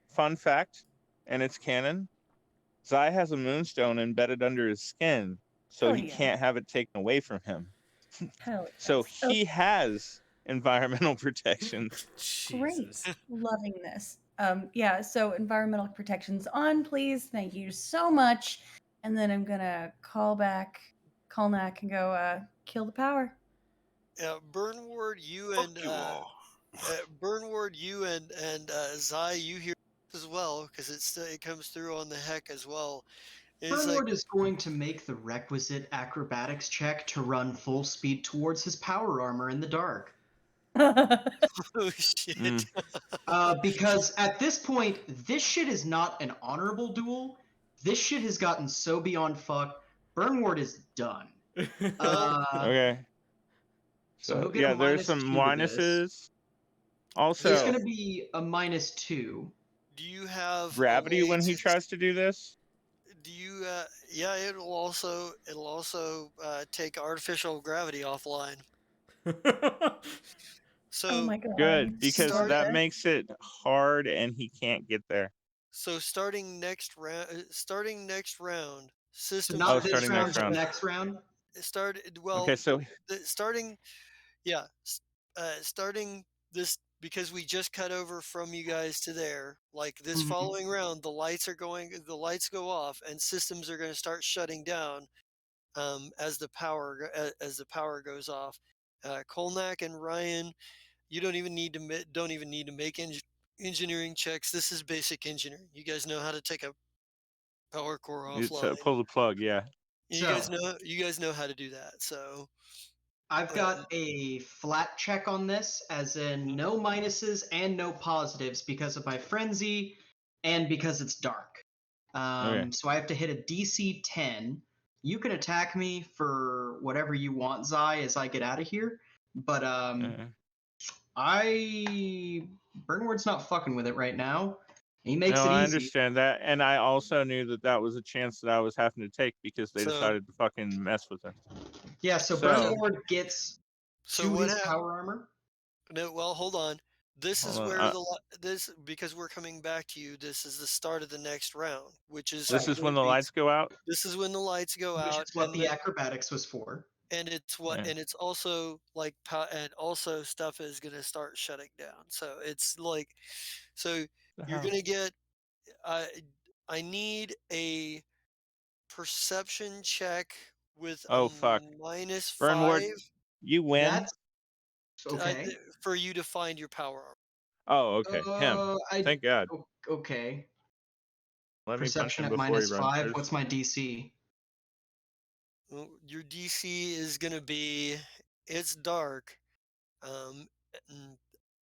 fun fact, and it's canon, Zai has a moonstone embedded under his skin, so Hell he yeah. can't have it taken away from him. Hell So yes. he has environmental protections. Great. Jesus. Loving this. Yeah, so environmental protections on, please. Thank you so much. And then I'm gonna call Nack and go kill the power. Burnward, you Fuck and you all. Burnward, you and Zai, you hear as well because it comes through on the heck as well. It's like, Burnward is going to make the requisite acrobatics check to run full speed towards his power armor in the dark. oh shit. Because at this point, this shit is not an honorable duel. This shit has gotten so beyond fuck. Burnward is done. Okay. So he'll get yeah, a there's -2 some to this. minuses. Also, It's going to be a -2. Do you have a gravity way when he to- tries to do this. Do you? Yeah, it'll also take artificial gravity offline. So Oh my god. Good, because Start- that makes it hard and he can't get there. So starting next round, So systems. not this starting round, next but round. next round. Okay, so starting, yeah, starting this because we just cut over from you guys to there. Like this Mhm. following round, the lights go off, and systems are going to start shutting down as the power goes off. Kolnak and Ryan, you don't even need to make engineering checks. This is basic engineering. You guys know how to take a power core it's offline. pull the plug, yeah. You guys know how to do that. So I've got a flat check on this, as in no minuses and no positives because of my frenzy and because it's dark. Okay. So I have to hit a DC 10. You can attack me for whatever you want, Zai, as I get out of here. But Burnward's not fucking with it right now. He makes it easy. I understand that, and I also knew that was a chance that I was having to take because they decided to fucking mess with us. Yeah, so Burnward gets to his power armor. No, well, hold on. This is where because we're coming back to you. This is the start of the next round, which is this is when the lights go out. This is when the lights go out. Which is what the acrobatics was for. And it's and it's also like, and also stuff is going to start shutting down. So it's like, so you're going to get, I need a perception check with fuck. -5. Burnward, you win. That's okay. For you to find your power armor. Oh, okay. Him. Thank God. Okay. Let Perception me at punch him before he runs. -5. What's my DC? Well, your DC is going to be, it's dark.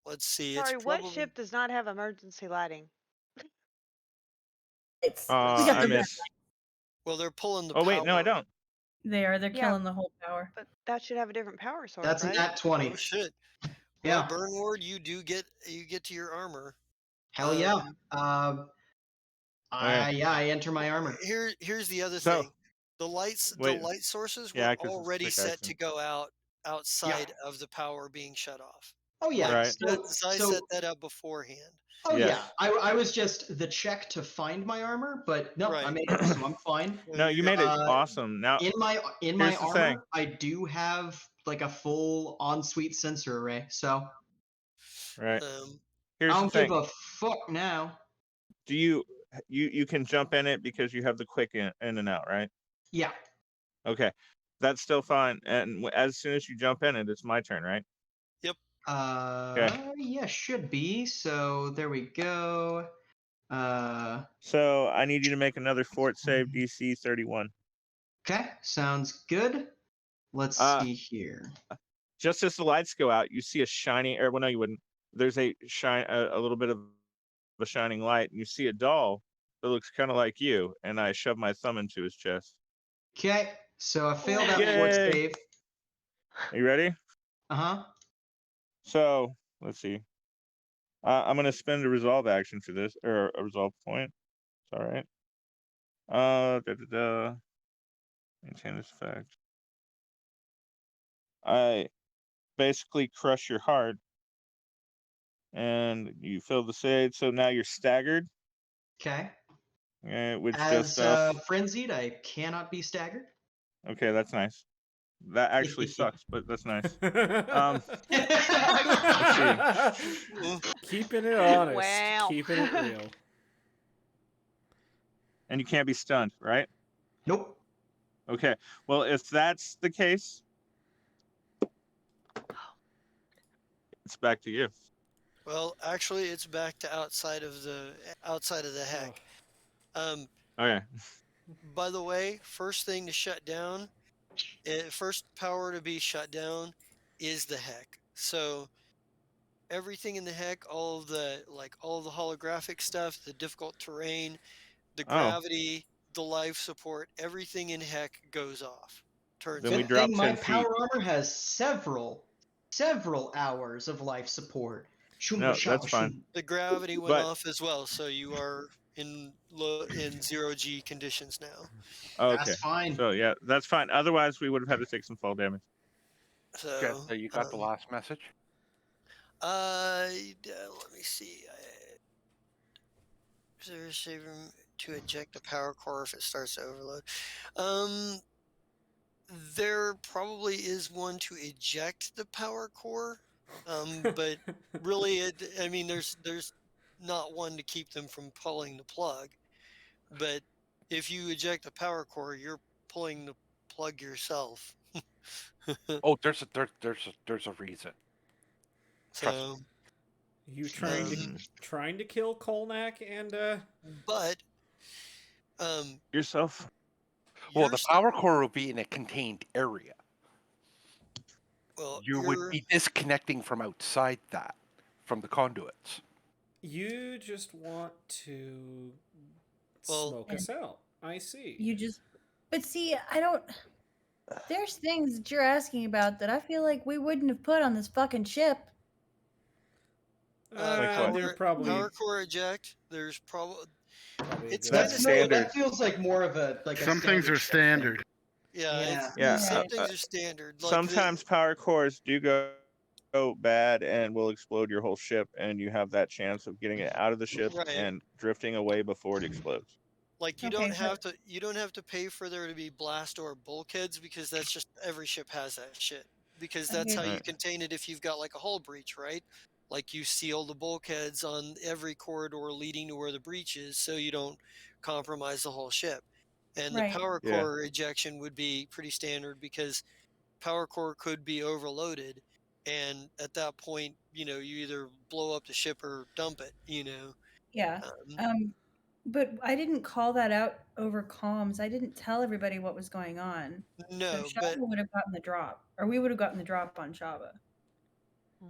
Let's see. Sorry, it's probably, what ship does not have emergency lighting? I missed. Well, they're pulling the power. Oh, wait, no, I don't. They're killing the whole power. But that should have a different power source, That's right? nat 20. Oh shit. Yeah. Well, Burnward, you get to your armor. Hell yeah. I enter my armor. Here's the other thing. The light sources were already set to go out outside of the power being shut off. Oh yeah. Right. I set that up beforehand. Oh yeah. I was just the check to find my armor, but no, I made it, so I'm fine. No, you made it awesome. Now in my armor, I do have like a full ensuite sensor array, so right. I don't give a fuck now. Do you can jump in it because you have the quick in and out, right? Yeah. Okay, that's still fine. And as soon as you jump in it, it's my turn, right? Yep. Yeah, should be. So there we go. So I need you to make another fort save DC 31. Okay, sounds good. Let's Uh, see here. just as the lights go out, you see a shining, or well, no, you wouldn't. There's a little bit of a shining light, and you see a doll that looks kind of like you. And I shove my thumb into his chest. Okay, so I failed that fort Yay! save. Are you ready? Uh-huh. So let's see. I'm gonna spend a resolve action for this, or a resolve point. It's all right. Maintain this effect. I basically crush your heart, and you fill the sage. So now you're staggered. Okay. With As just us. frenzied, I cannot be staggered. Okay, that's nice. That actually sucks, but that's nice. Let's see. Keeping it honest. Wow. Keeping it real. And you can't be stunned, right? Nope. Okay. Well, if that's the case, it's back to you. Well, actually, it's back to outside of the heck. Okay. By the way, first thing to shut down, first power to be shut down is the heck. So everything in the heck, all of the holographic stuff, the difficult terrain, the gravity, the life support, everything in heck goes off. Turns Then we off. Good drop thing 10 my feet. power armor has several hours of life support. No, that's fine. The gravity went But off as well, so you are in 0 G conditions now. okay. That's fine. So yeah, that's fine. Otherwise, we would have had to take some fall damage. Okay, So so you got the last message? let me see. Save room to eject the power core if it starts to overload. There probably is one to eject the power core, but really, there's not one to keep them from pulling the plug. But if you eject the power core, you're pulling the plug yourself. Oh, there's a reason. Trust me. So, You trying to kill Kolnak and but yourself. Well, the power core will be in a contained area. Well, you would be disconnecting from outside that, from the conduits. You just want to smoke us out. I see. You just, but see, I don't. There's things that you're asking about that I feel like we wouldn't have put on this fucking ship. They're probably power core eject. There's probably it's That's kind of standard. That feels like more of a Some things are standard. Yeah, some things are standard. Like Sometimes power cores do go bad and will explode your whole ship, and you have that chance of getting it out of the ship and drifting away before it explodes. Like you don't have to pay for there to be blast or bulkheads, because that's just every ship has that shit. Because that's how you contain it if you've got like a hull breach, right? Like you seal the bulkheads on every corridor leading to where the breach is, so you don't compromise the whole ship. And the power core ejection would be pretty standard, because power core could be overloaded, and at that point, you either blow up the ship or dump it. Yeah. But I didn't call that out over comms. I didn't tell everybody what was going on. No, so but Shaba would have gotten the drop, or we would have gotten the drop on Shaba.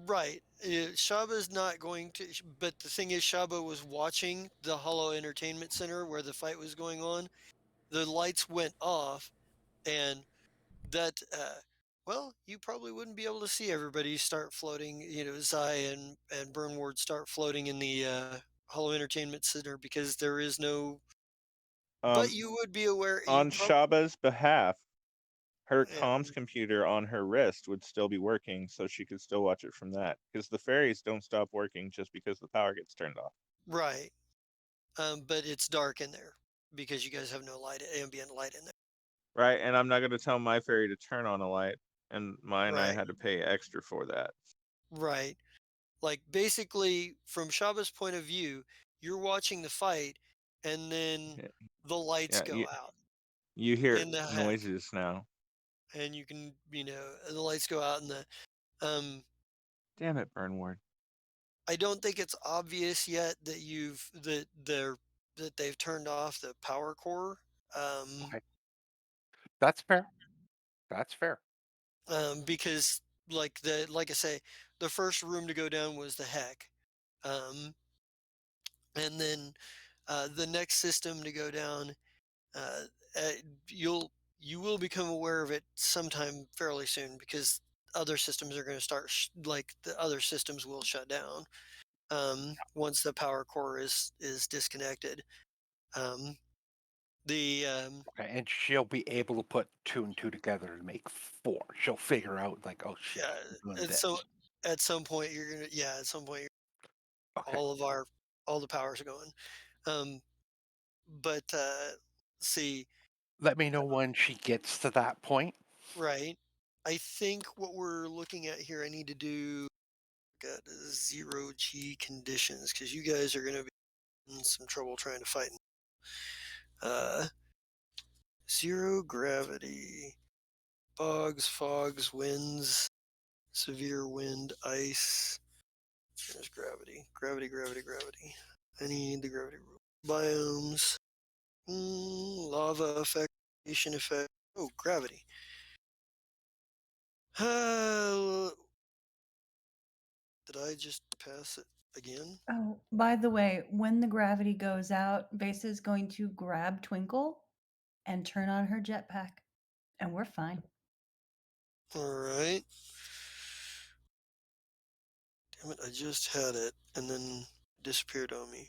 right, Shaba's not going to. But the thing is, Shaba was watching the Hollow Entertainment Center where the fight was going on. The lights went off, and that. Well, you probably wouldn't be able to see everybody start floating. Zai and Burnward start floating in the Hollow Entertainment Center, because there is no. But you would be aware. On Shaba's behalf, her comms computer on her wrist would still be working, so she could still watch it from that. Because the ferries don't stop working just because the power gets turned off. Right. But it's dark in there because you guys have no ambient light in there. Right, and I'm not going to tell my ferry to turn on a light, and mine I had to pay extra for that. Right. Like basically, from Shaba's point of view, you're watching the fight, and then the lights go out. You hear in the noises now. And you can, the lights go out, and Damn it, Burnward. I don't think it's obvious yet that they've turned off the power core. Okay. That's fair. That's fair. Because like I say, the first room to go down was the heck. And then the next system to go down, uh, uh, you will become aware of it sometime fairly soon because other systems are going to start like the other systems will shut down once the power core is disconnected. The Okay, and she'll be able to put 2 and 2 together to make 4. She'll figure out like, oh shit, yeah, we're doing and this. so at some point you're gonna at some point Okay. all the powers are going. But see, Let me know when she gets to that point. right. I think what we're looking at here, I need to do got 0G conditions because you guys are going to be in some trouble trying to fight. 0 gravity, bogs, fogs, winds, severe wind, ice. There's gravity, gravity, gravity, gravity. I need the gravity rule. Biomes, lava effect, radiation effect. Oh, gravity. Did I just pass it again? Oh, by the way, when the gravity goes out, Vesa is going to grab Twinkle and turn on her jetpack, and we're fine. All right. Damn it, I just had it and then it disappeared on me.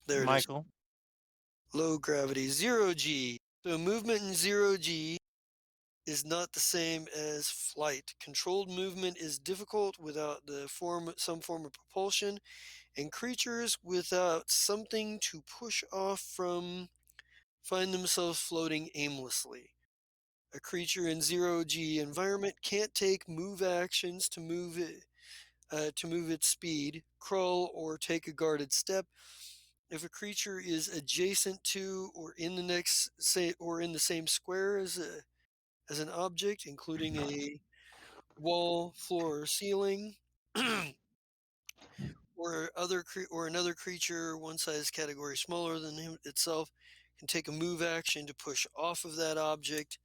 There it is. Michael. Low gravity, 0G. So movement in 0G is not the same as flight. Controlled movement is difficult without some form of propulsion, and creatures without something to push off from find themselves floating aimlessly. A creature in 0G environment can't take move actions to move its speed, crawl, or take a guarded step. If a creature is adjacent to or in the same square as an object, including a wall, floor, or ceiling, or another creature one size category smaller than him itself, can take a move action to push off of that object.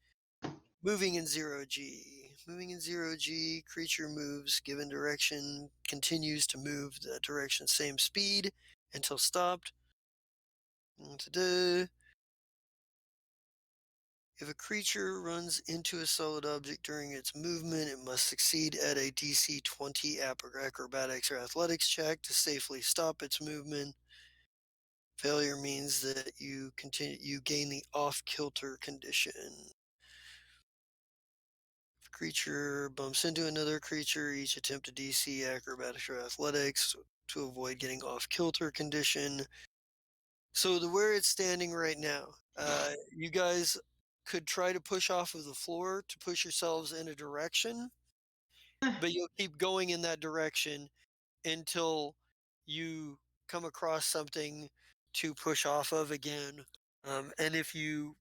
Moving in 0G. Moving in 0G, creature moves given direction, continues to move that direction same speed until stopped. Ta-da. If a creature runs into a solid object during its movement, it must succeed at a DC 20 acrobatics or athletics check to safely stop its movement. Failure means that you gain the off-kilter condition. If a creature bumps into another creature, each attempt to DC acrobatics or athletics to avoid getting off-kilter condition. So where it's standing right now, you guys could try to push off of the floor to push yourselves in a direction, but you'll keep going in that direction until you come across something to push off of again. And if you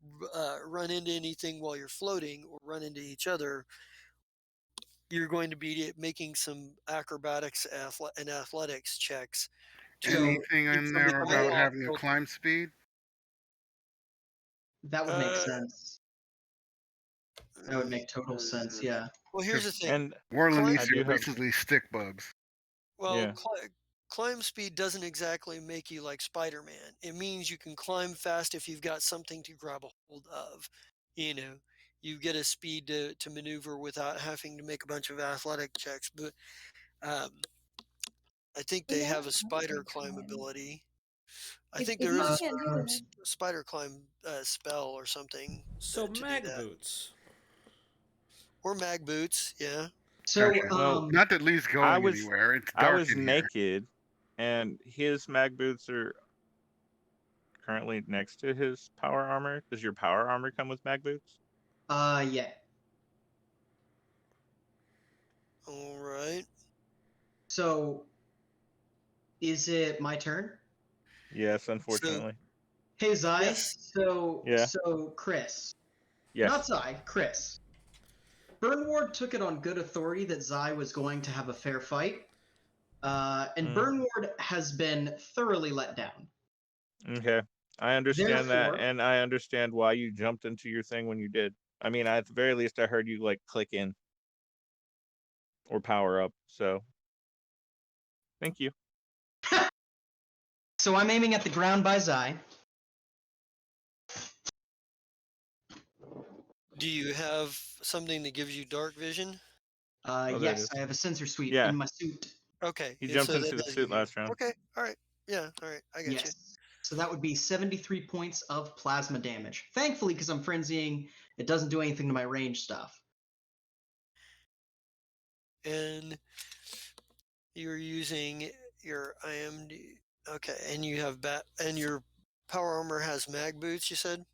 run into anything while you're floating or run into each other, you're going to be making some acrobatics and athletics checks to Anything keep in from there becoming about off having a kilter. climb speed? That would make Uh, sense. That would make total sense. Yeah. Well, here's the thing. And Warland Climb I used to do have recently stick bugs. Well, yeah. climb speed doesn't exactly make you like Spider-Man. It means you can climb fast if you've got something to grab a hold of. You know, you get a speed to maneuver without having to make a bunch of athletic checks. But um, I think they have a spider climb ability. I think If there you is can't do that, a spider climb spell or something So to do mag that. boots. Or mag boots, yeah. So, Gotcha. Well, Not that Lee's I going was anywhere. It's I dark was in here. naked, and his mag boots are currently next to his power armor. Does your power armor come with mag boots? yeah. All right. So, is it my turn? Yes, unfortunately. Hey, Zai. Yes. Yeah. So Chris. Yes. Not Zai, Chris. Burnward took it on good authority that Zai was going to have a fair fight. And Burnward has been thoroughly let down. Okay. I understand that, Therefore, and I understand why you jumped into your thing when you did. I mean, at the very least, I heard you like click in or power up. So, thank you. so I'm aiming at the ground by Zai. Do you have something that gives you dark vision? Oh, there it Yes, is. I have a sensor suite Yeah. in my suit. Okay, He yeah, jumped so that into the does suit give you. last round. Okay, all right, yeah, all right, I got you. Yes. So that would be 73 points of plasma damage. Thankfully, because I'm frenzying, it doesn't do anything to my range stuff. And you're using your IMD. Okay, and you have and your power armor has mag boots. You said.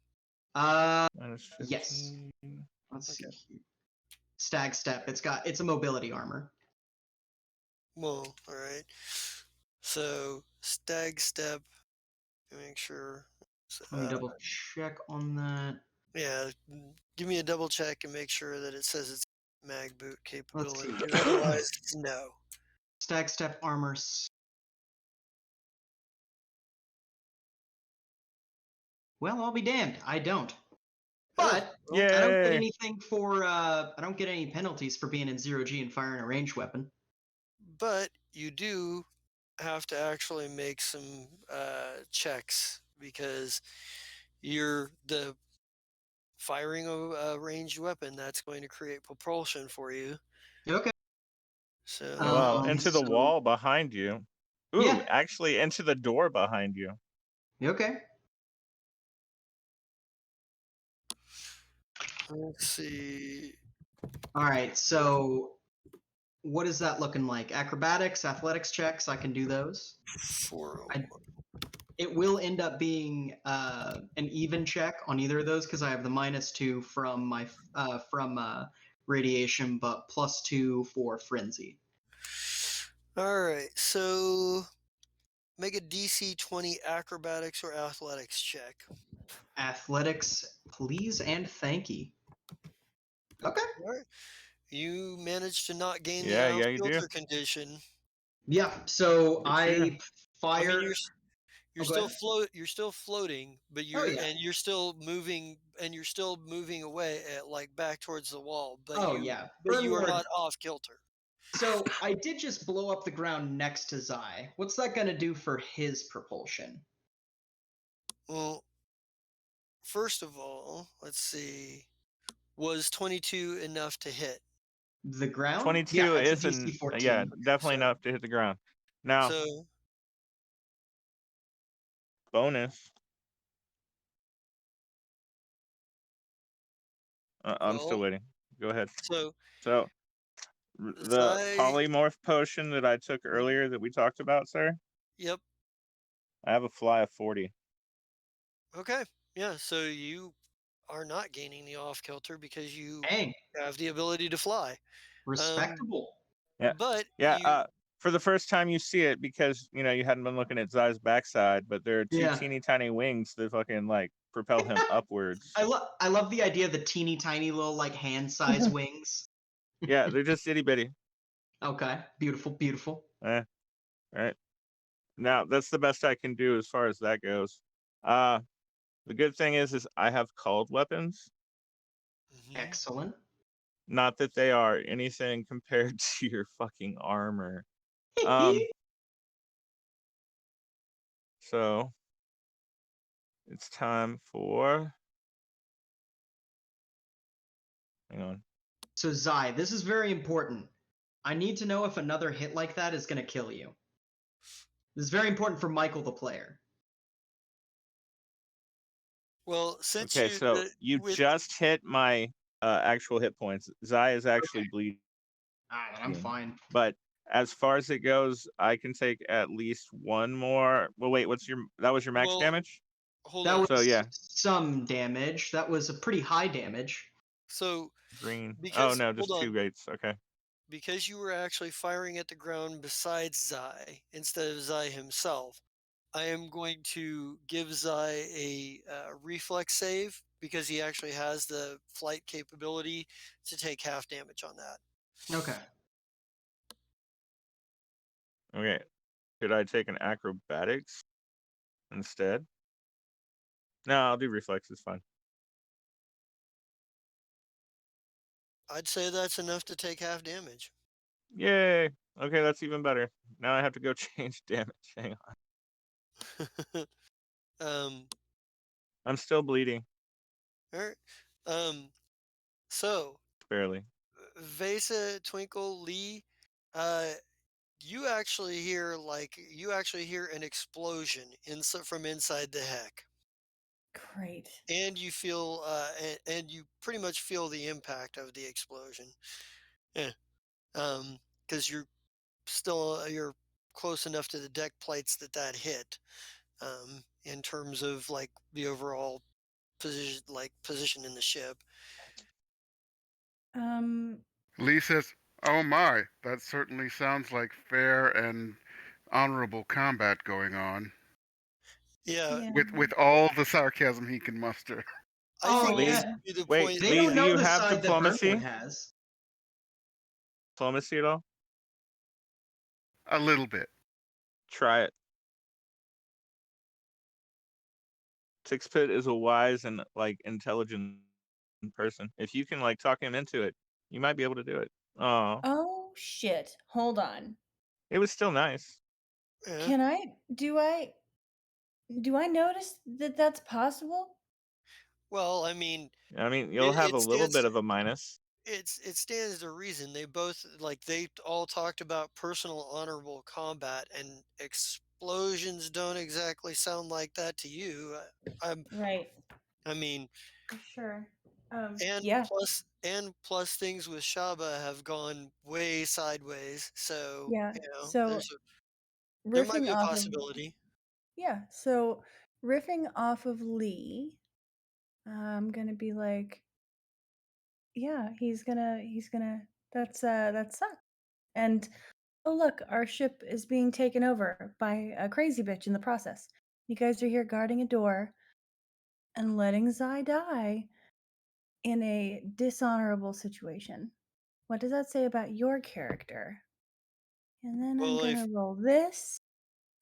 Yes. Let's Okay. see here. Stag step. It's a mobility armor. Well, all right. So stag step. Make sure. Let me double check on that. Yeah, give me a double check and make sure that it says it's mag boot capability. Let's see. 'Cause otherwise, no. Stag step armor. Well, I'll be damned. I don't. But Oh, well, I don't get Yay! anything for I don't get any penalties for being in 0G and firing a ranged weapon. but you do have to actually make some checks because you're the firing of a ranged weapon that's going to create propulsion for you. Okay. So Well, into the So wall behind you. Ooh, yeah. actually, into the door behind you. Okay. let's see. All right. So what is that looking like? Acrobatics, athletics checks. I can do those. 401. It will end up being an even check on either of those because I have the -2 from my radiation, but +2 for frenzy. All right. So make a DC 20 acrobatics or athletics check. Athletics, please and thank you. Okay. All right. You managed to not gain the Yeah, out you do. filter condition. Yeah. So Look at you. I fire. I mean, you're Oh, go still ahead. you're still floating, but Oh yeah. you're still moving away at like back towards the wall, Oh yeah. but you are Burnward. not off kilter. So I did just blow up the ground next to Zai. What's that gonna do for his propulsion? Well, first of all, let's see. Was 22 enough to hit? The ground? 22 Yeah, it's a isn't. DC 14. Yeah, definitely So enough to hit the ground. Now, so bonus. I'm still well, waiting. Go ahead. so So, the Zai. polymorph potion that I took earlier that we talked about, sir, Yep. I have a fly of 40. Okay. Yeah. So you are not gaining the off kilter because you Dang, have the ability to fly. respectable. Yeah. But Yeah. you For the first time you see it, because you hadn't been looking at Zai's backside, but there are two Yeah. teeny tiny wings that fucking like propel him upwards. I love the idea of the teeny tiny little like hand size wings. Yeah, they're just itty bitty. Okay, beautiful, beautiful. Right. Now that's the best I can do as far as that goes. The good thing is I have called weapons. Mhm. Excellent. Not that they are anything compared to your fucking armor. So it's time for. Hang on. So Zai, this is very important. I need to know if another hit like that is going to kill you. This is very important for Michael, the player. Well, since Okay, so you with just hit my actual hit points. Zai is actually Okay. bleeding. I'm fine. But as far as it goes, I can take at least one more. Well, wait, that was your max well, damage? hold That on. was So yeah, some damage. That was a pretty high damage. So green. because no, hold just two on, gates. Okay. because you were actually firing at the ground besides Zai instead of Zai himself, I am going to give Zai a reflex save because he actually has the flight capability to take half damage on that. Okay. Okay. Could I take an acrobatics instead? No, I'll do reflex. It's fine. I'd say that's enough to take half damage. Yay. Okay, that's even better. Now I have to go change damage. Hang on. um, I'm still bleeding. all right. So Barely. Vesa, Twinkle, Lee, uh, you actually hear an explosion from inside the heck, Great. and you feel and you pretty much feel the impact of the explosion. Yeah. Because you're close enough to the deck plates that hit. In terms of like the overall position in the ship. Um, Lee says, "Oh my, that certainly sounds like fair and honorable combat going on." Yeah, yeah. With all the sarcasm he can muster. I Oh think Lee, this yeah. would be the wait, point. They Lee, don't do know you the have side that Bertwood diplomacy? has. Diplomacy at all? A little bit. Try it. Sixpit is a wise and like intelligent person. If you can like talk him into it, you might be able to do it. Oh, Oh shit. Hold on. it was still nice. Yeah. Can I do I notice that that's possible? Well, I mean, I mean, you'll it, have it a little stands bit of a minus. it stands to reason. They all talked about personal honorable combat, and explosions don't exactly sound like that to you. Right. I mean, For sure. and Yeah. plus things with Shaba have gone way sideways. So Yeah. you know, So there might riffing be a off of possibility. yeah, so riffing off of Lee, I'm gonna be like, yeah, he's gonna that sucks. And oh look, our ship is being taken over by a crazy bitch in the process. You guys are here guarding a door and letting Zai die in a dishonorable situation. What does that say about your character? And then I'm Well, gonna if roll this,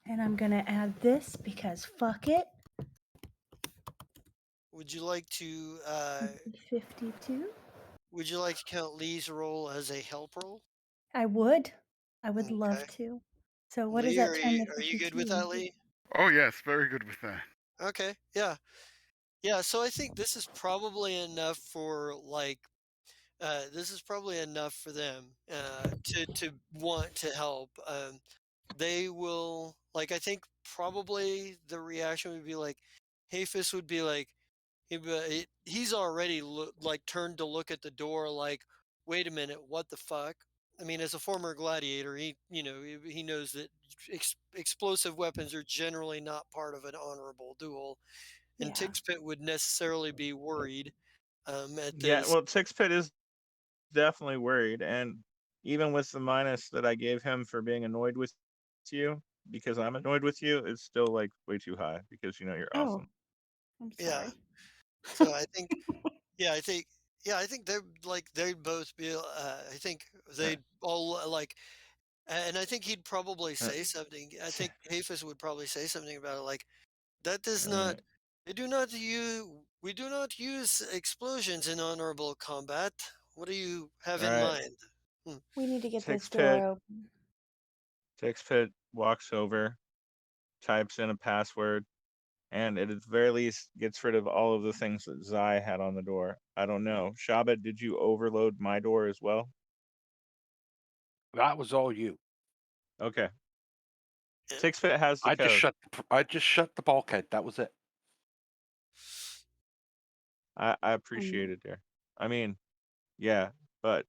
and I'm gonna add this because fuck it. would you like to 52. would you like to count Lee's role as a help role? I would. I would love Okay. to. So what does Lee, that turn to are you good with that, 52? Lee? Oh yes, very good with that. Okay. Yeah. Yeah, so I think this is probably enough for this is probably enough for them to want to help. They will I think probably the reaction would be like Hafis would be like he's already turned to look at the door like, wait a minute, what the fuck? I mean, as a former gladiator, he knows that explosive weapons are generally not part of an honorable duel, and Yeah. Tixpit would necessarily be worried at Yeah, this. well, Sixpit is definitely worried, and even with the minus that I gave him for being annoyed with you, because I'm annoyed with you, it's still like way too high because you know you're Oh, awesome. I'm Yeah. sorry. So I think, yeah, I think, yeah, I think they'd both be. I think Uh, they'd all and I think he'd probably uh, say something. I think Hafis would probably say something about it, like that does uh, not. They do not use. We do not use explosions in honorable combat. What do you have all in right, mind? Hmm. We need to get this door Sixpit. open. Sixpit walks over, types in a password, and it at the very least gets rid of all of the things that Zai had on the door. I don't know. Shaba, did you overload my door as well? That was all you. Okay. Yeah. Sixpit has the code. I just shut the bulkhead. That was it. I appreciate it, dear. I mean, yeah, but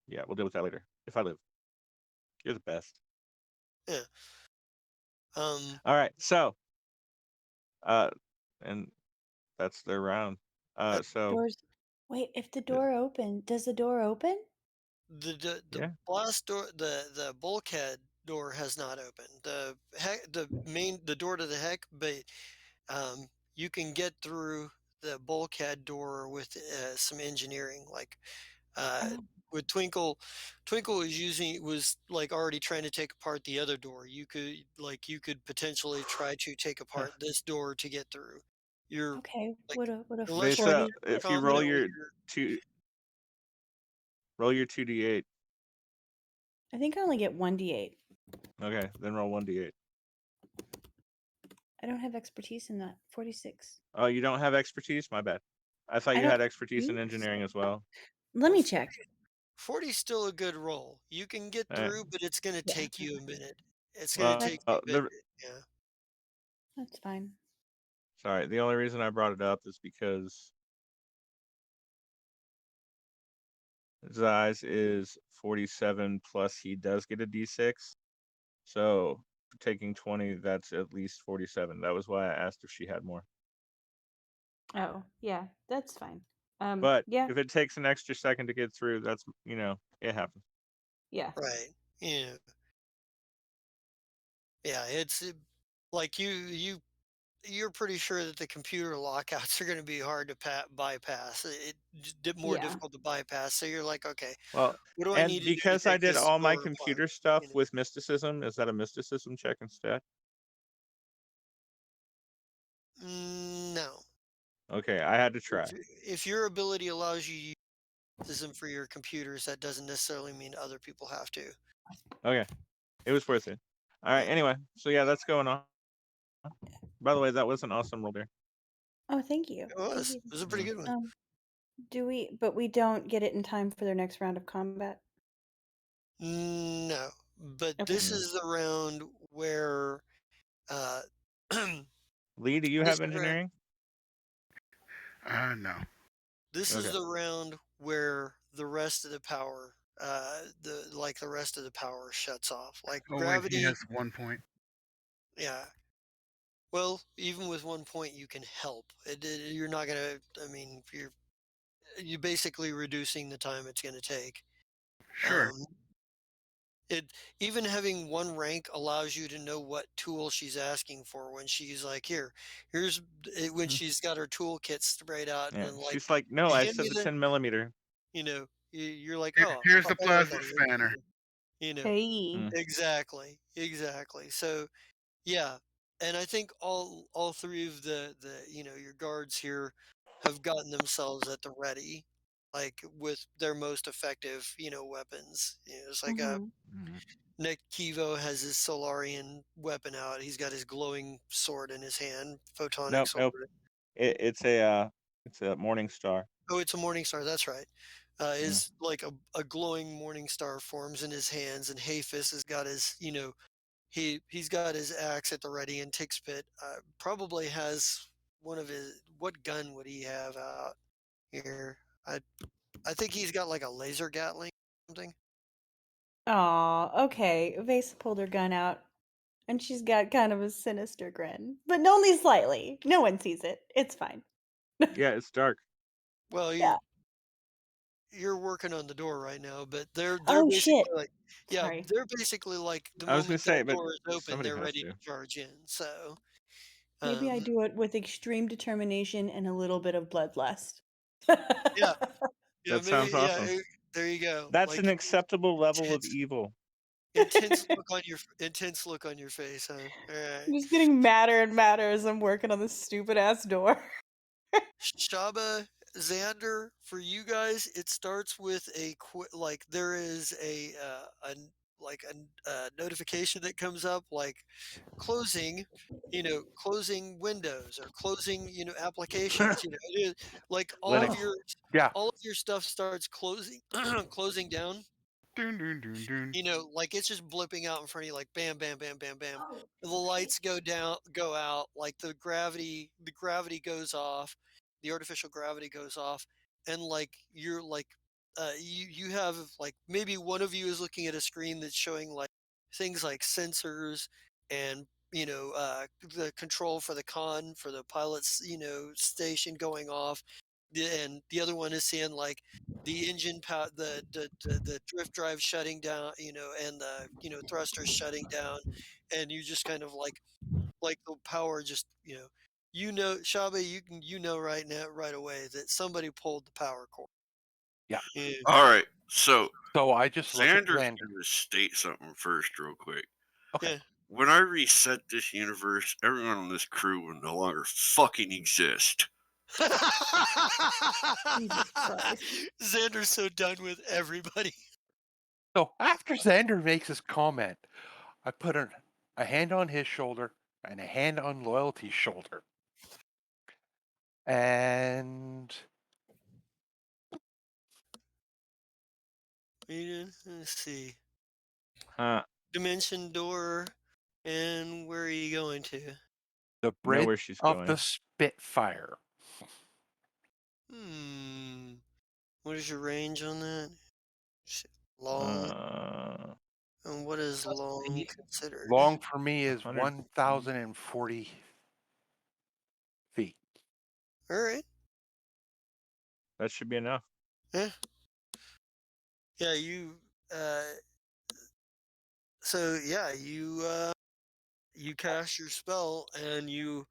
yeah, we'll deal with that later. If I live. You're the best. Yeah. All right, so uh and that's their round. Uh, So Doors. Wait, if the uh, door open, does the door open? the yeah. blast door, the bulkhead door has not opened. The door to the heck, but you can get through the bulkhead door with some engineering. Like uh, Oh, with Twinkle was like already trying to take apart the other door. You could potentially try to take apart this door to get through. You're okay. like Would a unless you're Vesa, 40? if you confident with your roll your 2d8. I think I only get 1d8. Okay, then roll 1d8. I don't have expertise in that. 46. Oh, you don't have expertise? My bad. I thought I you don't had expertise in think engineering so. as well. Let me check. 40 is still a good roll. You can get All right. through, but it's going to Yeah, take you a minute. It's going to Well, take you a bit. the Yeah. that's fine. sorry, the only reason I brought it up is because Zai's is 47 plus he does get a d6. So taking 20, that's at least 47. That was why I asked if she had more. Oh, yeah, that's fine. But Yeah, if it takes an extra second to get through, that's, it happens. yeah, Right. Yeah. Yeah. Like you're pretty sure that the computer lockouts are going to be hard to bypass. More yeah. difficult to bypass. So you're like, okay, Well, what do I and need to do to because I take did this all my door apart? computer stuff with mysticism, is that a mysticism check instead? No. Okay, I had to try. If your ability allows you to use mysticism for your computers, that doesn't necessarily mean other people have to. Okay, it was worth it. All right, Yeah. anyway, so yeah, that's going on. By the way, that was an awesome roll there. Oh, thank you. It Thank was. you. It was a pretty good one. But we don't get it in time for their next round of combat? No, but Okay. this is the round where uh, Lee, do you this have is round, engineering? No. this is Okay. the round where the rest of the power, the rest of the power shuts off. Like Oh wait, he gravity, has 1 point. yeah. Well, even with 1 point, you can help. You're not gonna. I mean, you're basically reducing the time it's gonna take. Sure. Um, It even having one rank allows you to know what tool she's asking for when she's like, here's when she's got her toolkit sprayed out Yeah, and like, she's like, no, "Hey, I hand said me the the, 10 millimeter. you're like, Here's oh, the I got plasma that here. spanner. You know, Hey. Mm. exactly. So yeah, and I think all three of your guards here have gotten themselves at the ready, like with their most effective weapons. It's like Mhm. Nick Kivo has his Solarian weapon out. He's got his glowing sword in his hand, photonic Nope, sword. nope. It's a morning star. Oh, it's a morning star. That's right. Mm. Is like a glowing morning star forms in his hands, and Hafis has got he's got his axe at the ready, and Tixpit probably has one of his. What gun would he have out here? I think he's got like a laser Gatling or something. Aw, okay. Vesa pulled her gun out, and she's got kind of a sinister grin, but only slightly. No one sees it. It's fine. Yeah, it's dark. Well, Yeah. you're working on the door right now, but they're Oh shit. basically like, yeah, Sorry. they're basically like the I was gonna moment that say, but door is open, somebody they're has ready to. to charge in. So, Maybe I um, do it with extreme determination and a little bit of bloodlust. yeah, yeah, That maybe, sounds yeah, awesome. there you go. That's an Like acceptable level of intense, evil. intense look on your face, huh? All right. I'm just getting madder and madder as I'm working on this stupid ass door. Shaba, Xander, for you guys, it starts with like there is a notification that comes up like closing, closing windows or closing, applications. It is like Linux. Yeah. all of your stuff starts closing, closing down. Dun dun dun dun. Like it's just blipping out in front of you, like bam, bam, bam, bam, bam. Oh, The lights go out, like the gravity goes off, the artificial gravity goes off, and like you're like, you have like maybe one of you is looking at a screen that's showing like things like sensors and the control for the for the pilot's station going off, and the other one is seeing like the engine power, the drift drive shutting down, and the thrusters shutting down, and you just kind of like the power just you know, Shabe, you know right now right away that somebody pulled the power cord. Yeah. Yeah. All right, so So I just look at Xander's Xander. going to state something first, real quick. Okay. Yeah. When I reset this universe, everyone on this crew will no longer fucking exist. Jesus Christ. Xander's so done with everybody. So after Xander makes his comment, I put a hand on his shoulder and a hand on Loyalty's shoulder. And Let's see. Huh. Dimension door. And where are you going to? the Know where bridge she's of going. the Spitfire. What is your range on that? Long. Uh, And what is Plus long speed. considered? Long for me is 100 feet. 1,040 feet. All right. That should be enough. Yeah. Yeah, you so yeah, you cast your spell and you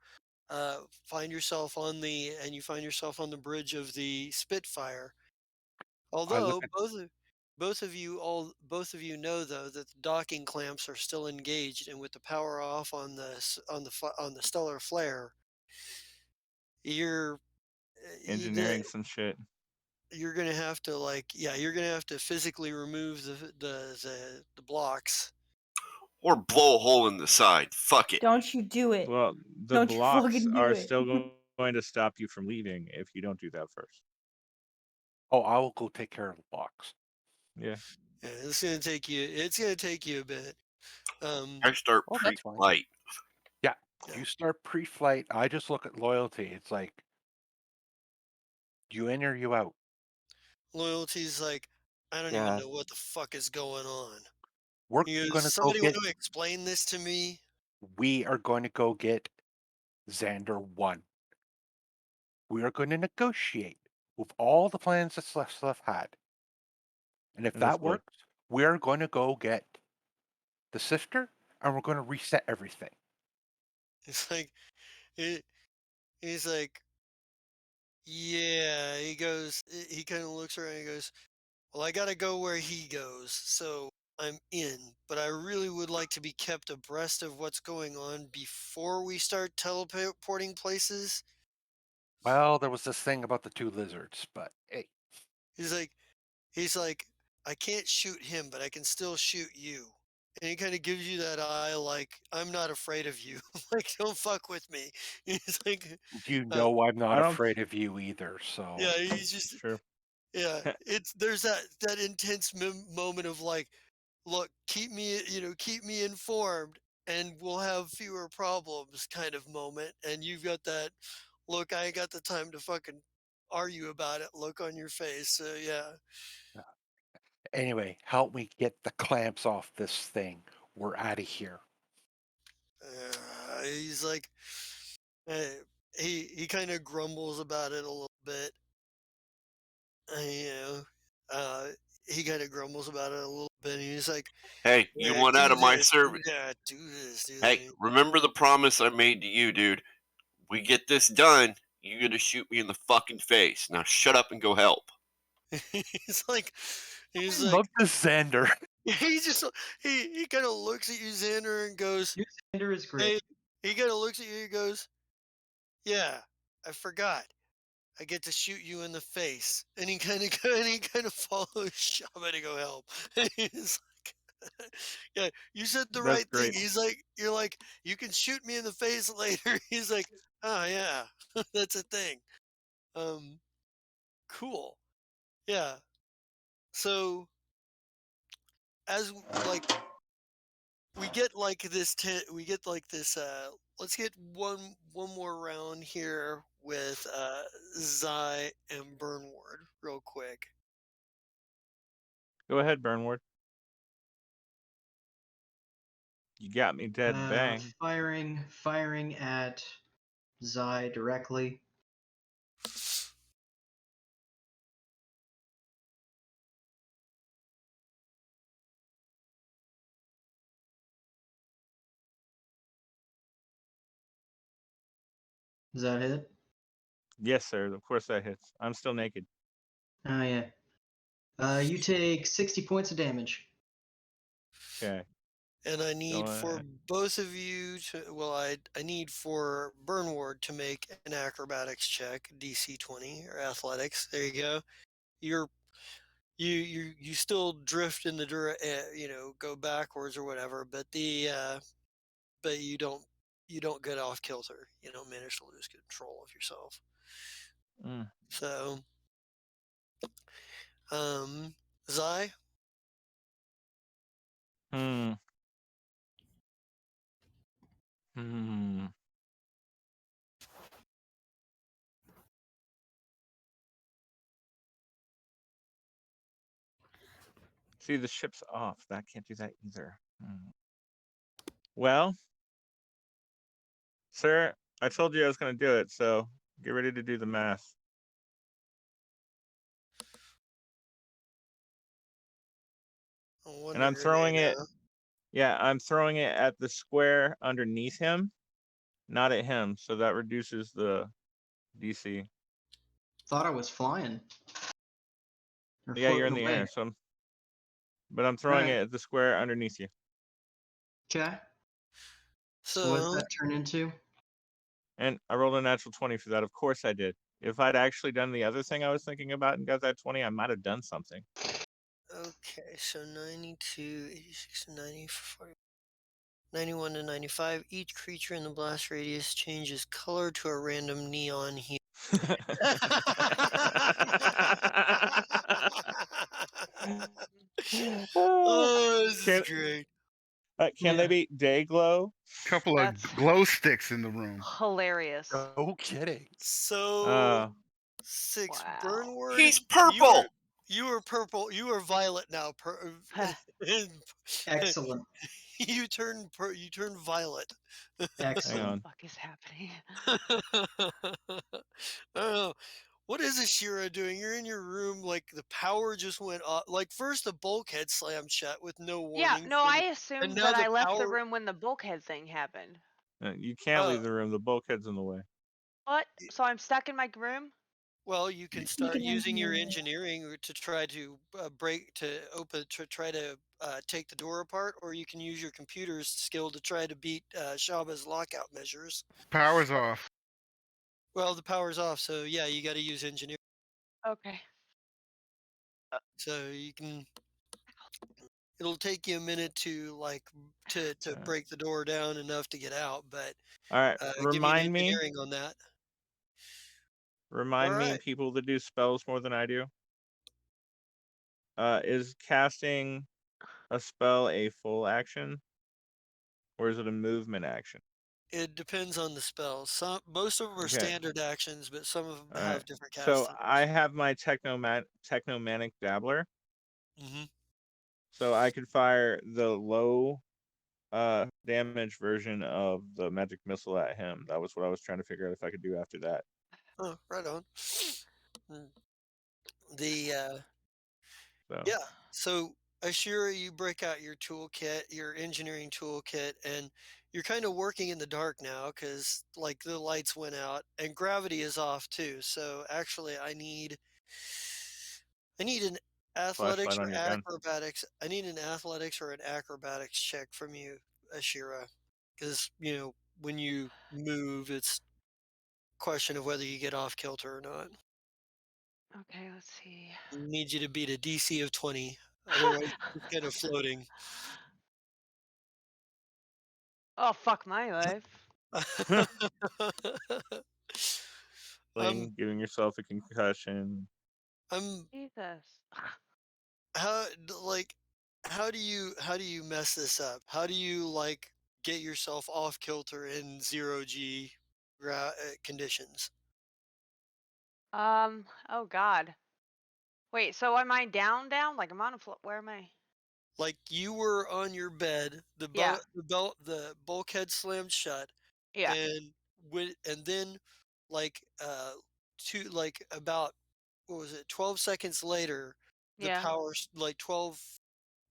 find yourself on the bridge of the Spitfire. I look Although at both of you know though that the docking clamps are still engaged, and with the power off on on the stellar flare, you're Engineering some shit. you're gonna have to you're gonna have to physically remove the blocks. Or blow a hole in the side. Fuck it. Don't you do it. Well, the Don't you blocks fucking do are it. still going to stop you from leaving if you don't do that first. Oh, I will go take care of the box. Yeah. Yeah, it's gonna take you a bit. I start Oh, that's fine. pre-flight. Yeah. Yeah. You start pre-flight. I just look at Loyalty. It's like, you in or you out? Loyalty's like, I don't even Yeah. know what the fuck is going on. We're He goes, gonna go somebody want get. to explain this to me? We are going to go get Xander 1. We are going to negotiate with all the plans that Slef had. And if And this that boy. works, we're going to go get the sifter and we're going to reset everything. It's like, he, he's like, yeah. He kind of looks around and he goes, well, I got to go where he goes. So I'm in, but I really would like to be kept abreast of what's going on before we start teleporting places. Well, there was this thing about the 2 lizards, but hey. He's like, he's like, I can't shoot him, but I can still shoot you. And he kind of gives you that eye, like, I'm not afraid of you. Like, don't fuck with me. He's like, You uh, know I'm not I don't. afraid of you either, so. yeah, he's just, Sure. yeah, there's that intense moment of like, look, keep me informed and we'll have fewer problems kind of moment. And you've got that, look, I ain't got the time to fucking argue about it look on your face. So, yeah. Anyway, help me get the clamps off this thing. We're out of here. He's like, uh, he kind of grumbles about it a little bit. You know, uh, he kind of grumbles about it a little bit. And he's like, Hey, you yeah, want out do of my this, do service? that, do this, do Hey, remember the promise I made to you, dude? We get this done, you're gonna shoot me in the fucking face. Now shut up and go help. that. he's like, he's I like, love this Xander. he just he kind of looks at you, Xander, and goes, New Xander is great. hey. He kind of looks at you and goes, yeah, I forgot. I get to shoot you in the face. And he kind of follows Shaba to go help. And he's like, yeah, you said the That's right thing. great. You're like, you can shoot me in the face later. He's like, oh yeah, that's a thing. Um, cool. Yeah. So as like we get like this let's get one more round here with Zai and Burnward real quick. Go ahead, Burnward. You got me dead bang. Firing at Zai directly. Does that hit? Yes, sir. Of course that hits. I'm still naked. Oh yeah. You take 60 points of damage. Okay. And I need for Going. both of you to, well, I need for Burnward to make an acrobatics check, DC 20 or athletics. There you go. You're you still drift in the go backwards or whatever, but but you don't get off kilter. You don't manage to lose control of yourself. Mm. So, Zai, Hmm. Hmm. See, the ship's off. That can't do that either. Hmm. Well, sir, I told you I was going to do it, so get ready to do the math. I'm And wondering I'm your name throwing it. now. Yeah, I'm throwing it at the square underneath him, not at him. So that reduces the DC. Thought I was flying. Or Yeah, you're in floating the away. air. But I'm throwing Right. it at the square underneath you. Okay. So what's So that turn into? And I rolled a natural 20 for that. Of course I did. If I'd actually done the other thing I was thinking about and got that 20, I might have done something. okay, so 92, 86 to 90, 91 to 95. Each creature in the blast radius changes color to a random neon hue. Oh, this is can great. can they Yeah. be day glow? Couple of That's glow sticks in the room. hilarious. No kidding. So Uh, 6 Wow. Burnward. He's purple. You are purple. You are violet now. Excellent. You turn violet. hang Excellent. on. Fuck is happening? I don't know. What is Ashira doing? You're in your room, like the power just went off. Like first the bulkhead slammed shut with no Yeah, warning, no, I and assumed now that the I left the power. room when the bulkhead thing happened. You can't Oh, leave the room. The bulkhead's in the way. What? So I'm stuck in my room? well, you can You start can using your engineer it. engineering to try to try to take the door apart, or you can use your computer's skill to try to beat Shaba's lockout measures. Power's off. Well, the power's off, so yeah, you got to use engineering. Okay. So you can. It'll take you a minute to to Uh, break the door down enough to get out, but all right. give me an engineering on that. All Remind me, right. people that do spells more than I do. Is casting a spell a full action, or is it a movement action? It depends on the spell. Most of them are Okay. standard actions, but some of them All right. have different So cast I times. have my technomanic dabbler, Hmm. so I could fire the low damage version of the magic missile at him. That was what I was trying to figure out if I could do after that. Oh, right on. Mm. The So Yeah. So Ashura, you break out your toolkit, your engineering toolkit, and you're kind of working in the dark now because like the lights went out and gravity is off too. So actually, I need an athletics flashlight or on your gun. acrobatics. I need an athletics or an acrobatics check from you, Ashira, because when you move, it's a question of whether you get off kilter or not. Okay, let's see. I need you to beat a DC of 20. Otherwise, you're just kind of floating. Oh, fuck my life. um, Giving yourself a concussion. I'm Jesus. how like how do you mess this up? How do you like get yourself off kilter in 0G conditions? Oh God. Wait, so am I down? Like I'm on a floor. Where am I? Like you were on your bed, Yeah, the bulkhead slammed shut, yeah, and and then like about what was it 12 seconds later the yeah. power like 12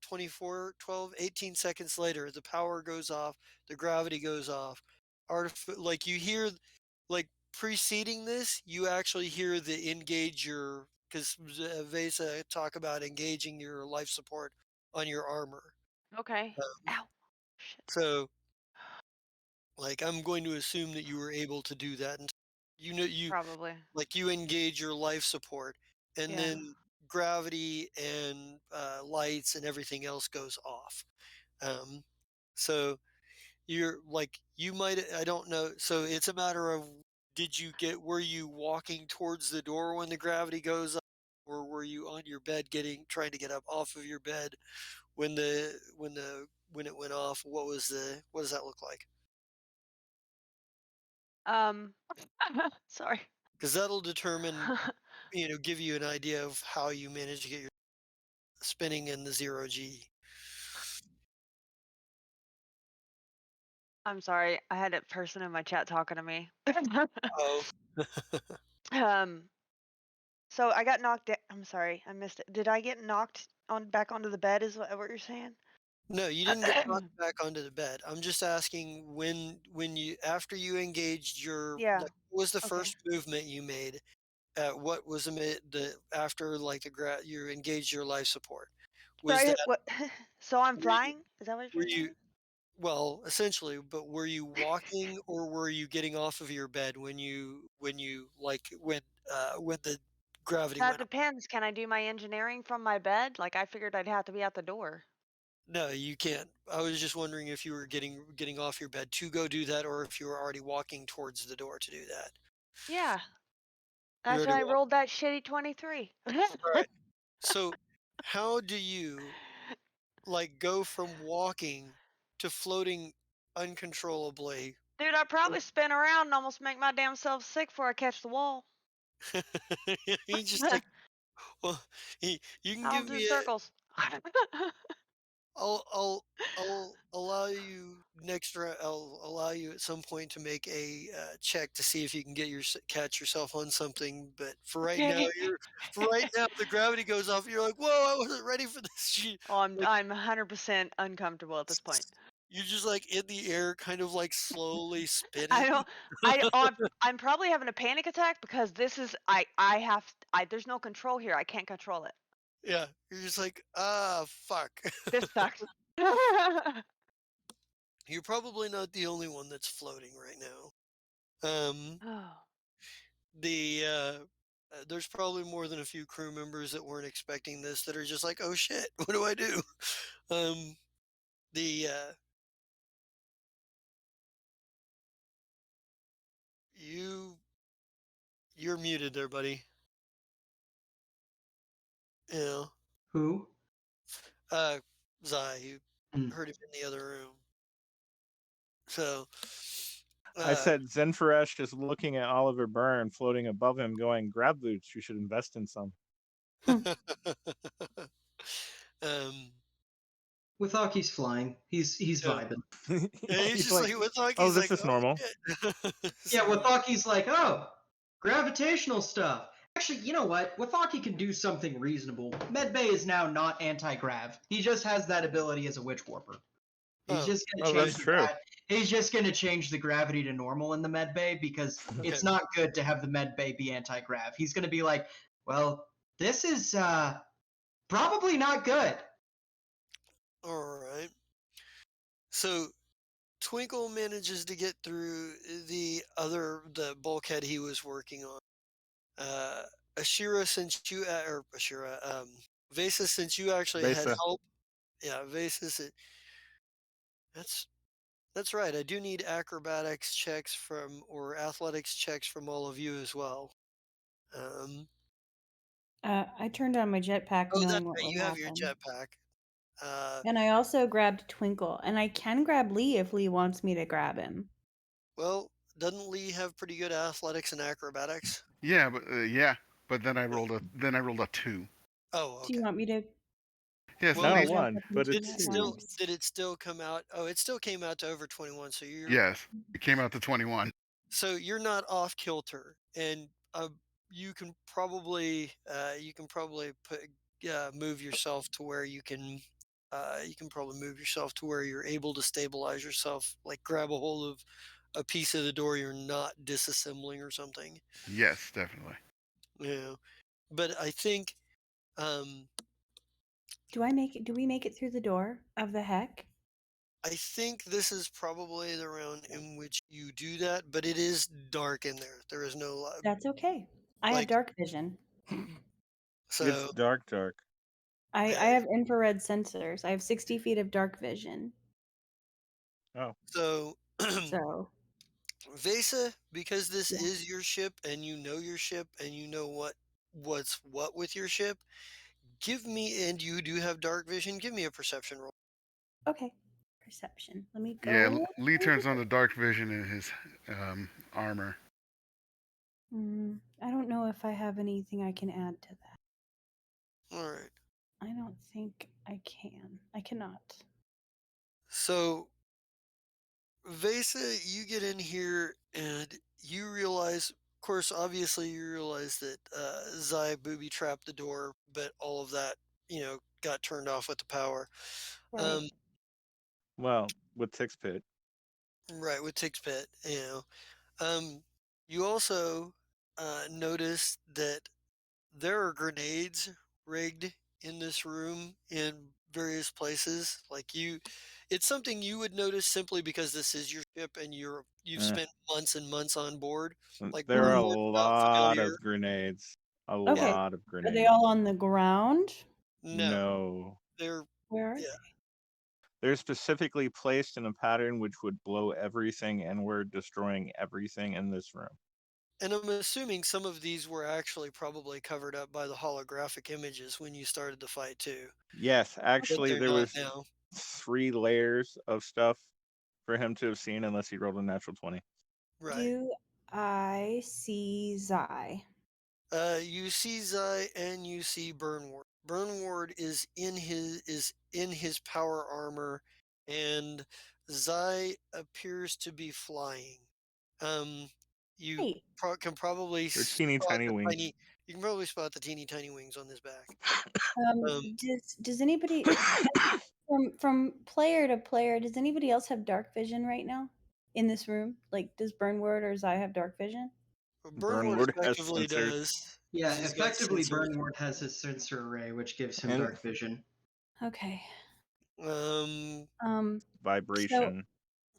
24 12 18 seconds later the power goes off, the gravity goes off, like you hear like preceding this, you actually hear the engage your because Vesa talk about engaging your life support on your armor. Okay. Um, Ow. Shit. so, like, I'm going to assume that you were able to do that, and you Probably. like you engage your life support, and Yeah. then gravity and lights and everything else goes off. Um, so you're like you might I don't know. So it's a matter of were you walking towards the door when the gravity goes up, or were you on your bed trying to get up off of your bed when it went off? What does that look like? Um. Sorry. Because that'll determine, give you an idea of how you manage to get your spinning in the zero G. I'm sorry. I had a person in my chat talking to me. Oh. um. So I got knocked. I'm sorry. I missed it. Did I get knocked on back onto the bed? Is what you're saying? No, you didn't get knocked back onto the bed. I'm just asking when you after you engaged Yeah. what was the Okay. first movement you made? What was the after like you engaged your life support? Was Sorry. that What? So I'm were you flying? Is that what were you're you saying? well, essentially, but were you walking or were you getting off of your bed when the gravity That went up? depends. Can I do my engineering from my bed? Like I figured I'd have to be at the door. No, you can't. I was just wondering if you were getting off your bed to go do that, or if you were already walking towards the door to do that. Yeah. You're That's already why I walking. rolled that shitty 23. All right. So, how do you like go from walking to floating uncontrollably? Dude, I'd probably spin around and almost make my damn self sick before I catch the wall. You just like, well, you can I'll give do me a. circles. I'll allow you next round. I'll allow you at some point to make a check to see if you can catch yourself on something. But Okay. for right now, the gravity goes off. You're like, whoa! I wasn't ready for this. Oh, I'm Like I'm 100% uncomfortable at this point. you're just like in the air, kind of like slowly I spinning. don't I oh, I'm probably having a panic attack because this is I have I there's no control here. I can't control it. Yeah, you're just like, ah, fuck. This sucks. You're probably not the only one that's floating right now. Oh. There's probably more than a few crew members that weren't expecting this that are just like, oh shit, what do I do? Um, the you you're muted there, buddy. You know, Who? uh, Zai, you Hmm. heard him in the other room. So, I uh, said Zenfaresh is looking at Oliver Byrne floating above him, going, "Grab loots. You should invest in some." um, Withaki's flying. He's yeah, vibing. yeah, he's He's just like, like with Hawk, "Oh, he's this like, is oh normal." shit. Yeah, So, Wathaki's like, oh, gravitational stuff. Actually, you know what? Wathaki can do something reasonable. Medbay is now not anti-grav. He just has that ability as a witch warper. He's oh, just gonna Oh, change that's the true. he's just gonna change the gravity to normal in the medbay because okay, it's not good to have the medbay be anti-grav. He's gonna be like, well, this is probably not good. all right. So Twinkle manages to get through the bulkhead he was working on. Uh, Ashira, since you or Ashira, Vesa, since you actually had Besa. help, yeah, Vesa, that's that's right. I do need acrobatics checks or athletics checks from all of you as well. Um, I turned on my jetpack oh, that's knowing what right. would You have your happen. jetpack. Uh, And I also grabbed Twinkle, and I can grab Lee if Lee wants me to grab him. well, doesn't Lee have pretty good athletics and acrobatics? Yeah, but then I rolled a 2. Oh, Do you okay. want me to Yes, Well, Not a Lee's. dress one, up but and a do did it that two. still once? did it still come out? Oh, it still came out to over 21. Yes, it came out to 21. So you're not off kilter, and you can probably move yourself to where you can probably move yourself to where you're able to stabilize yourself, like grab a hold of a piece of the door you're not disassembling or something. Yes, definitely. Yeah, but I think um, Do we make it through the door of the heck? I think this is probably the round in which you do that, but it is dark in there. There is no light. That's okay. I have Like dark vision. It's so. dark. I have infrared sensors. I have 60 feet of dark vision. Oh, So, So Vesa, because this yeah. is your ship and you know your ship and you know what's what with your ship, give me and you do have dark vision. Give me a perception roll. Okay. Perception. Let me Yeah, go. Lee turns on the dark vision in his armor. I don't know if I have anything I can add to that. All right. I don't think I can. I cannot. So, Vesa, you get in here and you realize, of course, obviously you realize that Zai booby trapped the door, but all of that, got turned off with the power. Right. well, with Six Pit. Right, with Tick's Pit, you also notice that there are grenades rigged in this room in various places. It's something you would notice simply because this is your ship and you've Eh, spent months and months on board. Like there are a Burnwood sounds lot familiar. of grenades. A Yeah, Okay. lot of Are they grenades. all on the ground? no, No. they're Where are yeah, they? They're specifically placed in a pattern which would blow everything inward, destroying everything in this room. and I'm assuming some of these were actually probably covered up by the holographic images when you started the fight too, Yes, but actually, they're there not was now. 3 layers of stuff for him to have seen unless he rolled a natural 20. Right. Do I see Zai? You see Zai and you see Burnward. Burnward is in his power armor, and Zai appears to be flying. Um, you Hey. can probably They're teeny spot tiny the wings. tiny. You can probably spot the teeny tiny wings on his back. Um, Does anybody from player to player, does anybody else have dark vision right now in this room? Like, does Burnward or Zai have dark vision? Burnward Burnward has effectively sensors, does. Yeah, He's got effectively, sensors. Burnward has his sensor array, which gives him and dark vision. Okay. Um, So vibration.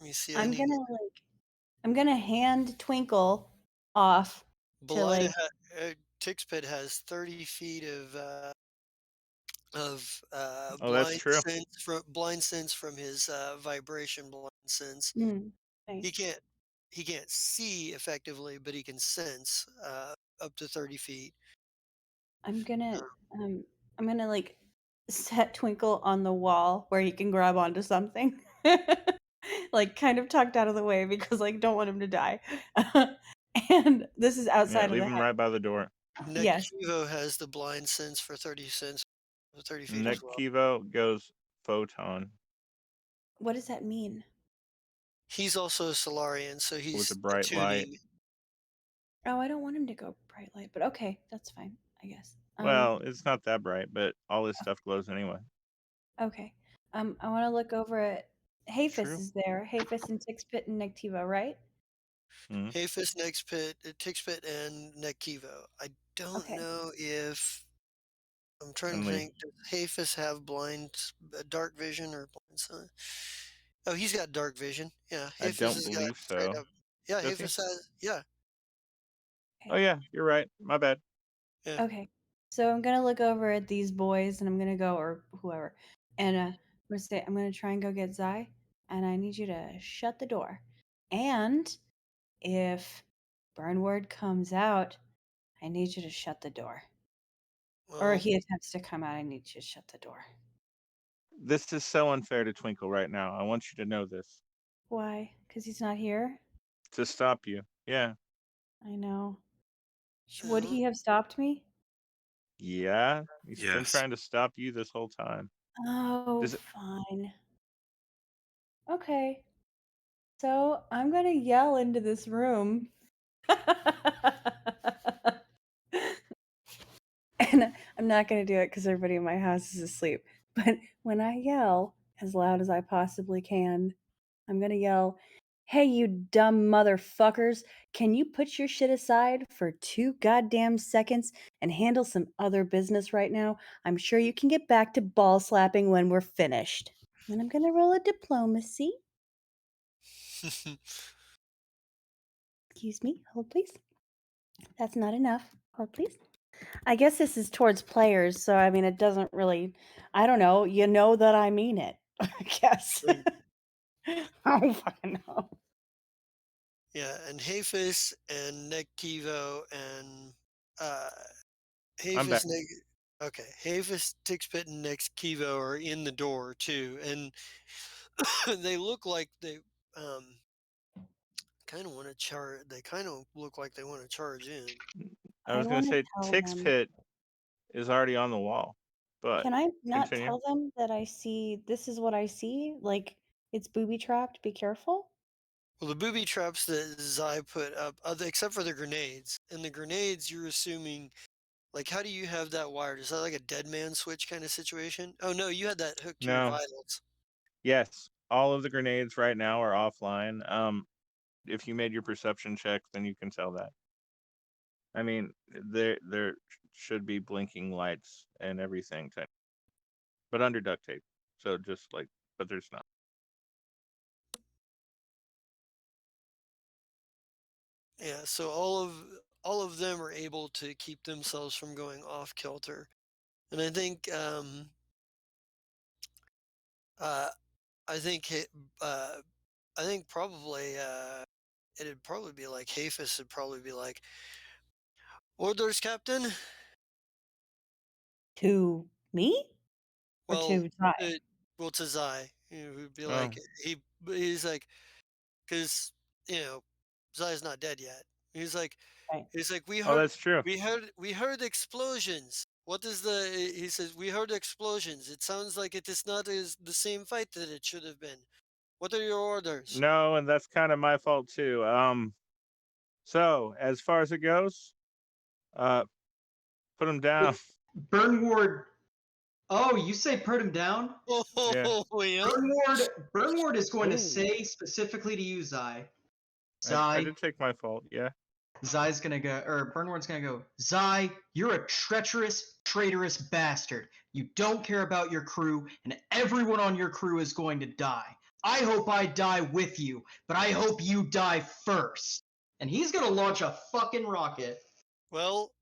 let me see. I I'm need gonna hand Twinkle off to blind. like Tixpit has 30 feet of Oh, that's true. blind sense from his vibration blind sense. nice. He can't see effectively, but he can sense up to 30 feet. I'm gonna like set Twinkle on the wall where he can grab onto something. Like kind of tucked out of the way because like don't want him to die. And this is Yeah, outside of leave the him head. right by the door. Yes. Nekivo has the blind sense for 30 feet as Nick well. Kivo goes photon What does that mean? He's also a Solarian, so with he's a bright light. attuning. Oh, I don't want him to go bright light, but okay, that's fine, I guess. Well, it's not that bright, but all his stuff glows anyway. Okay. I want to look over at Hafis True. is there. Hafis and Tixpit and Nectiva, right? Mhm. Hafis, Tixpit, and Nekivo. I don't Okay. know if I'm trying And to Lee. think. Does Hafis have dark vision or blind sight? Oh, he's got dark vision. Yeah, I Hafis don't has got believe straight so. up. Yeah, Does he? Hafis has. Yeah, Oh yeah, you're right. My bad. yeah. Okay. So I'm gonna look over at these boys and I'm gonna go or whoever. And I'm gonna say I'm gonna try and go get Zai and I need you to shut the door. And if Burnward comes out, I need you to shut the door. Or Well, he attempts to come out, I need you to shut the door. This is so unfair to Twinkle right now. I want you to know this. Why? Because he's not here? To stop you. Yeah. I know. Would uh, he have stopped me? Yeah. He's been Yes. trying to stop you this whole time. Oh, Does it fine. Okay. So I'm gonna yell into this room. And I'm not gonna do it because everybody in my house is asleep. But when I yell as loud as I possibly can, I'm gonna yell, Hey, you dumb motherfuckers. Can you put your shit aside for 2 goddamn seconds and handle some other business right now? I'm sure you can get back to ball slapping when we're finished. And I'm gonna roll a diplomacy. Excuse me. Hold, please. That's not enough. Hold, please. I guess this is towards players, so I mean, it doesn't really. I don't know. You know that I mean it. I guess. I don't fucking know. Yeah, and Hafis and Nick Kivo and I'm back. Hafis, Nick. Okay, Hafis, Tixpit, and Nick Kivo are in the door too, and they look like they kind of want to charge. They kind of look like they want to charge in. I I was gonna want to say tell Tix them. Pit is already on the wall, but Can I not continue. tell them that I see? This is what I see. Like it's booby trapped. Be careful. Well, the booby traps that Zai put up, except for the grenades, and the grenades, you're assuming. Like, how do you have that wired? Is that like a dead man switch kind of situation? Oh no, you had that hooked to your No. vitals. Yes, all of the grenades right now are offline. If you made your perception check, then you can tell that. I mean, there should be blinking lights and everything, but under duct tape. So just like, but there's not. Yeah, so all of them are able to keep themselves from going off kilter, and uh, I think uh, I think probably it'd probably be like Hafis would probably be like, "Orders, Captain." To me or Well, to Ty? it, well, to Zai, he'd be Oh like, he's like, because Zai's not dead yet. He's like, Right. we oh, heard that's true. we heard explosions. What is the? He says we heard explosions. It sounds like it is not the same fight that it should have been. What are your orders? No, and that's kind of my fault too. So as far as it goes, uh, put them down. Burnward. Oh, you say put him down? Yeah. Oh yeah. Burnward is going to Oh, say specifically to you, Zai. I Zai, did take my fault. Yeah. Zai's gonna go, or Burnward's gonna go, Zai, you're a treacherous, traitorous bastard. You don't care about your crew, and everyone on your crew is going to die. I hope I die with you, but I hope you die first. And he's gonna launch a fucking rocket. Well,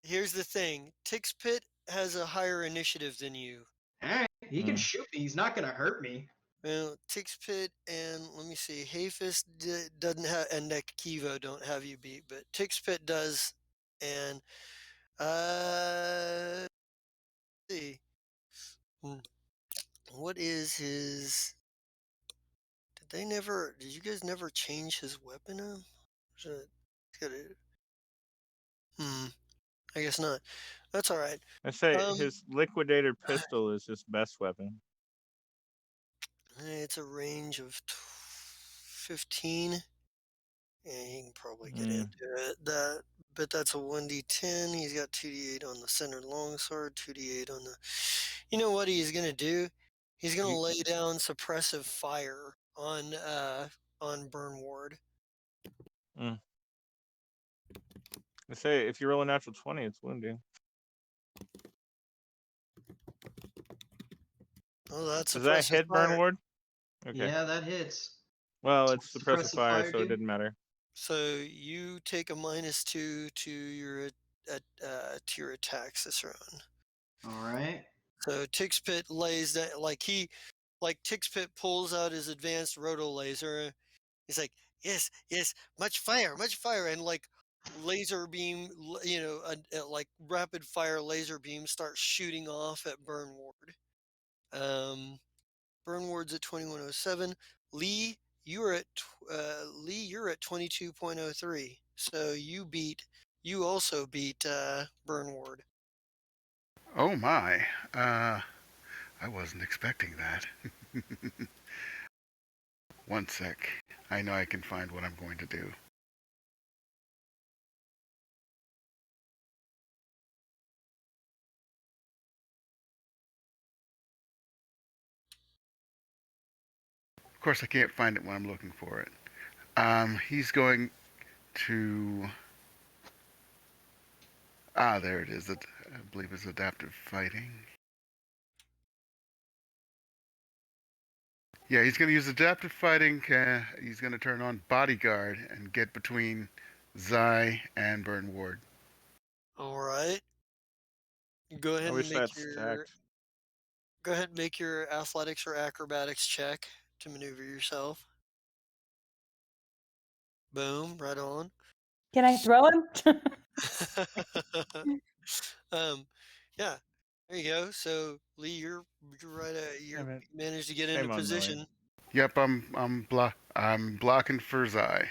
here's the thing. Tixpit has a higher initiative than you. Alright, he can Mm. shoot me, he's not gonna hurt me. Well, Tixpit and let me see, Hafis doesn't have, and Nick Kivo don't have you beat, but Tixpit does, and let's see, Hmm, what is his? Did you guys never change his weapon up? Is it, got it- hmm, I guess not. That's all right. I say Um, his liquidator pistol is his best weapon. it's a range of 15. Yeah, he can probably get Mm. into it. But that's a 1d10. He's got 2d8 on the center longsword, 2d8 on the. You know what he's gonna do? He's gonna You, lay down suppressive fire on Burnward. mm. I say if you roll a natural 20, it's wounding. Oh, that Does that suppressive hit fire. Burnward? Okay. Yeah, that hits. Well, So it's what's suppressive suppressive fire, fire so it do? didn't matter. So you take a -2 to your attacks this round. Alright. So Tixpit lays that like Tixpit pulls out his advanced roto laser. He's like, yes, yes, much fire, and like laser beam, like rapid fire laser beam starts shooting off at Burnward. Um, Burnward's at 2107. Lee, you're at 22.03. So you also beat Burnward. Oh my. I wasn't expecting that. One sec. I know I can find what I'm going to do. Of course, I can't find it when I'm looking for it. He's going to. There it is. I believe it's adaptive fighting. Yeah, he's going to use adaptive fighting. He's going to turn on bodyguard and get between Zai and Burn Ward. All right. Go ahead I and wish make that your stacked. go ahead and make your athletics or acrobatics check to maneuver yourself. Boom, right on. Can I throw him? Yeah, there you go. So Lee, you're right. You Damn it. managed to get into Shame on Millie. position. Yep, I'm blocking for Zai.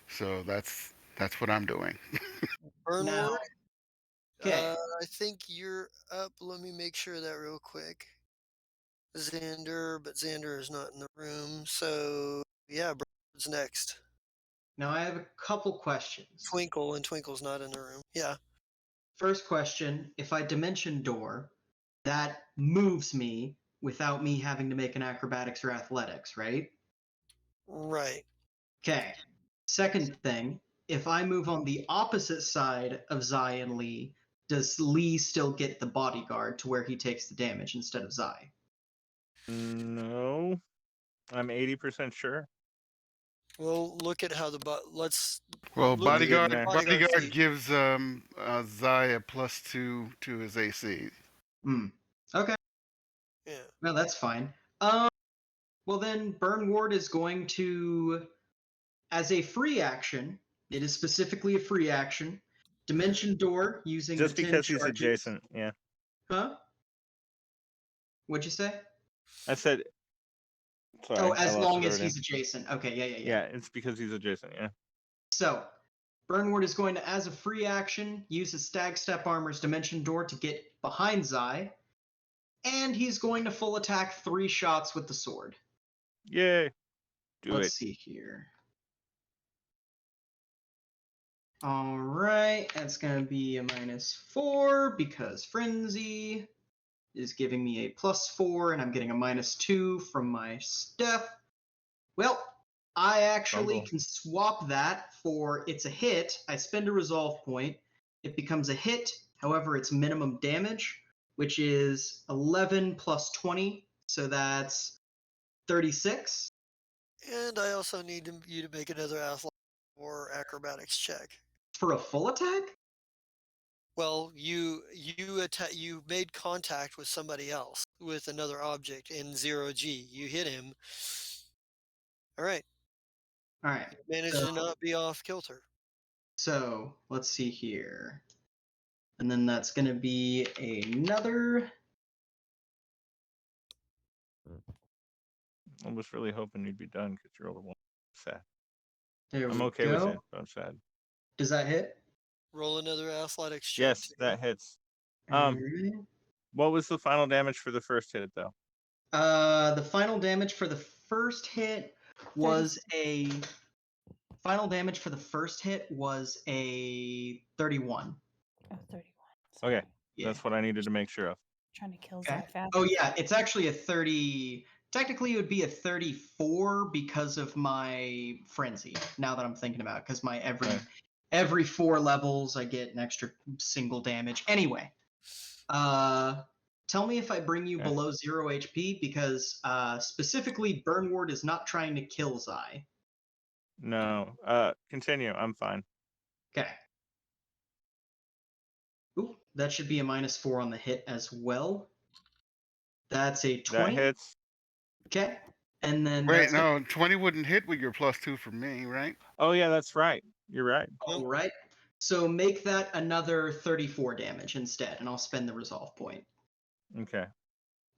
So that's what I'm doing. Now, Burnward, okay. I think you're up. Let me make sure of that real quick. Xander, but Xander is not in the room. So yeah, Burnward's next. Now I have a couple questions. Twinkle, and Twinkle's not in the room. Yeah. First question, if I dimension door, that moves me without me having to make an acrobatics or athletics, right? Right. Okay. Second thing, if I move on the opposite side of Zai and Lee, does Lee still get the bodyguard to where he takes the damage instead of Zai? No, I'm 80% sure. Well, look at how let's Well, look I'm at what getting the there. bodyguard bodyguard sees. gives Zai a +2 to his AC. Hmm. Okay. Yeah. No, that's fine. Well then, Burn Ward is going to, as a free action, it is specifically a free action, Dimension Door using Just the 10 because he's charges. adjacent. Yeah. Huh? What'd you say? I said. Oh, Sorry, I as lost long it as already. he's adjacent. Okay, yeah. Yeah, it's because he's adjacent. Yeah. So, Burnward is going to, as a free action, use his Stag Step Armor's Dimension Door to get behind Zai, and he's going to full attack 3 shots with the sword. Yay. Do Let's it. see here. All right, that's going to be a -4 because Frenzy is giving me a +4, and I'm getting a -2 from my Steph. Well, I actually Fumble. can swap that for it's a hit. I spend a resolve point. It becomes a hit. However, it's minimum damage, which is 11 plus 20. So that's 36. And I also need you to make another athletics or acrobatics check. For a full attack? Well, you made contact with somebody else with another object in 0G. You hit him. All right. All right. You managed to not be off kilter. So let's see here. And then that's going to be another. I was really hoping you'd be done because you're over one. Sad. There I'm we okay go. with it, but I'm sad. Does that hit? Roll another athletics check. Yes, that hits. All right. What was the final damage for the first hit, though? The final damage for the first hit was a 31. Oh, 31. Okay, Yeah. that's what I needed to make sure of. Trying to kill Okay. Zai fast. Oh yeah, it's actually a 30. Technically, it would be a 34 because of my frenzy. Now that I'm thinking about it, because my every 4 levels I get an extra single damage. Anyway, tell me if I bring you below 0 HP because specifically Burn Ward is not trying to kill Zai. No. Continue. I'm fine. Okay. Ooh, that should be a -4 on the hit as well. That's a 20. That hits. Okay. And then Wait, no, 20 wouldn't hit with your +2 for me, right? Oh yeah, that's right. You're right. All right. So make that another 34 damage instead, and I'll spend the resolve point. Okay.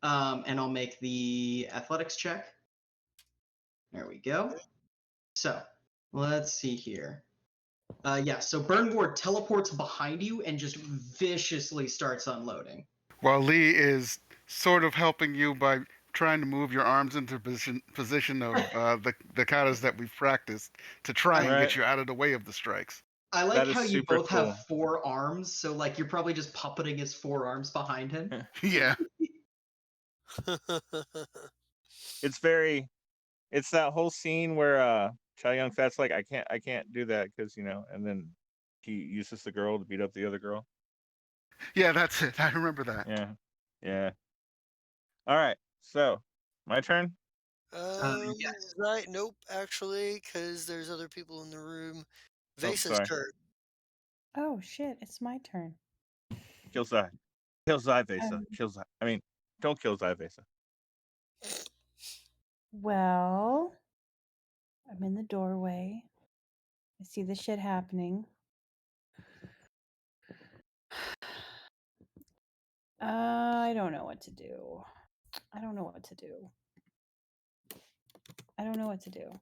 And I'll make the athletics check. There we go. So let's see here. Yeah, so Burn Ward teleports behind you and just viciously starts unloading. While Lee is sort of helping you by trying to move your arms into position of the katas that we've practiced to try and get you out of the way of the strikes. I like That is how you super both cool. have 4 arms, so like you're probably just puppeting his 4 arms behind him. Yeah. It's that whole scene where Chow Yun Fat's like, I can't do that because and then he uses the girl to beat up the other girl. Yeah, that's it. I remember that. Yeah, yeah. All right, so my turn. Yes. Right, nope, actually, because there's other people in the room. Oh, Vasa's sorry. turn. Oh shit! It's my turn. Kill Zai. Kill Zai Vesa. Um, Kill Zai. I mean, don't kill Zai Vesa. well, I'm in the doorway. I see the shit happening. I don't know what to do. I don't know what to do. I don't know what to do.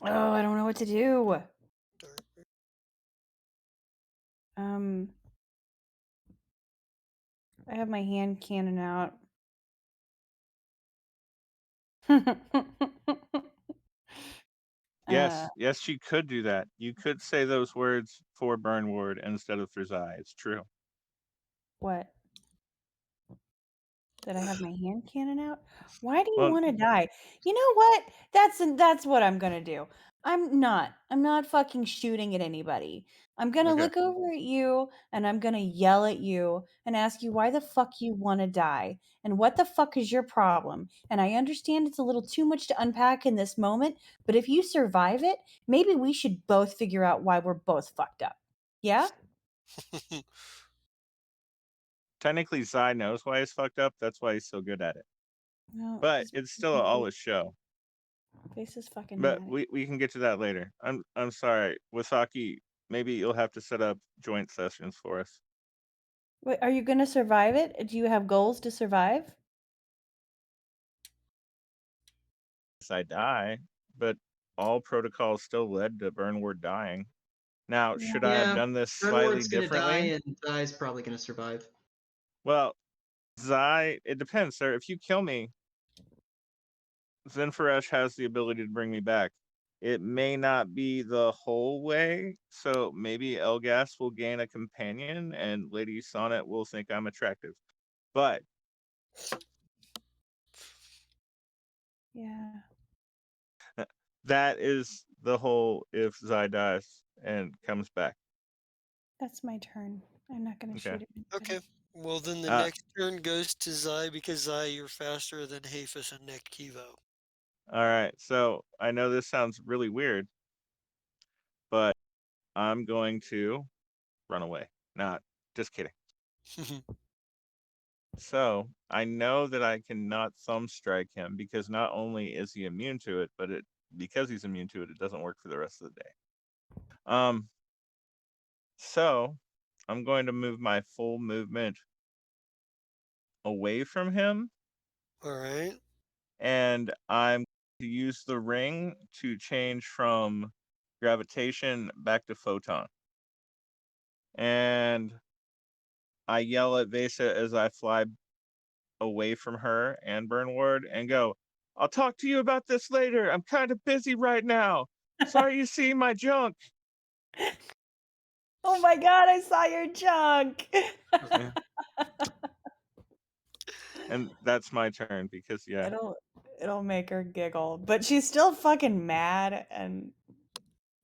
Oh, I don't know what to do. I have my hand cannon out. Yes, yes, you could do that. You could say those words for Burn Ward instead of for Zai. It's true. What? That I have my hand cannon out? Why do you Well, want to die? You know what? That's what I'm gonna do. I'm not fucking shooting at anybody. I'm gonna okay. look over at you and I'm gonna yell at you and ask you why the fuck you want to die and what the fuck is your problem. And I understand it's a little too much to unpack in this moment, but if you survive it, maybe we should both figure out why we're both fucked up. Yeah? Technically, Zai knows why he's fucked up. That's why he's so good at it. No, But because it's still all a show. Face is fucking But mad. we can get to that later. I'm sorry, Wasaki. Maybe you'll have to set up joint sessions for us. Wait, are you gonna survive it? Do you have goals to survive? Yes, I die, but all protocols still led to Burnward dying. Now, Yeah. should I have Yeah, done this slightly Burnward's gonna differently? die and Zai's probably gonna survive. Well, Zai, it depends, sir. If you kill me, Zenfaresh has the ability to bring me back. It may not be the whole way, so maybe Elgas will gain a companion and Lady Sonnet will think I'm attractive. But Yeah. that is the whole if Zai dies and comes back. That's my turn. I'm not gonna Okay. shoot at anybody. Okay. Well, then the Uh, next turn goes to Zai because Zai, you're faster than Hafis and Nick Kivo. all right. So I know this sounds really weird, but I'm going to run away. Not just kidding. So I know that I cannot thumb strike him because not only is he immune to it, but because he's immune to it, it doesn't work for the rest of the day. So I'm going to move my full movement away from him, All right. and I'm to use the ring to change from gravitation back to photon. And I yell at Vesa as I fly away from her and Bernward and go, I'll talk to you about this later. I'm kind of busy right now. Sorry you see my junk. Oh my god, I saw your junk. Yeah. And that's my turn because yeah. It'll make her giggle, but she's still fucking mad and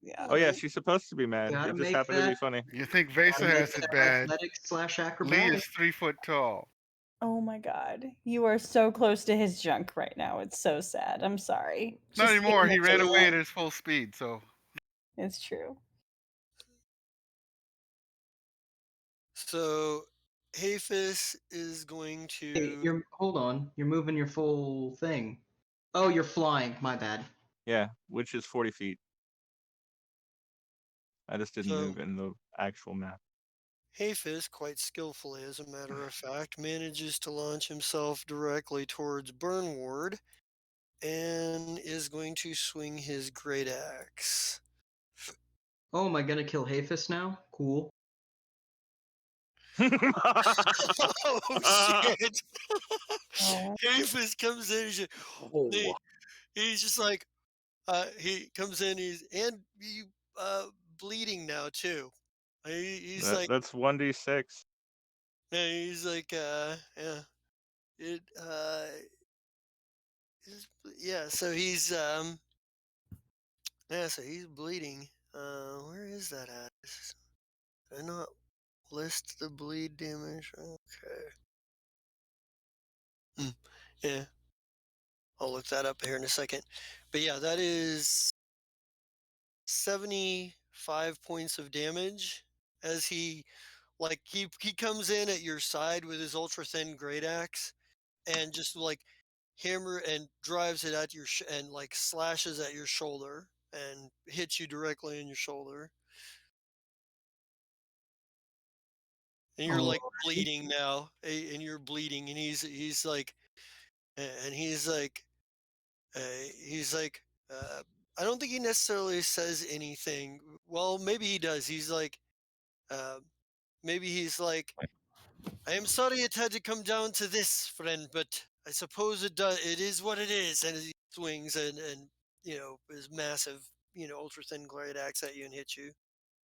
yeah. Oh yeah, she's supposed to be mad. Gotta It just make happened to be that. funny. You think Gotta Vesa make has it that bad? athletics / Lee acrobatics. is 3 foot tall. Oh my god. You are so close to his junk right now. It's so sad. I'm sorry. Not Just anymore. He ran away at immature. his full speed, so It's true. So Hafis is going Hey, to. hold on. You're moving your full thing. Oh, you're flying. My bad. Yeah, which is 40 feet. I just didn't So move in the actual map. Hafis, quite skillfully as a matter of fact, manages to launch himself directly towards Burnward and is going to swing his great axe. Oh, am I gonna kill Hafis now? Cool. Oh shit! Oh. Hafis comes in. Oh. He's just like, he comes in. And you bleeding now too. He's like, That's 1d6. yeah, he's like, yeah. it yeah, so he's yeah, so he's bleeding. Where is that at? Did I not list the bleed damage? Okay. Hmm. Yeah, I'll look that up here in a second. But yeah, that is 75 points of damage as he comes in at your side with his ultra thin great axe and just like hammer and drives it at and like slashes at your shoulder and hits you directly in your shoulder, and you're like Alrighty. bleeding now, and you're bleeding, and he's like, and uh, he's like, uh, I don't think he necessarily says anything. Well, maybe he does. He's like, uh, maybe he's like, I am sorry it had to come down to this, friend, but I suppose it does. It is what it is. And he swings and his massive, ultra thin glade axe at you and hits you.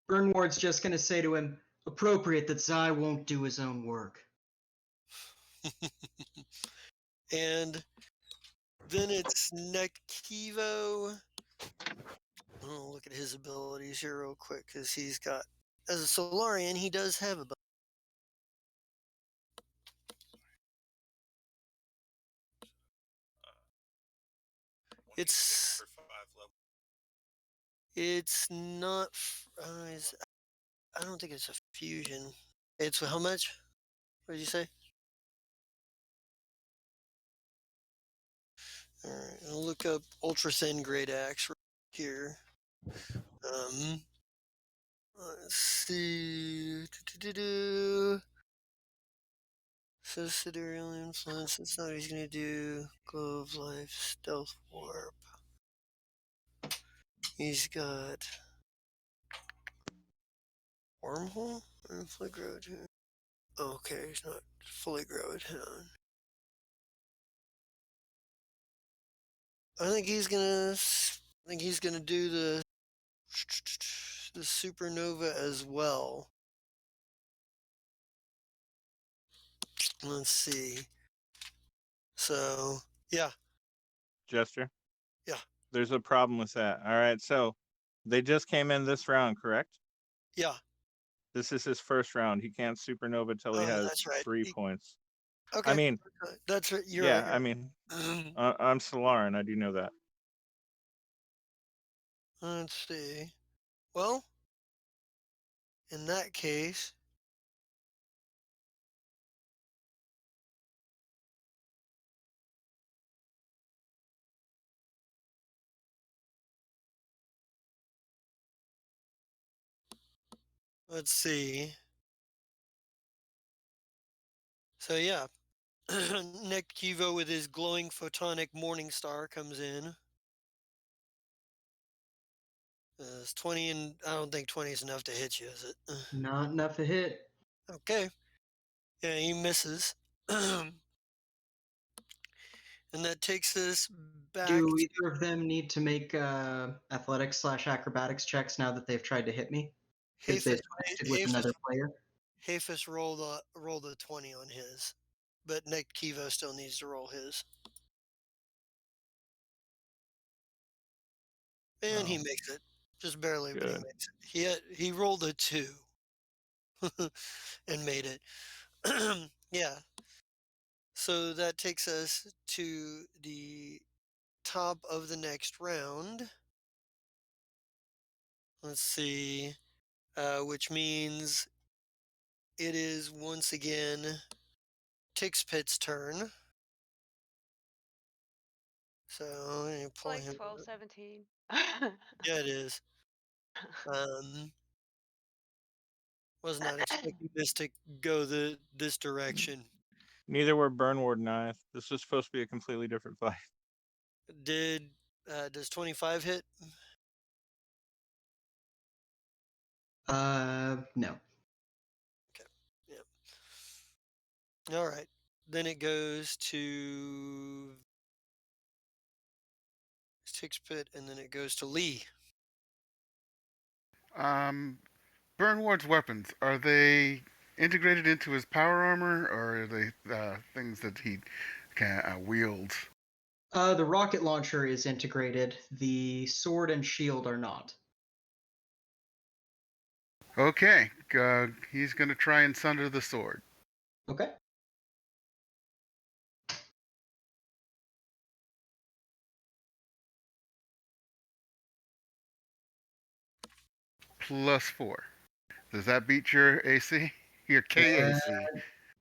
Burnward's just gonna say to him, appropriate that Zai won't do his own work. And then it's Nekivo. I'll look at his abilities here real quick because he's got, as a Solarian, he does have a. It's it's not. I don't think it's a fusion. It's how much? What did you say? All right, I'll look up ultra thin great axe right here. Um, let's see. So sidereal influence. That's not what he's gonna do. Glow of life, stealth warp. He's got wormhole and fully growed. Okay, he's not fully growed. Hang on. I think he's gonna. I think he's gonna do the supernova as well. Let's see. So yeah, Jester, yeah, there's a problem with that. All right, so they just came in this round, correct? yeah. This is his first round. He can't supernova till he Oh, has that's right. 3 points. I Okay, mean, that's right. You're right. yeah, I mean, I'm Solarin. I do know that. Let's see. Well, in that case, let's see. So yeah, Nick Kivo with his glowing photonic morning star comes in. It's 20, and I don't think 20 is enough to hit you, is it? Not enough to hit. Okay. Yeah, he misses. And that takes us back Do to either of them need to make athletics/acrobatics checks now that they've tried to hit me? Because Hafis. they've connected with another player? Hafis rolled a 20 on his, but Nick Kivo still needs to roll his. And he Oh. makes it. Just barely, but he Good. makes it. He rolled a 2 and made it. Yeah. So that takes us to the top of the next round. Let's see. Which means it is once again Tixpit's turn. So I'm gonna It's pull like him. 12, 17. Yeah, it is. Um, was not expecting this to go this direction. Neither were Burnward and I. This was supposed to be a completely different fight. Does 25 hit? No. Okay. Yeah. All right. Then it goes to Tixpit, and then it goes to Lee. Burnward's weapons, are they integrated into his power armor, or are they things that he can wields? The rocket launcher is integrated. The sword and shield are not. Okay, he's gonna try and sunder the sword. Okay. +4. Does that beat your AC? Your KAC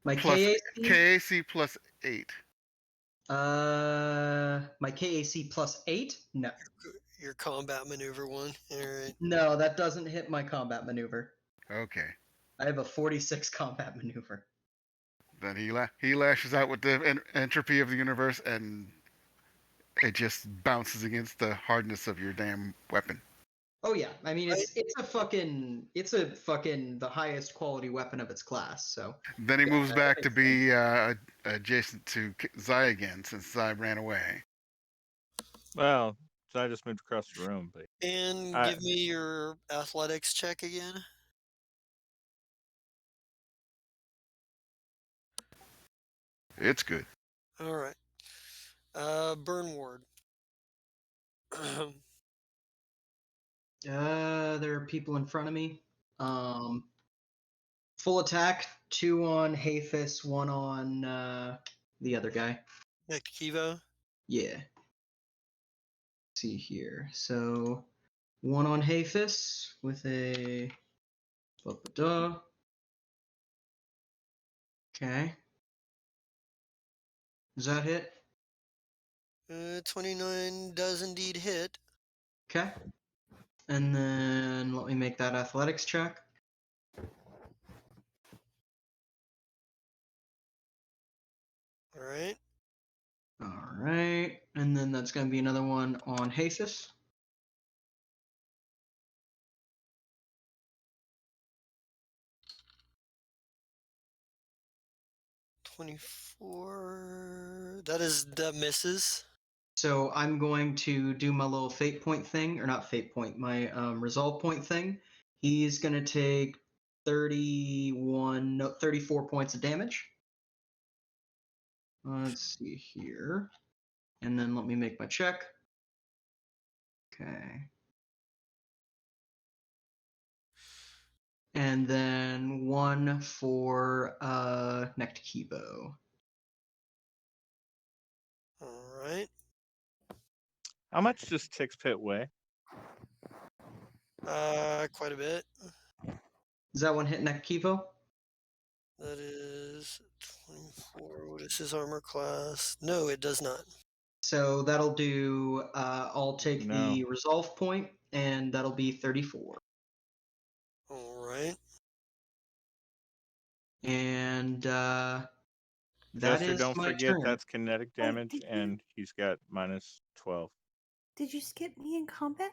My plus KAC. KAC +8. My KAC +8. No. Your combat maneuver one. All right. No, that doesn't hit my combat maneuver. Okay. I have a 46 combat maneuver. Then he lashes out with the entropy of the universe, and it just bounces against the hardness of your damn weapon. Oh yeah, I mean it's a fucking the highest quality weapon of its class. So Then he yeah, moves that back to makes sense. be adjacent to Zai again, since Zai ran away. Well, so I just moved across the room, but And I give me your athletics check again. It's good. All right. Burn ward. There are people in front of me. Full attack, 2 on Hafis, 1 on the other guy. Nick Kivo. Yeah. Let's see here. So 1 on Hafis with a duh. Okay. Does that hit? 29 does indeed hit. Okay. And then let me make that athletics check. All right. All right. And then that's going to be another one on Hafis. $24. That misses. So I'm going to do my little fate point thing, or not fate point, my resolve point thing. He's going to take 34 points of damage. Let's see here. And then let me make my check. Okay. And then 1 for Nectakibo. All right. how much does Tix Pit weigh? Quite a bit. Does that one hit Nectakibo? That is 24. What is his armor class? No, it does not. So that'll do, I'll take No. the resolve point, and that'll be 34. All right. And that Jester, is don't my forget turn. that's kinetic Oh, damage, did you- and he's got -12. Did you skip me in combat?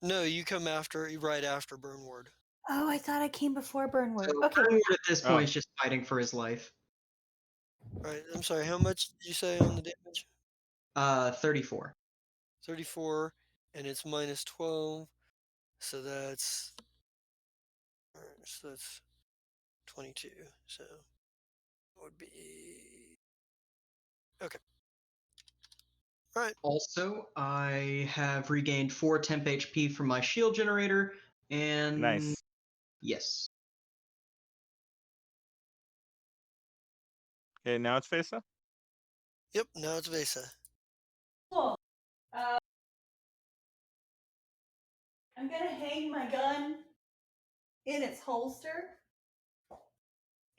No, you come right after Burn Ward. Oh, I thought I came before Burnward. So Okay. Burnwood at this point Oh. is just fighting for his life. All right. I'm sorry. How much did you say on the damage? 34. 34, and it's -12. So that's. All right. So that's 22. So it would be. Okay. All right. Also, I have regained 4 temp HP from my shield generator, and Nice. yes. Okay, now it's Fesa. Yep. Now it's Vesa. Cool. I'm gonna hang my gun in its holster,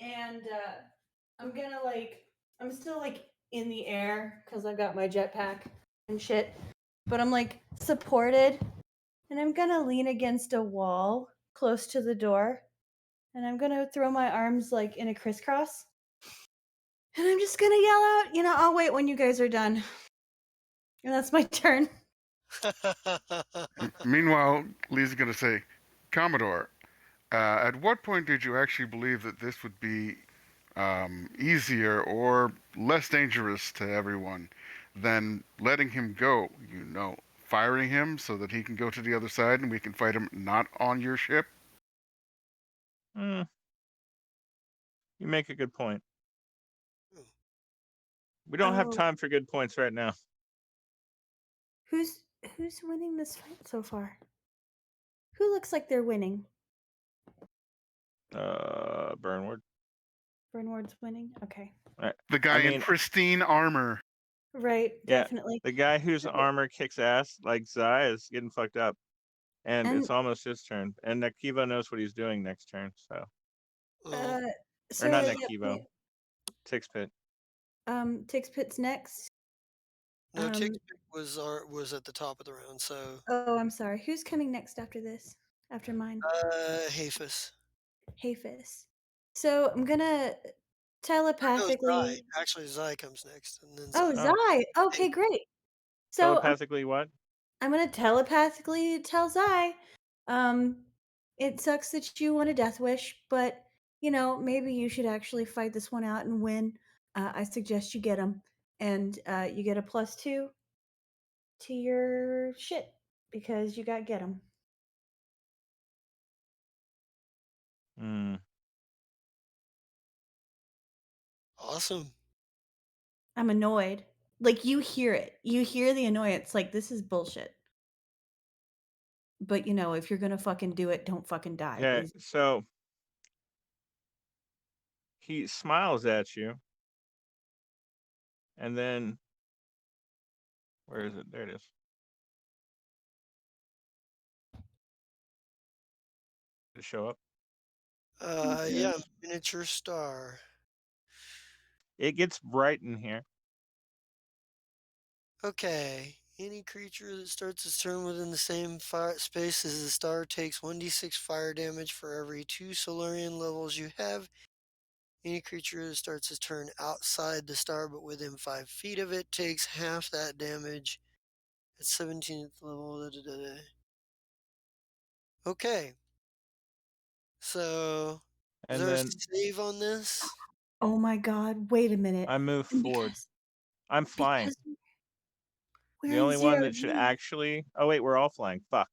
and I'm gonna I'm still in the air because I've got my jetpack and shit, but I'm supported, and I'm gonna lean against a wall close to the door, and I'm gonna throw my arms in a crisscross, and I'm just gonna yell out, I'll wait when you guys are done, and that's my turn. Meanwhile, Lee's going to say, Commodore, at what point did you actually believe that this would be easier or less dangerous to everyone than letting him go? Firing him so that he can go to the other side and we can fight him not on your ship? Hmm. You make a good point. Oh. We don't have Oh. time for good points right now. Who's winning this fight so far? Who looks like they're winning? Burnward. Bernward's winning. Okay. The guy I in mean, pristine armor. Right. yeah, Definitely. the guy whose So- armor kicks ass, like Zai, is getting fucked up. And And it's almost his turn. And Nekivo knows what he's doing next turn, so. Oh. so Or not at that Nekivo. point, Tixpit. Tixpit's next. No, Tick was at the top of the round, so Oh, I'm sorry. Who's coming next after this? After mine? Hafus. Hafis. So I'm gonna No, telepathically. Zai. Actually, Zai comes next, and then Oh, Zai. Zai. Okay, great. So Telepathically what? I'm gonna telepathically tell Zai, um, it sucks that you want a death wish, but you know maybe you should actually fight this one out and win. I suggest you get him, and you get a +2 to your shit because you got get him. Hmm. Awesome. I'm annoyed. Like you hear it. You hear the annoyance. Like this is bullshit. But you know, if you're gonna fucking do it, don't fucking die. Yeah, Basically. so he smiles at you. And then where is it? There it is. Did it show up? Yeah, miniature star. It gets bright in here. Okay. Any creature that starts its turn within the same fire space as the star takes 1d6 fire damage for every 2 Solarian levels you have. Any creature that starts its turn outside the star but within 5 feet of it takes half that damage at 17th level. Da, da, da, da. Okay. So, is And there a then save on this? Oh my god! Wait a minute. I move And forward. I'm flying. because we're The in only one zero that should G. actually. Oh wait, we're all flying. Fuck.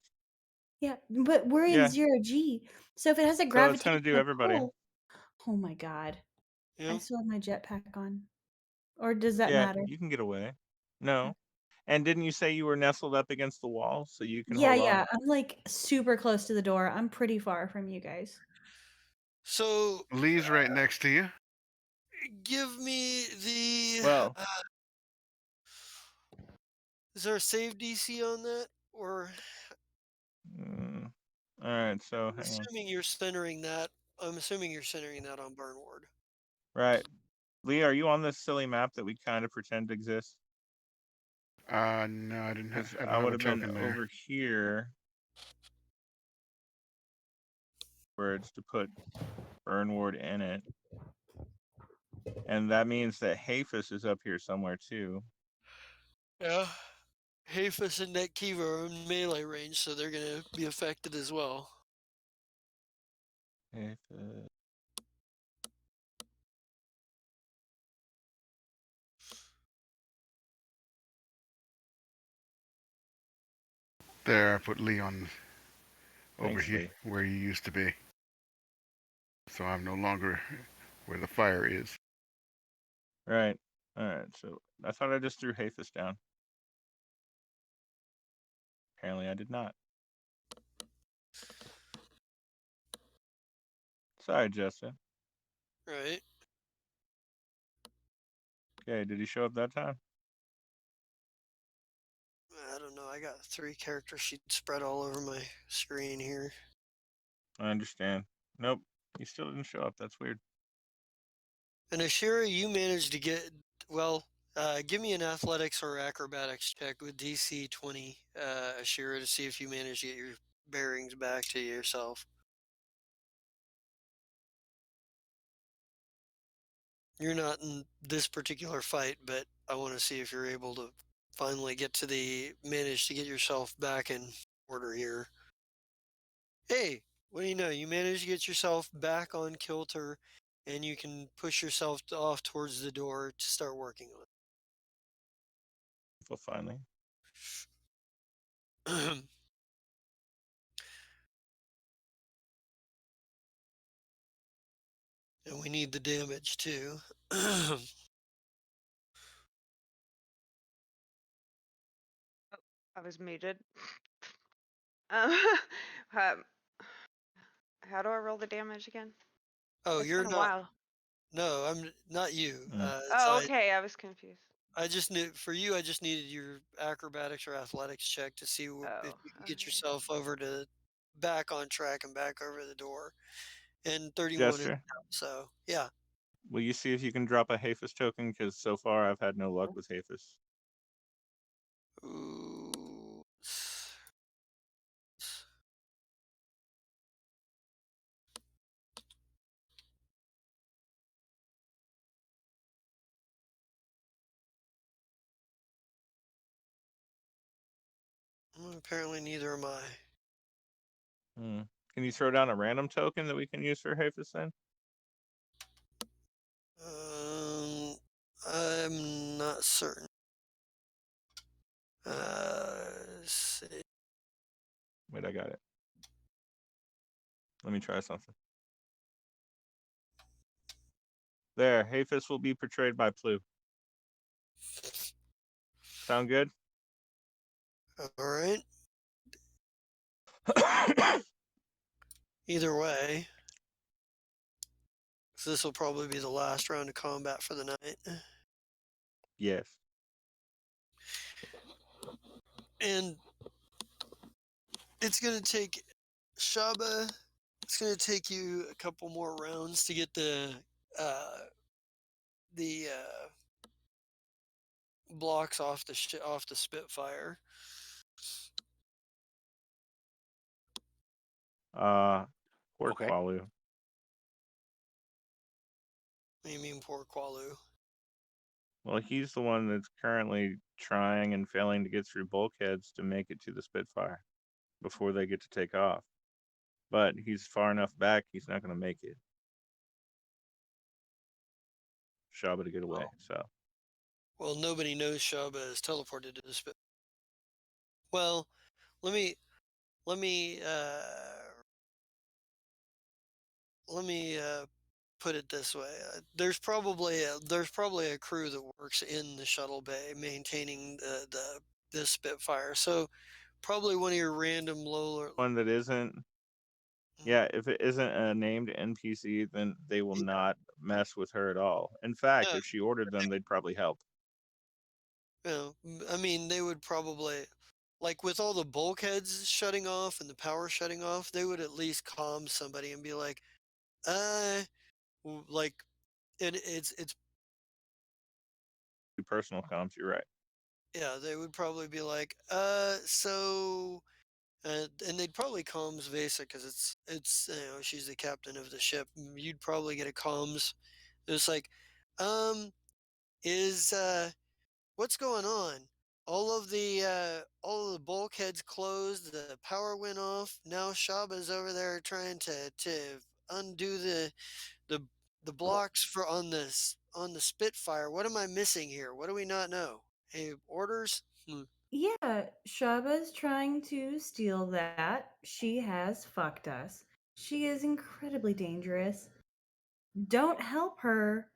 Yeah, but we're in Yeah. 0 G. So if it has a So it's gonna do gravitational everybody. pull, oh my god! I Yeah. still have my jetpack on. Or does that Yeah, matter? you can get away. No. And didn't you say you were nestled up against the wall so you can Yeah, hold on? yeah. I'm like super close to the door. I'm pretty far from you guys. So, Lee's right next to you. give me the. Well, Is there a save DC on that? Or all right. So I'm hang on. assuming you're centering that. I'm assuming you're centering that on Burnward. Right, Lee, are you on this silly map that we kind of pretend exists? No, I didn't. Because I I don't have would a have been token there. over here, where it's to put Burnward in it, and that means that Hafis is up here somewhere too. Yeah. Hafis and Netkiva are in melee range, so they're going to be affected as well. Hafis. There, I put Lee on over Thanks, here Lee. where you used to be. So I'm no longer where the fire is. Right. All right. So I thought I just threw Hafis down. Apparently, I did not. Sorry, Justin. Right. Okay, did he show up that time? I don't know. I got 3 character sheets spread all over my screen here. I understand. Nope, he still didn't show up. That's weird. And Ashira, you managed to get. Well, give me an athletics or acrobatics check with DC 20, Ashira, to see if you manage to get your bearings back to yourself. You're not in this particular fight, but I want to see if you're able to finally manage to get yourself back in order here. Hey, what do you know? You managed to get yourself back on kilter, and you can push yourself off towards the door to start working Well, finally. on it. And we need the damage too. I was muted. Um, um, how do I roll the damage again? Oh, It's you're been a not. while. No, I'm not you. It's Oh, okay. I was confused. I just knew for you. I just needed your acrobatics or athletics check to see if Oh, you could get okay. yourself over to back on track and back over the door. And 31 is Jester, out, so yeah. will you see if you can drop a Haphis token? Because so far I've had no luck with Haphis. Ooh. Apparently, neither am I. Can you throw down a random token that we can use for Haphis then? I'm not certain. Let's see. Wait, I got it. Let me try something. There, Haphis will be portrayed by Plu. Sound good? All right. Either way, so this will probably be the last round of combat for the night. Yes. And it's going to take Shaba. It's going to take you a couple more rounds to get uh, the blocks off the Spitfire. Poor Okay. Qualu. What do you mean, poor Qualu? Well, he's the one that's currently trying and failing to get through bulkheads to make it to the Spitfire before they get to take off. But he's far enough back, he's not going to make it. Shaba to get away, so. Well, nobody knows Shaba is teleported to the Spitfire. Well, let me let me put it this way: there's probably a crew that works in the shuttle bay maintaining the Spitfire. So probably one of your random low. One that isn't, yeah, if it isn't a named NPC, then they will not mess with her at all. In fact, Yeah, if she ordered them, they'd probably help. you know, I mean, they would probably, like with all the bulkheads shutting off and the power shutting off, they would at least calm somebody and be like, like, it's Personal comms, you're right. yeah, they would probably be like, so, and they'd probably comms Vesa because it's she's the captain of the ship. You'd probably get a comms. It's like, um, is what's going on? All of the bulkheads closed. The power went off. Now Shaba's over there trying to undo the the blocks for on the Spitfire. What am I missing here? What do we not know? Hey, orders? Yeah, Shaba's trying to steal that. She has fucked us. She is incredibly dangerous. Don't help her.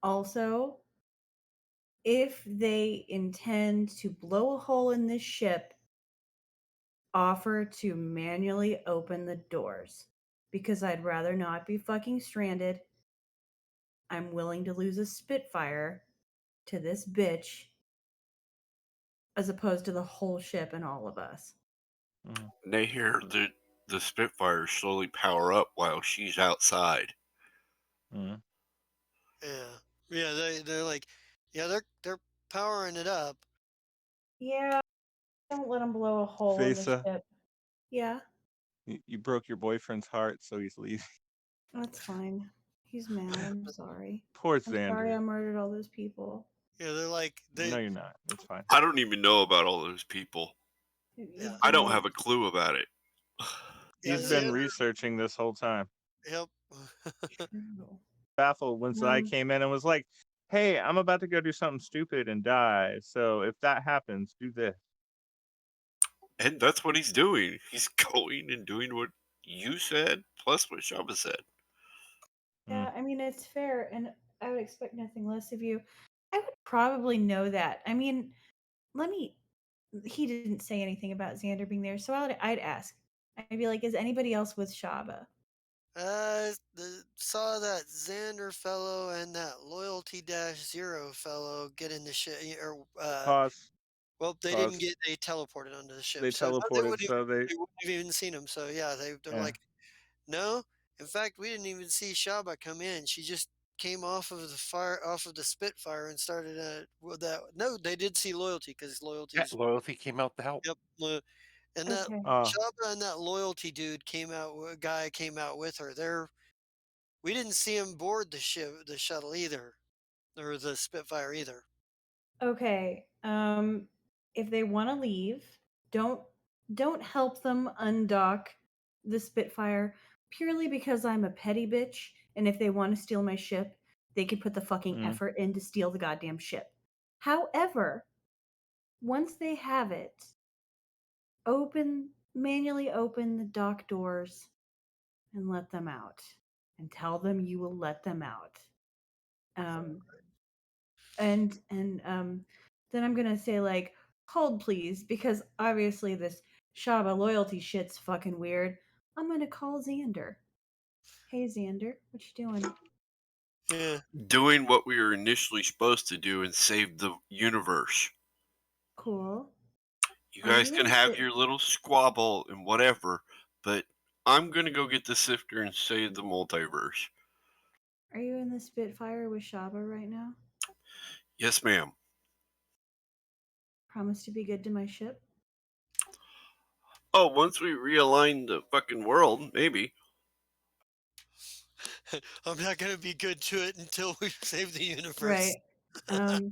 Also, if they intend to blow a hole in this ship, offer to manually open the doors. Because I'd rather not be fucking stranded. I'm willing to lose a Spitfire to this bitch as opposed to the whole ship and all of us. And they hear the Spitfire slowly power up while she's outside. Mm-hmm. Yeah, they're like, yeah, they're powering it up. Yeah, don't let them blow a hole in the Vesa, ship. Yeah, you broke your boyfriend's heart, so he's leaving. that's fine. He's mad. I'm sorry. Poor I'm sorry Xander. I murdered all those people. Yeah, they're like No, you're not. It's fine. I don't even know about all those people. Yeah. I don't have a clue about it. Yeah, He's been Xander. researching this whole time. Yep. Baffled when Zai came in and was like, hey, I'm about to go do something stupid and die. So if that happens, do this. And that's what he's doing. He's going and doing what you said, plus what Shaba said. Yeah, I mean, it's fair, and I would expect nothing less of you. I would probably know that. I mean, let me. He didn't say anything about Xander being there, so I'd ask. I'd be like, "Is anybody else with Shaba?" Saw that Xander fellow and that Loyalty Dash Zero fellow get in the ship, or Pause. well, they didn't Pause. get. They teleported onto the ship, They so no, teleported, so they wouldn't have even seen him. So yeah, they're yeah. like, no. In fact, we didn't even see Shaba come in. She just came off of the Spitfire, and started with that. No, they did see Loyalty, because Yeah, Loyalty's. loyalty came out to help. Yep. And that Okay. Shaba and that Loyalty dude guy came out with her. We didn't see him board the shuttle either, or the Spitfire either. Okay. If they want to leave, don't don't help them undock the Spitfire purely because I'm a petty bitch, and if they want to steal my ship, they could put the fucking Mm. effort in to steal the goddamn ship. However, once they have it, manually open the dock doors and let them out, and tell them you will let them out. Um, and then I'm gonna say like, hold please, because obviously this Shaba loyalty shit's fucking weird. I'm gonna call Xander. Hey Xander, what you doing? Yeah. Doing what we were initially supposed to do and save the universe. Cool. You Are guys you can in have your little squabble and whatever, but I'm gonna go get the sifter and save the multiverse. Are you in the Spitfire with Shaba right now? Yes, ma'am. Promise to be good to my ship? Oh, once we realign the fucking world, maybe. I'm not gonna be good to it until we save the universe. Right.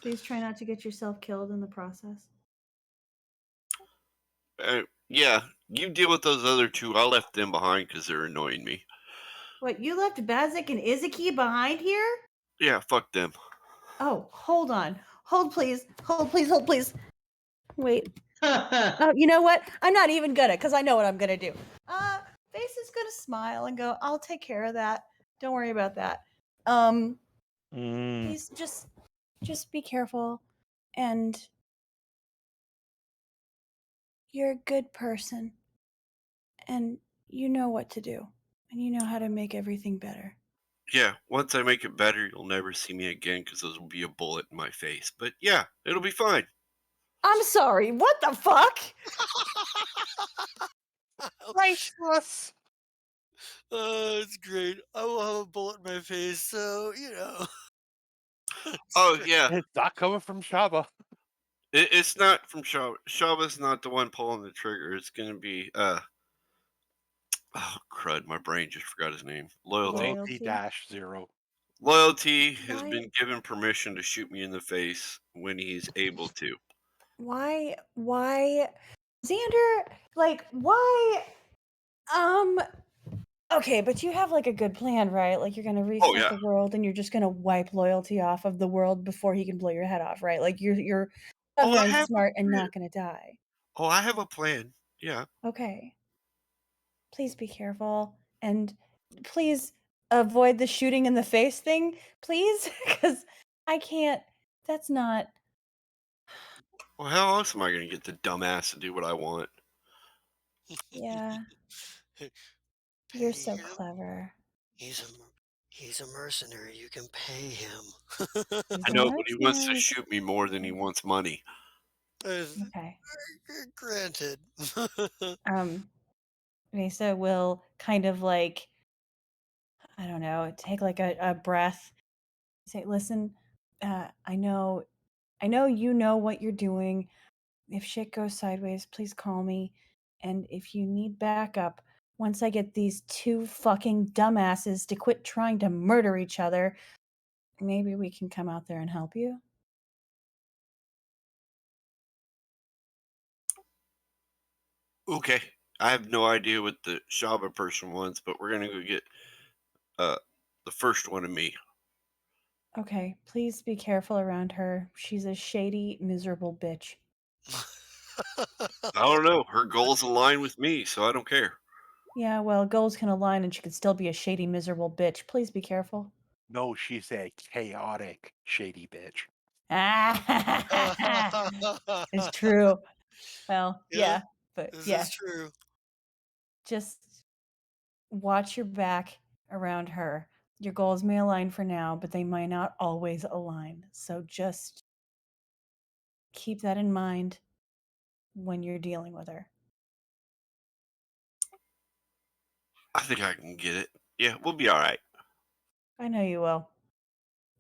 Please try not to get yourself killed in the process. Yeah, you deal with those other two. I left them behind because they're annoying me. What, you left Bazik and Izuki behind here? Yeah, fuck them. Oh, hold on. Hold please. Hold please. Hold please. Wait. Oh, you know what? I'm not even gonna, because I know what I'm gonna do. Face is gonna smile and go, I'll take care of that. Don't worry about that. Please just be careful, and you're a good person, and you know what to do, and you know how to make everything better. Yeah, once I make it better, you'll never see me again because those will be a bullet in my face. But yeah, it'll be fine. I'm sorry. What the fuck? Priceless. It's great. I will have a bullet in my face, so Oh yeah, It's not coming from Shaba. it's not from Shaba. Shaba's not the one pulling the trigger. It's gonna be oh crud, my brain just forgot his name. Loyalty. Loyalty dash zero. Loyalty has Why? been given permission to shoot me in the face when he's able to. Why? Xander, like, why? Okay, but you have like a good plan, right? Like you're gonna Oh reset yeah. the world and you're just gonna wipe loyalty off of the world before he can blow your head off, right? Like you're Oh, clever I and have a smart and plan. not gonna die. Oh, I have a plan. Yeah. Okay. Please be careful and please avoid the shooting in the face thing, please, because I can't. That's not. Well, how else am I gonna get the dumbass to do what I want? Yeah, Pay you're so him. clever. He's a mercenary. You can pay him. He's I a know, but he wants to mercenary. shoot me more than he wants money. Okay. Granted. Mesa will kind of like, I don't know, take like a breath, say, listen, I know you know what you're doing. If shit goes sideways, please call me. And if you need backup, once I get these two fucking dumbasses to quit trying to murder each other, maybe we can come out there and help you. Okay. I have no idea what the Shaba person wants, but we're gonna go get uh the first one of me. Okay, please be careful around her. She's a shady, miserable bitch. I don't know. Her goals align with me, so I don't care. Yeah, well, goals can align and she could still be a shady, miserable bitch. Please be careful. No, she's a chaotic, shady bitch. It's true. Well, Yeah, yeah, but this yeah, is true. just watch your back around her. Your goals may align for now, but they might not always align. So just keep that in mind when you're dealing with her. I think I can get it. Yeah, we'll be all right. I know you will.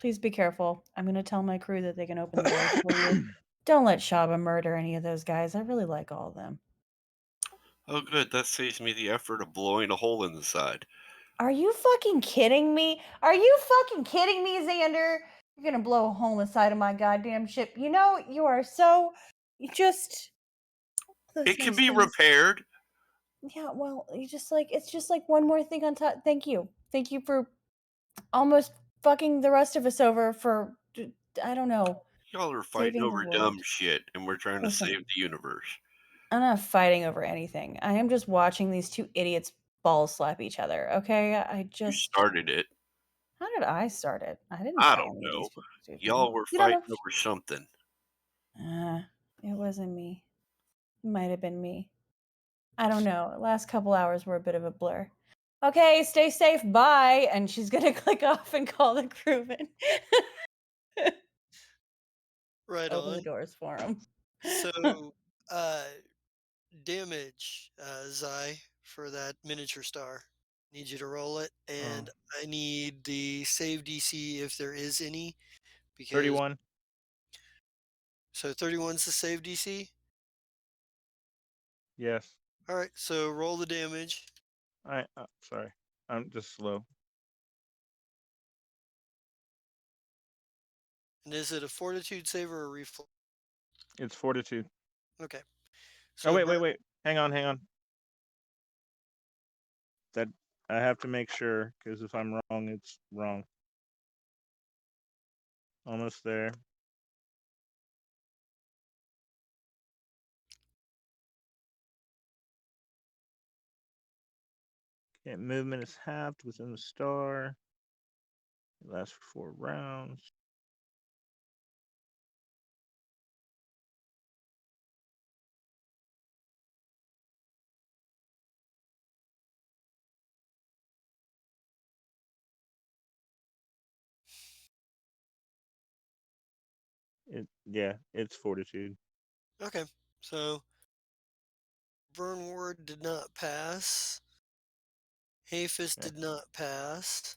Please be careful. I'm going to tell my crew that they can open the doors for you. Don't let Shaba murder any of those guys. I really like all of them. Oh, good. That saves me the effort of blowing a hole in the side. Are you fucking kidding me? Are you fucking kidding me, Xander? You're going to blow a hole in the side of my goddamn ship. You know, you are so. You just. Those It can nice be things. repaired. Yeah, well, you just like. It's just like one more thing on top. Thank you. Thank you for almost fucking the rest of us over for. I don't know. Y'all are fighting Saving the over dumb world. shit, and we're trying to Listen. save the universe. I'm not fighting over anything. I am just watching these two idiots ball slap each other, okay? I You just. started it. How did I start it? I didn't I tell don't any of these know. people to do anything. Y'all were You don't know? fighting over something. It wasn't me. It might have been me. I don't know. Last couple hours were a bit of a blur. Okay, stay safe. Bye. And she's gonna click off and call the crewman. Right Open the on. doors for him. So, damage, Zai, for that miniature star. Need you to roll it, and I need the save DC if there is any, because 31. so 31's the save DC. Yes. All right, so roll the damage. Sorry. I'm just slow. And is it a fortitude save or a reflex? It's fortitude. Okay. Oh, So wait. Hang on. That I have to make sure, because if I'm wrong, it's wrong. Almost there. Okay, movement is halved within the star. It lasts for 4 rounds. It's fortitude. Okay, so Burn Ward did not pass. Hafis Okay. did not pass.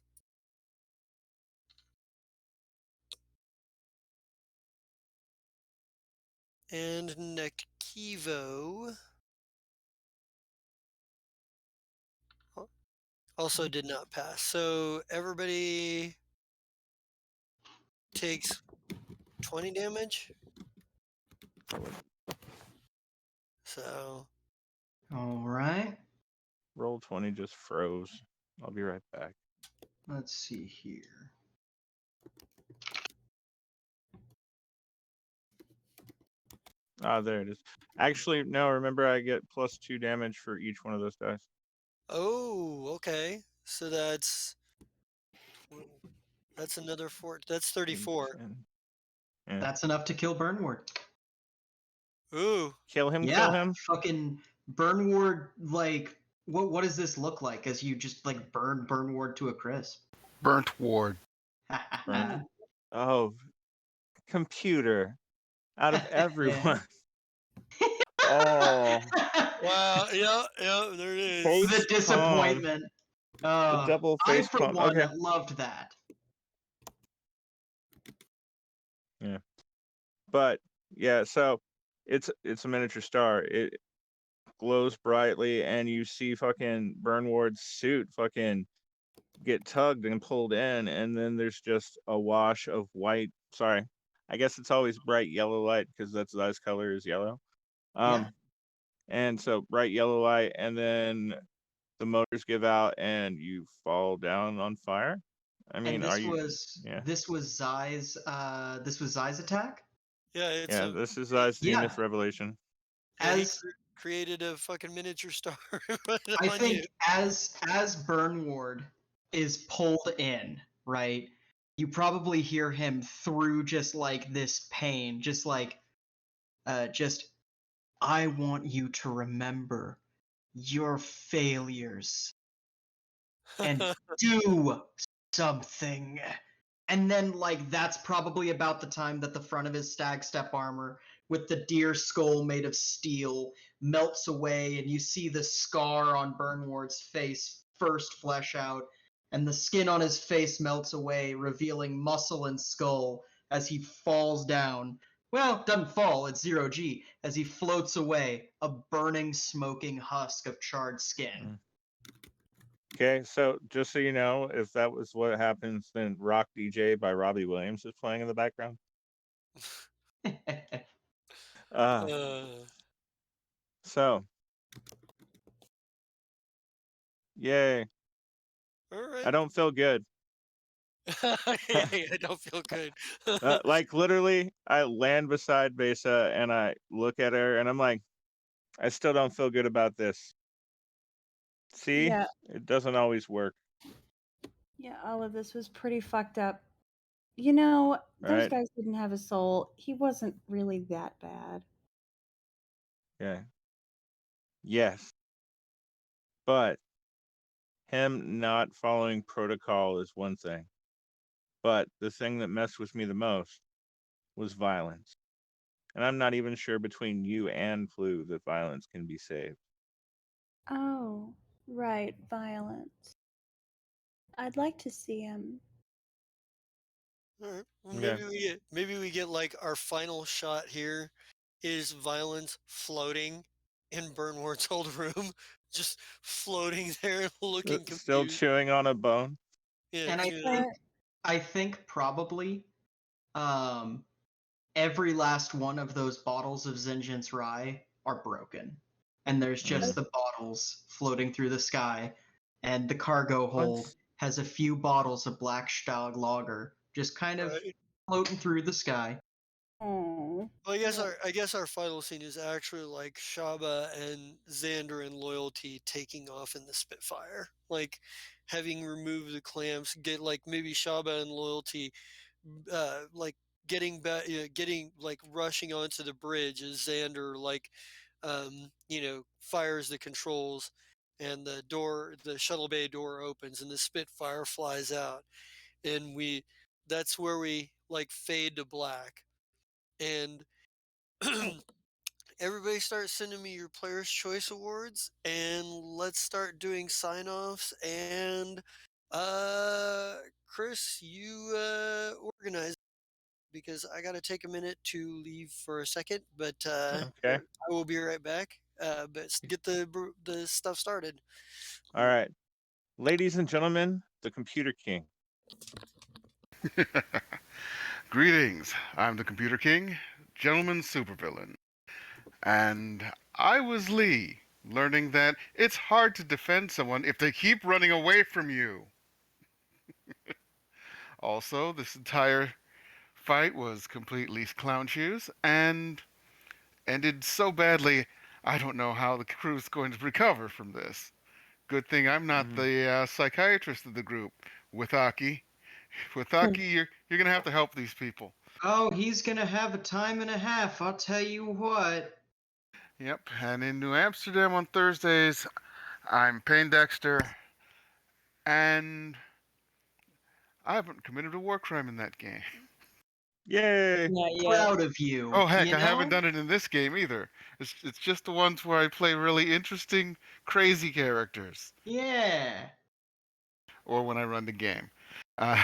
And Nekivo also did not pass. So everybody takes 20 damage. So All right. Roll 20 just froze. I'll be right back. Let's see here. There it is. Actually, no, remember I get +2 damage for each one of those dice. oh, okay. So that's another 4. That's 34. 10. Yeah. That's enough to kill Burnward. Ooh. Kill him. Fucking Burnward, like, what does this look like as you just, like, burn Burnward to a crisp? Burnt ward. Burn. Oh, computer. Out of everyone. Oh. Wow. Yeah, there it is. Face The disappointment. The double I, face for palm. one, Okay. loved that. Yeah. But yeah, so it's a miniature star. It glows brightly, and you see fucking Burnward's suit fucking get tugged and pulled in, and then there's just a wash of white. Sorry, I guess it's always bright yellow light because that's Zai's color is yellow. Yeah. And so bright yellow light, and then the motors give out, and you fall down on fire. I mean, And are this you? was Yeah. this was Zai's attack. Yeah, it's Yeah, a this is Zai's Yeah. Zenith Revelation. yeah, As created a fucking miniature star. I on think you. as Burnward is pulled in, right? You probably hear him through just like this pain, just like just I want you to remember your failures and do something. And then, like, that's probably about the time that the front of his stag step armor with the deer skull made of steel melts away, and you see the scar on Burnward's face first flesh out, and the skin on his face melts away, revealing muscle and skull as he falls down. Well, doesn't fall, it's 0G, as he floats away, a burning, smoking husk of charred skin. Okay, so just so you know, if that was what happens, then Rock DJ by Robbie Williams is playing in the background. So, yay. All right. I don't feel good. yeah, I don't feel good. Like literally, I land beside Besa and I look at her and I'm like, I still don't feel good about this. See, Yeah. it doesn't always work. Yeah, all of this was pretty fucked up. You know, those Right? guys didn't have a soul. He wasn't really that bad. Yeah. Yes. But him not following protocol is one thing. But the thing that messed with me the most was violence. And I'm not even sure between you and Flu that violence can be saved. Oh, right, violence. I'd like to see him. All right. Well, Okay. maybe we get like our final shot here is violence floating in Burnward's old room, just floating there, looking Still confused. chewing on a bone. Yeah, And I think probably every last one of those bottles of Zinjin's Rye are broken. And there's just the bottles floating through the sky. And the cargo hold has a few bottles of Black Stag Lager just kind of floating through the sky. Oh. Well, I guess our final scene is actually like Shaba and Xander and Loyalty taking off in the Spitfire, like having removed the clamps. Get like maybe Shaba and Loyalty, like getting back, getting like rushing onto the bridge as Xander like, fires the controls, and the shuttle bay door opens, and the Spitfire flies out, and that's where we like fade to black, and everybody start sending me your players choice awards, and let's start doing sign-offs. And Chris, you organize, because I got to take a minute to leave for a second, but Okay. I will be right back. But get the stuff started. All right. Ladies and gentlemen, the Computer King. Greetings. I'm the Computer King, gentleman supervillain. And I was Lee, learning that it's hard to defend someone if they keep running away from you. Also, this entire fight was complete Lee's clown shoes and ended so badly, I don't know how the crew's going to recover from this. Good thing I'm not the psychiatrist of the group. With Aki, you're gonna have to help these people. Oh, he's gonna have a time and a half, I'll tell you what. Yep, and in New Amsterdam on Thursdays, I'm Payne Dexter, and I haven't committed a war crime in that game. Yay! Not yet. Proud of you. Oh heck, you I haven't know? done it in this game either. It's just the ones where I play really interesting, crazy characters, Yeah. or when I run the game. Uh,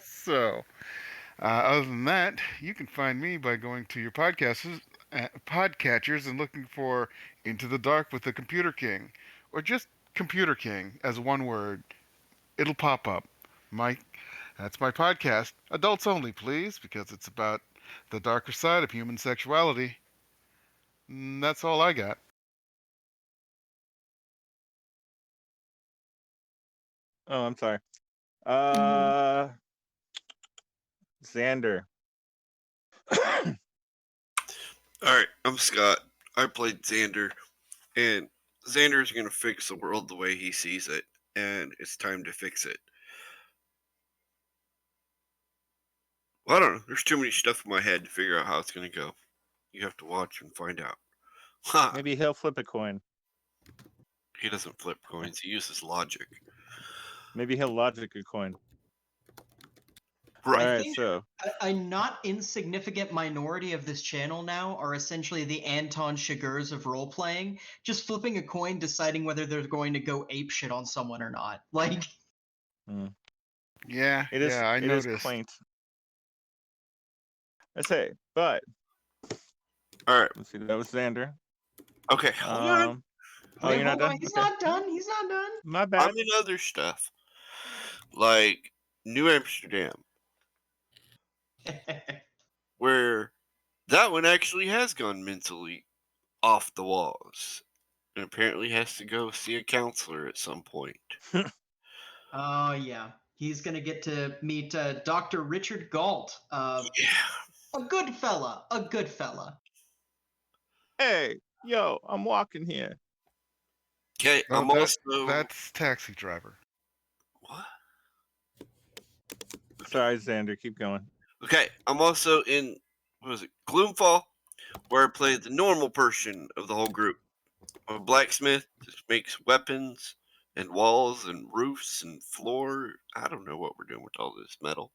so, other than that, you can find me by going to your podcatchers and looking for Into the Dark with the Computer King, or just Computer King as one word. It'll pop up. That's my podcast. Adults only, please, because it's about the darker side of human sexuality. That's all I got. Oh, I'm sorry. Xander. All right, I'm Scott. I played Xander, and Xander's gonna fix the world the way he sees it, and it's time to fix it. Well, I don't know. There's too many stuff in my head to figure out how it's gonna go. You have to watch and find out. Ha! Maybe he'll flip a coin. He doesn't flip coins. He uses logic. Maybe he'll logic a coin. Right. All I right, think so a not insignificant minority of this channel now are essentially the Anton Chigurhs of role playing, just flipping a coin, deciding whether they're going to go ape shit on someone or not. Like, Yeah, it is I it is noticed. quaint. I say, but All right. let's see. That was Xander. Okay. Hold on. Oh, wait, you're not hold on, done? he's Okay, not done. He's not done. my I'm bad. in other stuff like New Amsterdam, where that one actually has gone mentally off the walls, and apparently has to go see a counselor at some point. Oh yeah, he's gonna get to meet Dr. Richard Galt. Yeah. A good fella. A good fella. Hey, yo, I'm walking here. Okay. No, I'm also. that's Taxi Driver. What? Sorry, Xander. Keep going. Okay. I'm also in. What was it? Gloomfall, where I played the normal person of the whole group. I'm a blacksmith that makes weapons and walls and roofs and floor. I don't know what we're doing with all this metal.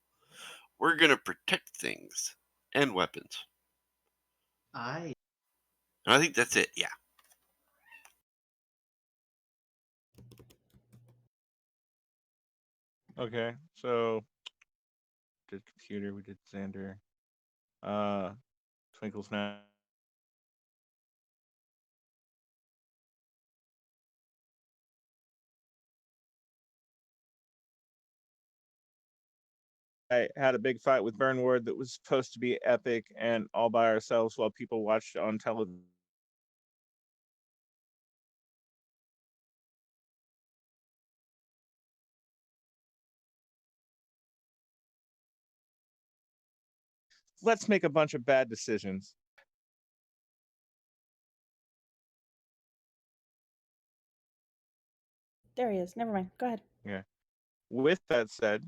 We're gonna protect things and weapons. I I think that's it. Yeah. Okay, so did computer. We did Xander. Twinkle's now. I had a big fight with Burnward that was supposed to be epic and all by ourselves while people watched on television. Let's make a bunch of bad decisions. There he is. Never mind. Go ahead. Yeah. With that said,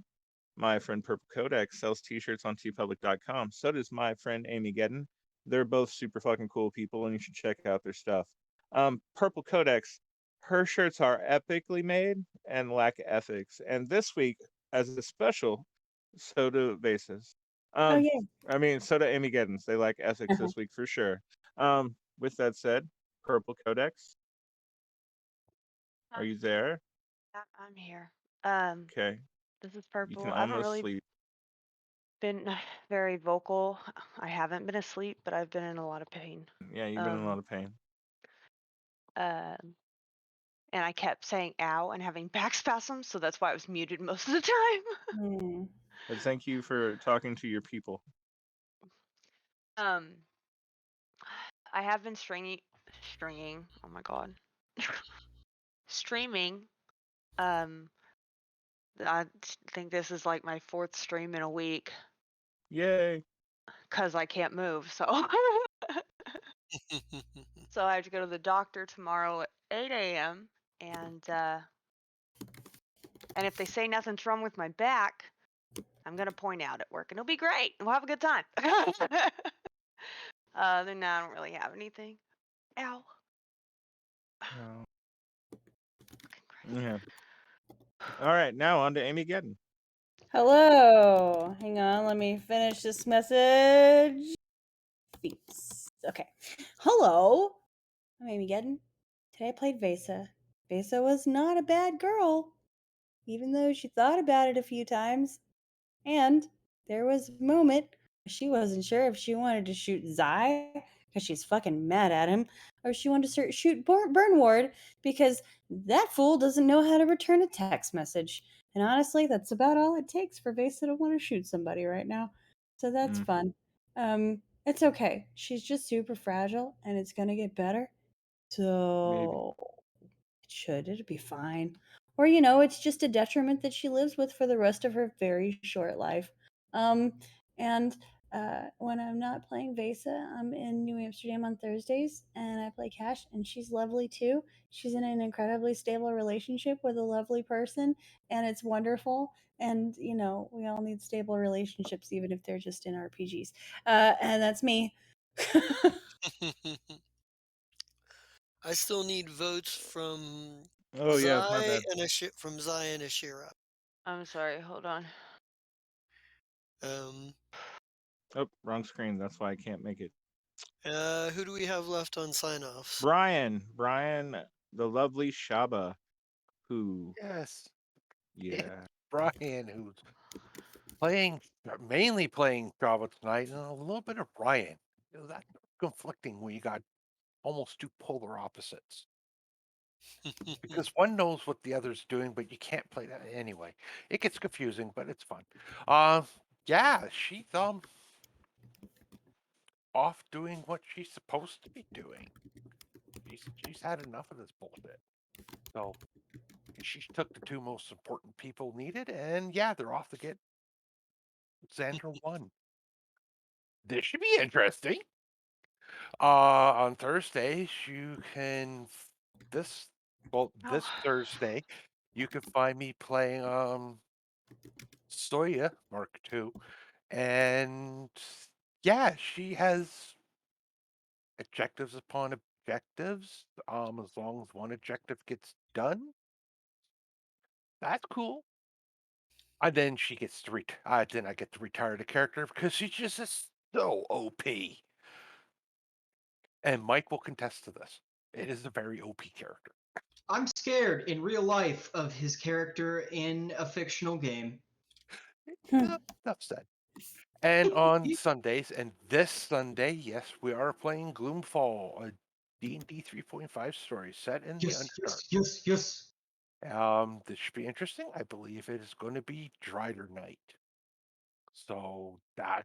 my friend Purple Codex sells t-shirts on tpublic.com. So does my friend Amy Gedden. They're both super fucking cool people, and you should check out their stuff. Purple Codex, her shirts are epically made and lack ethics. And this week, as a special, so do Vases. Oh yeah. I mean, so do Amy Geddens. They lack ethics this week for sure. With that said, Purple Codex, are you there? I'm here. Okay. This is You Purple. can I haven't almost really sleep. been very vocal. I haven't been asleep, but I've been in a lot of pain. Yeah, you've been in a lot of pain. And I kept saying ow and having back spasms, so that's why I was muted most of the time. Mm. But thank you for talking to your people. I have been stringing. Oh my god. Streaming. I think this is like my 4th stream in a week Yay. because I can't move. So so I have to go to the doctor tomorrow at 8 a.m. and if they say nothing's wrong with my back, I'm gonna point out at work and it'll be great. We'll have a good time. Then I don't really have anything. Ow. Oh. Yeah. All right, now on to Amy Gedden. Hello. Hang on, let me finish this message. Feats. Okay. Hello. I'm Amy Gedden. Today I played Vesa. Vesa was not a bad girl, even though she thought about it a few times. And there was a moment where she wasn't sure if she wanted to shoot Zai because she's fucking mad at him, or if she wanted to shoot Burnward because that fool doesn't know how to return a text message. And honestly, that's about all it takes for Vesa to want to shoot somebody right now. So that's fun. It's okay. She's just super fragile, and it's gonna get better. So it'll be fine. Or, it's just a detriment that she lives with for the rest of her very short life. And when I'm not playing Vesa, I'm in New Amsterdam on Thursdays, and I play Cash, and she's lovely too. She's in an incredibly stable relationship with a lovely person, and it's wonderful. And we all need stable relationships, even if they're just in RPGs. And that's me. I still need votes from Oh yeah, my Zai bad. from Zai and Ashira. I'm sorry. Hold on. Um, Oh, wrong screen. That's why I can't make it. who do we have left on sign-offs? Brian, the lovely Shaba, who Yes. yeah. Brian, who's mainly playing Java tonight, and a little bit of Brian. That's conflicting when you got almost two polar opposites. Because one knows what the other's doing, but you can't play that anyway. It gets confusing, but it's fun. Yeah, she's off doing what she's supposed to be doing. She's had enough of this bullshit. So she took the two most important people needed, and yeah, they're off to get Xandra 1. This should be interesting. On Thursdays, you can this this Thursday, you can find me playing Soya Mark II, and yeah, she has objectives upon objectives. As long as one objective gets done, that's cool. And then she gets to then I get to retire the character because she's just so OP. And Mike will contest to this. It is a very OP character. I'm scared in real life of his character in a fictional game. Enough said. And on Sundays, and this Sunday, yes, we are playing Gloomfall, a D&D 3.5 story set in the Underdark. Yes. This should be interesting. I believe it is going to be Drider Night. So that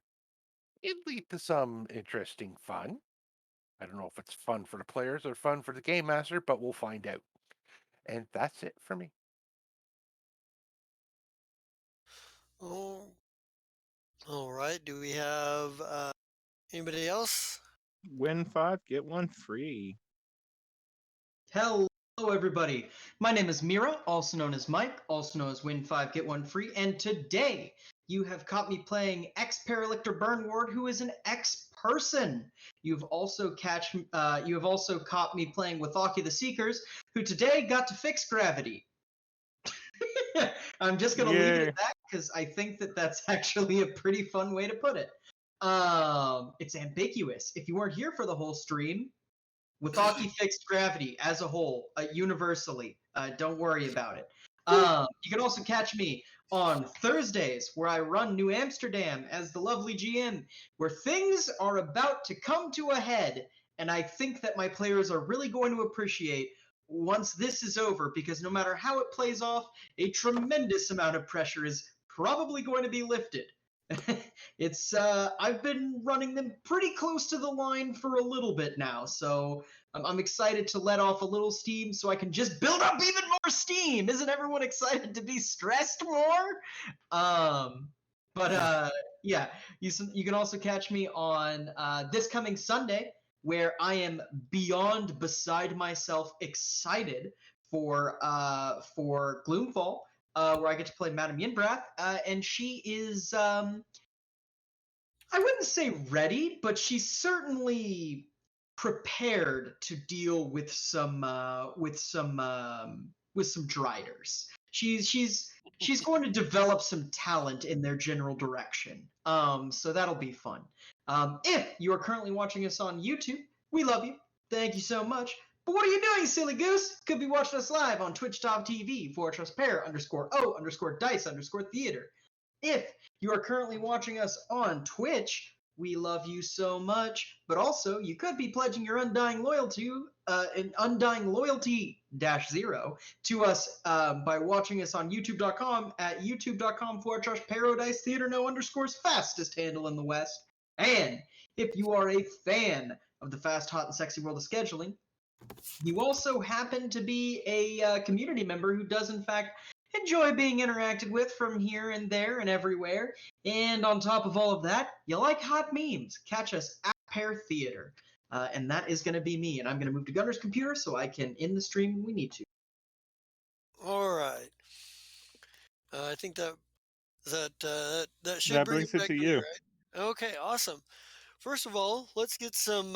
it lead to some interesting fun. I don't know if it's fun for the players or fun for the game master, but we'll find out. And that's it for me. Oh, all right. Do we have anybody else? Win 5, get 1 free. Hello, everybody. My name is Mira, also known as Mike, also known as Win 5 Get 1 Free, and today you have caught me playing ex-Paralictor Burnward, who is an ex-person. You've also caught me playing Withaki the Seekers, who today got to fix gravity. I'm just going to leave it at that because I think that that's actually a pretty fun way to put it. It's ambiguous. If you weren't here for the whole stream, Withaki fixed gravity as a whole, universally. Don't worry about it. You can also catch me on Thursdays, where I run New Amsterdam as the lovely GM, where things are about to come to a head, and I think that my players are really going to appreciate once this is over, because no matter how it plays off, a tremendous amount of pressure is probably going to be lifted. I've been running them pretty close to the line for a little bit now, so I'm excited to let off a little steam so I can just build up even more steam. Isn't everyone excited to be stressed more? Yeah, you can also catch me on this coming Sunday, where I am beyond beside myself excited for Gloomfall, where I get to play Madame Yinbrath, and she is I wouldn't say ready, but she's certainly prepared to deal with some driders. She's going to develop some talent in their general direction. So that'll be fun. If you are currently watching us on YouTube, we love you. Thank you so much. But what are you doing, silly goose? Could be watching us live on twitch.tv/pair_o_dice_theater. If you are currently watching us on Twitch, we love you so much. But also, you could be pledging your undying loyalty, -0 to us by watching us on youtube.com at youtube.com/Paradise Theater _fastest handle in the West. And if you are a fan of the fast, hot, and sexy world of scheduling, you also happen to be a community member who does, in fact, enjoy being interacted with from here and there and everywhere. And on top of all of that, you like hot memes. Catch us at Pear Theater. And that is going to be me. And I'm going to move to Gunner's computer so I can end the stream when we need to. All right. I think that should That bring brings it it back to to me, you. right? Okay, awesome. First of all, let's get some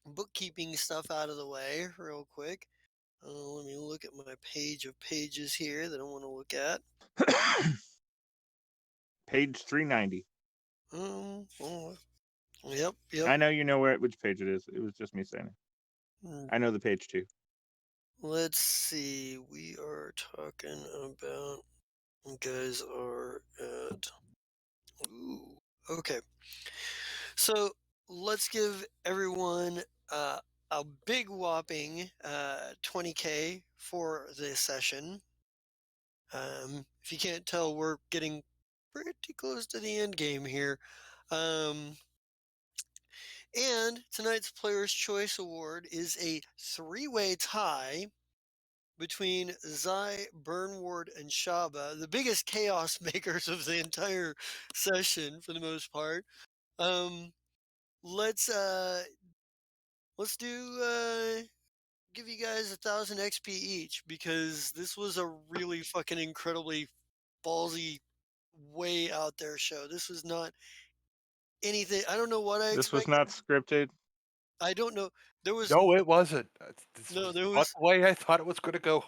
bookkeeping stuff out of the way real quick. Let me look at my page of pages here that I want to look at. Page 390. Oh, yep. I know you know which page it is. It was just me saying it. Mm, I know the page too. Let's see. We are talking about. You guys are at. Ooh, okay. So let's give everyone a big whopping 20K for this session. If you can't tell, we're getting pretty close to the end game here. And tonight's Player's Choice Award is a three-way tie between Zai, Burnward, and Shaba, the biggest chaos makers of the entire session for the most part. Let's do give you guys 1,000 XP each because this was a really fucking incredibly ballsy, way out there show. This was not anything. I don't know what I This was expected. not scripted. I don't know. There was No, it wasn't. This no. was There not was the way I thought it was going to go.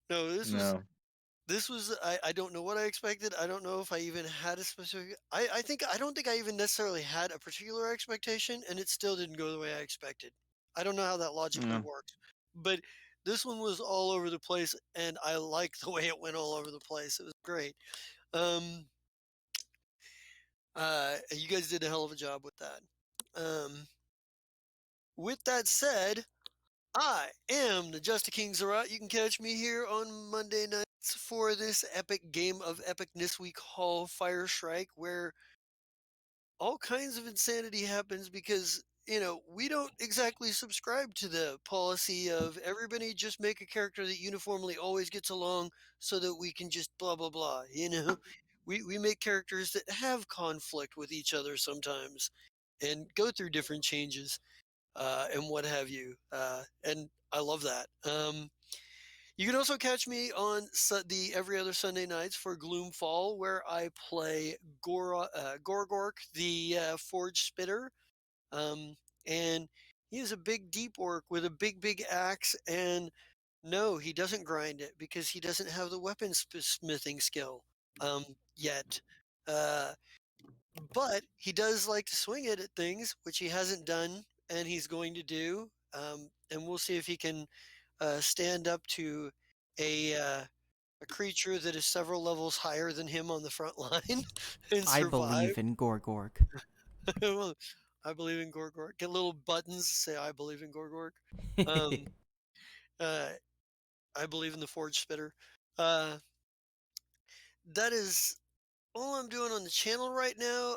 no. This was No. this was I don't know what I expected. I don't know if I even had a specific I don't think I even necessarily had a particular expectation, and it still didn't go the way I expected. I don't know how that logically No. works. But this one was all over the place, and I liked the way it went all over the place. It was great. Um you guys did a hell of a job with that. With that said, I am the Just King Zerat. You can catch me here on Monday nights for this epic game of epicness we call Fire Shrike, where all kinds of insanity happens because, we don't exactly subscribe to the policy of everybody just make a character that uniformly always gets along so that we can just blah, blah, blah. We make characters that have conflict with each other sometimes and go through different changes and what have you. And I love that. You can also catch me on the every other Sunday nights for Gloomfall, where I play Gorgork, the Forge Spitter. And he is a big deep orc with a big axe. And no, he doesn't grind it because he doesn't have the weapon smithing skill yet. Uh, but he does like to swing it at things, which he hasn't done, and he's going to do. And we'll see if he can stand up to a creature that is several levels higher than him on the front line and I survive. believe in Gorgork. Well, I believe in Gorgork. Get little buttons say I believe in Gorgork. I believe in the Forge Spitter. That is all I'm doing on the channel right now.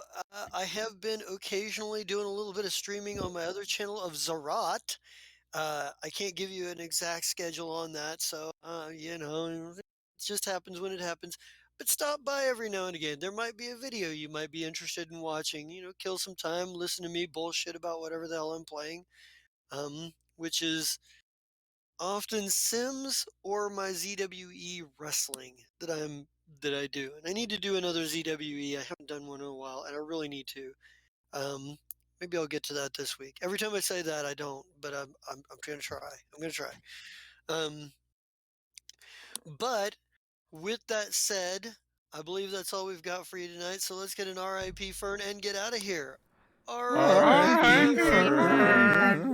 I have been occasionally doing a little bit of streaming on my other channel of Zerat. I can't give you an exact schedule on that, so it just happens when it happens. But stop by every now and again. There might be a video you might be interested in watching. Kill some time, listen to me bullshit about whatever the hell I'm playing, which is often Sims or my ZWE wrestling that I do. And I need to do another ZWE. I haven't done one in a while, and I really need to. Maybe I'll get to that this week. Every time I say that, I don't, but I'm going to try. I'm going to try. But with that said, I believe that's all we've got for you tonight. So let's get an RIP Fern and get out of here. R.I.P. RIP Fern.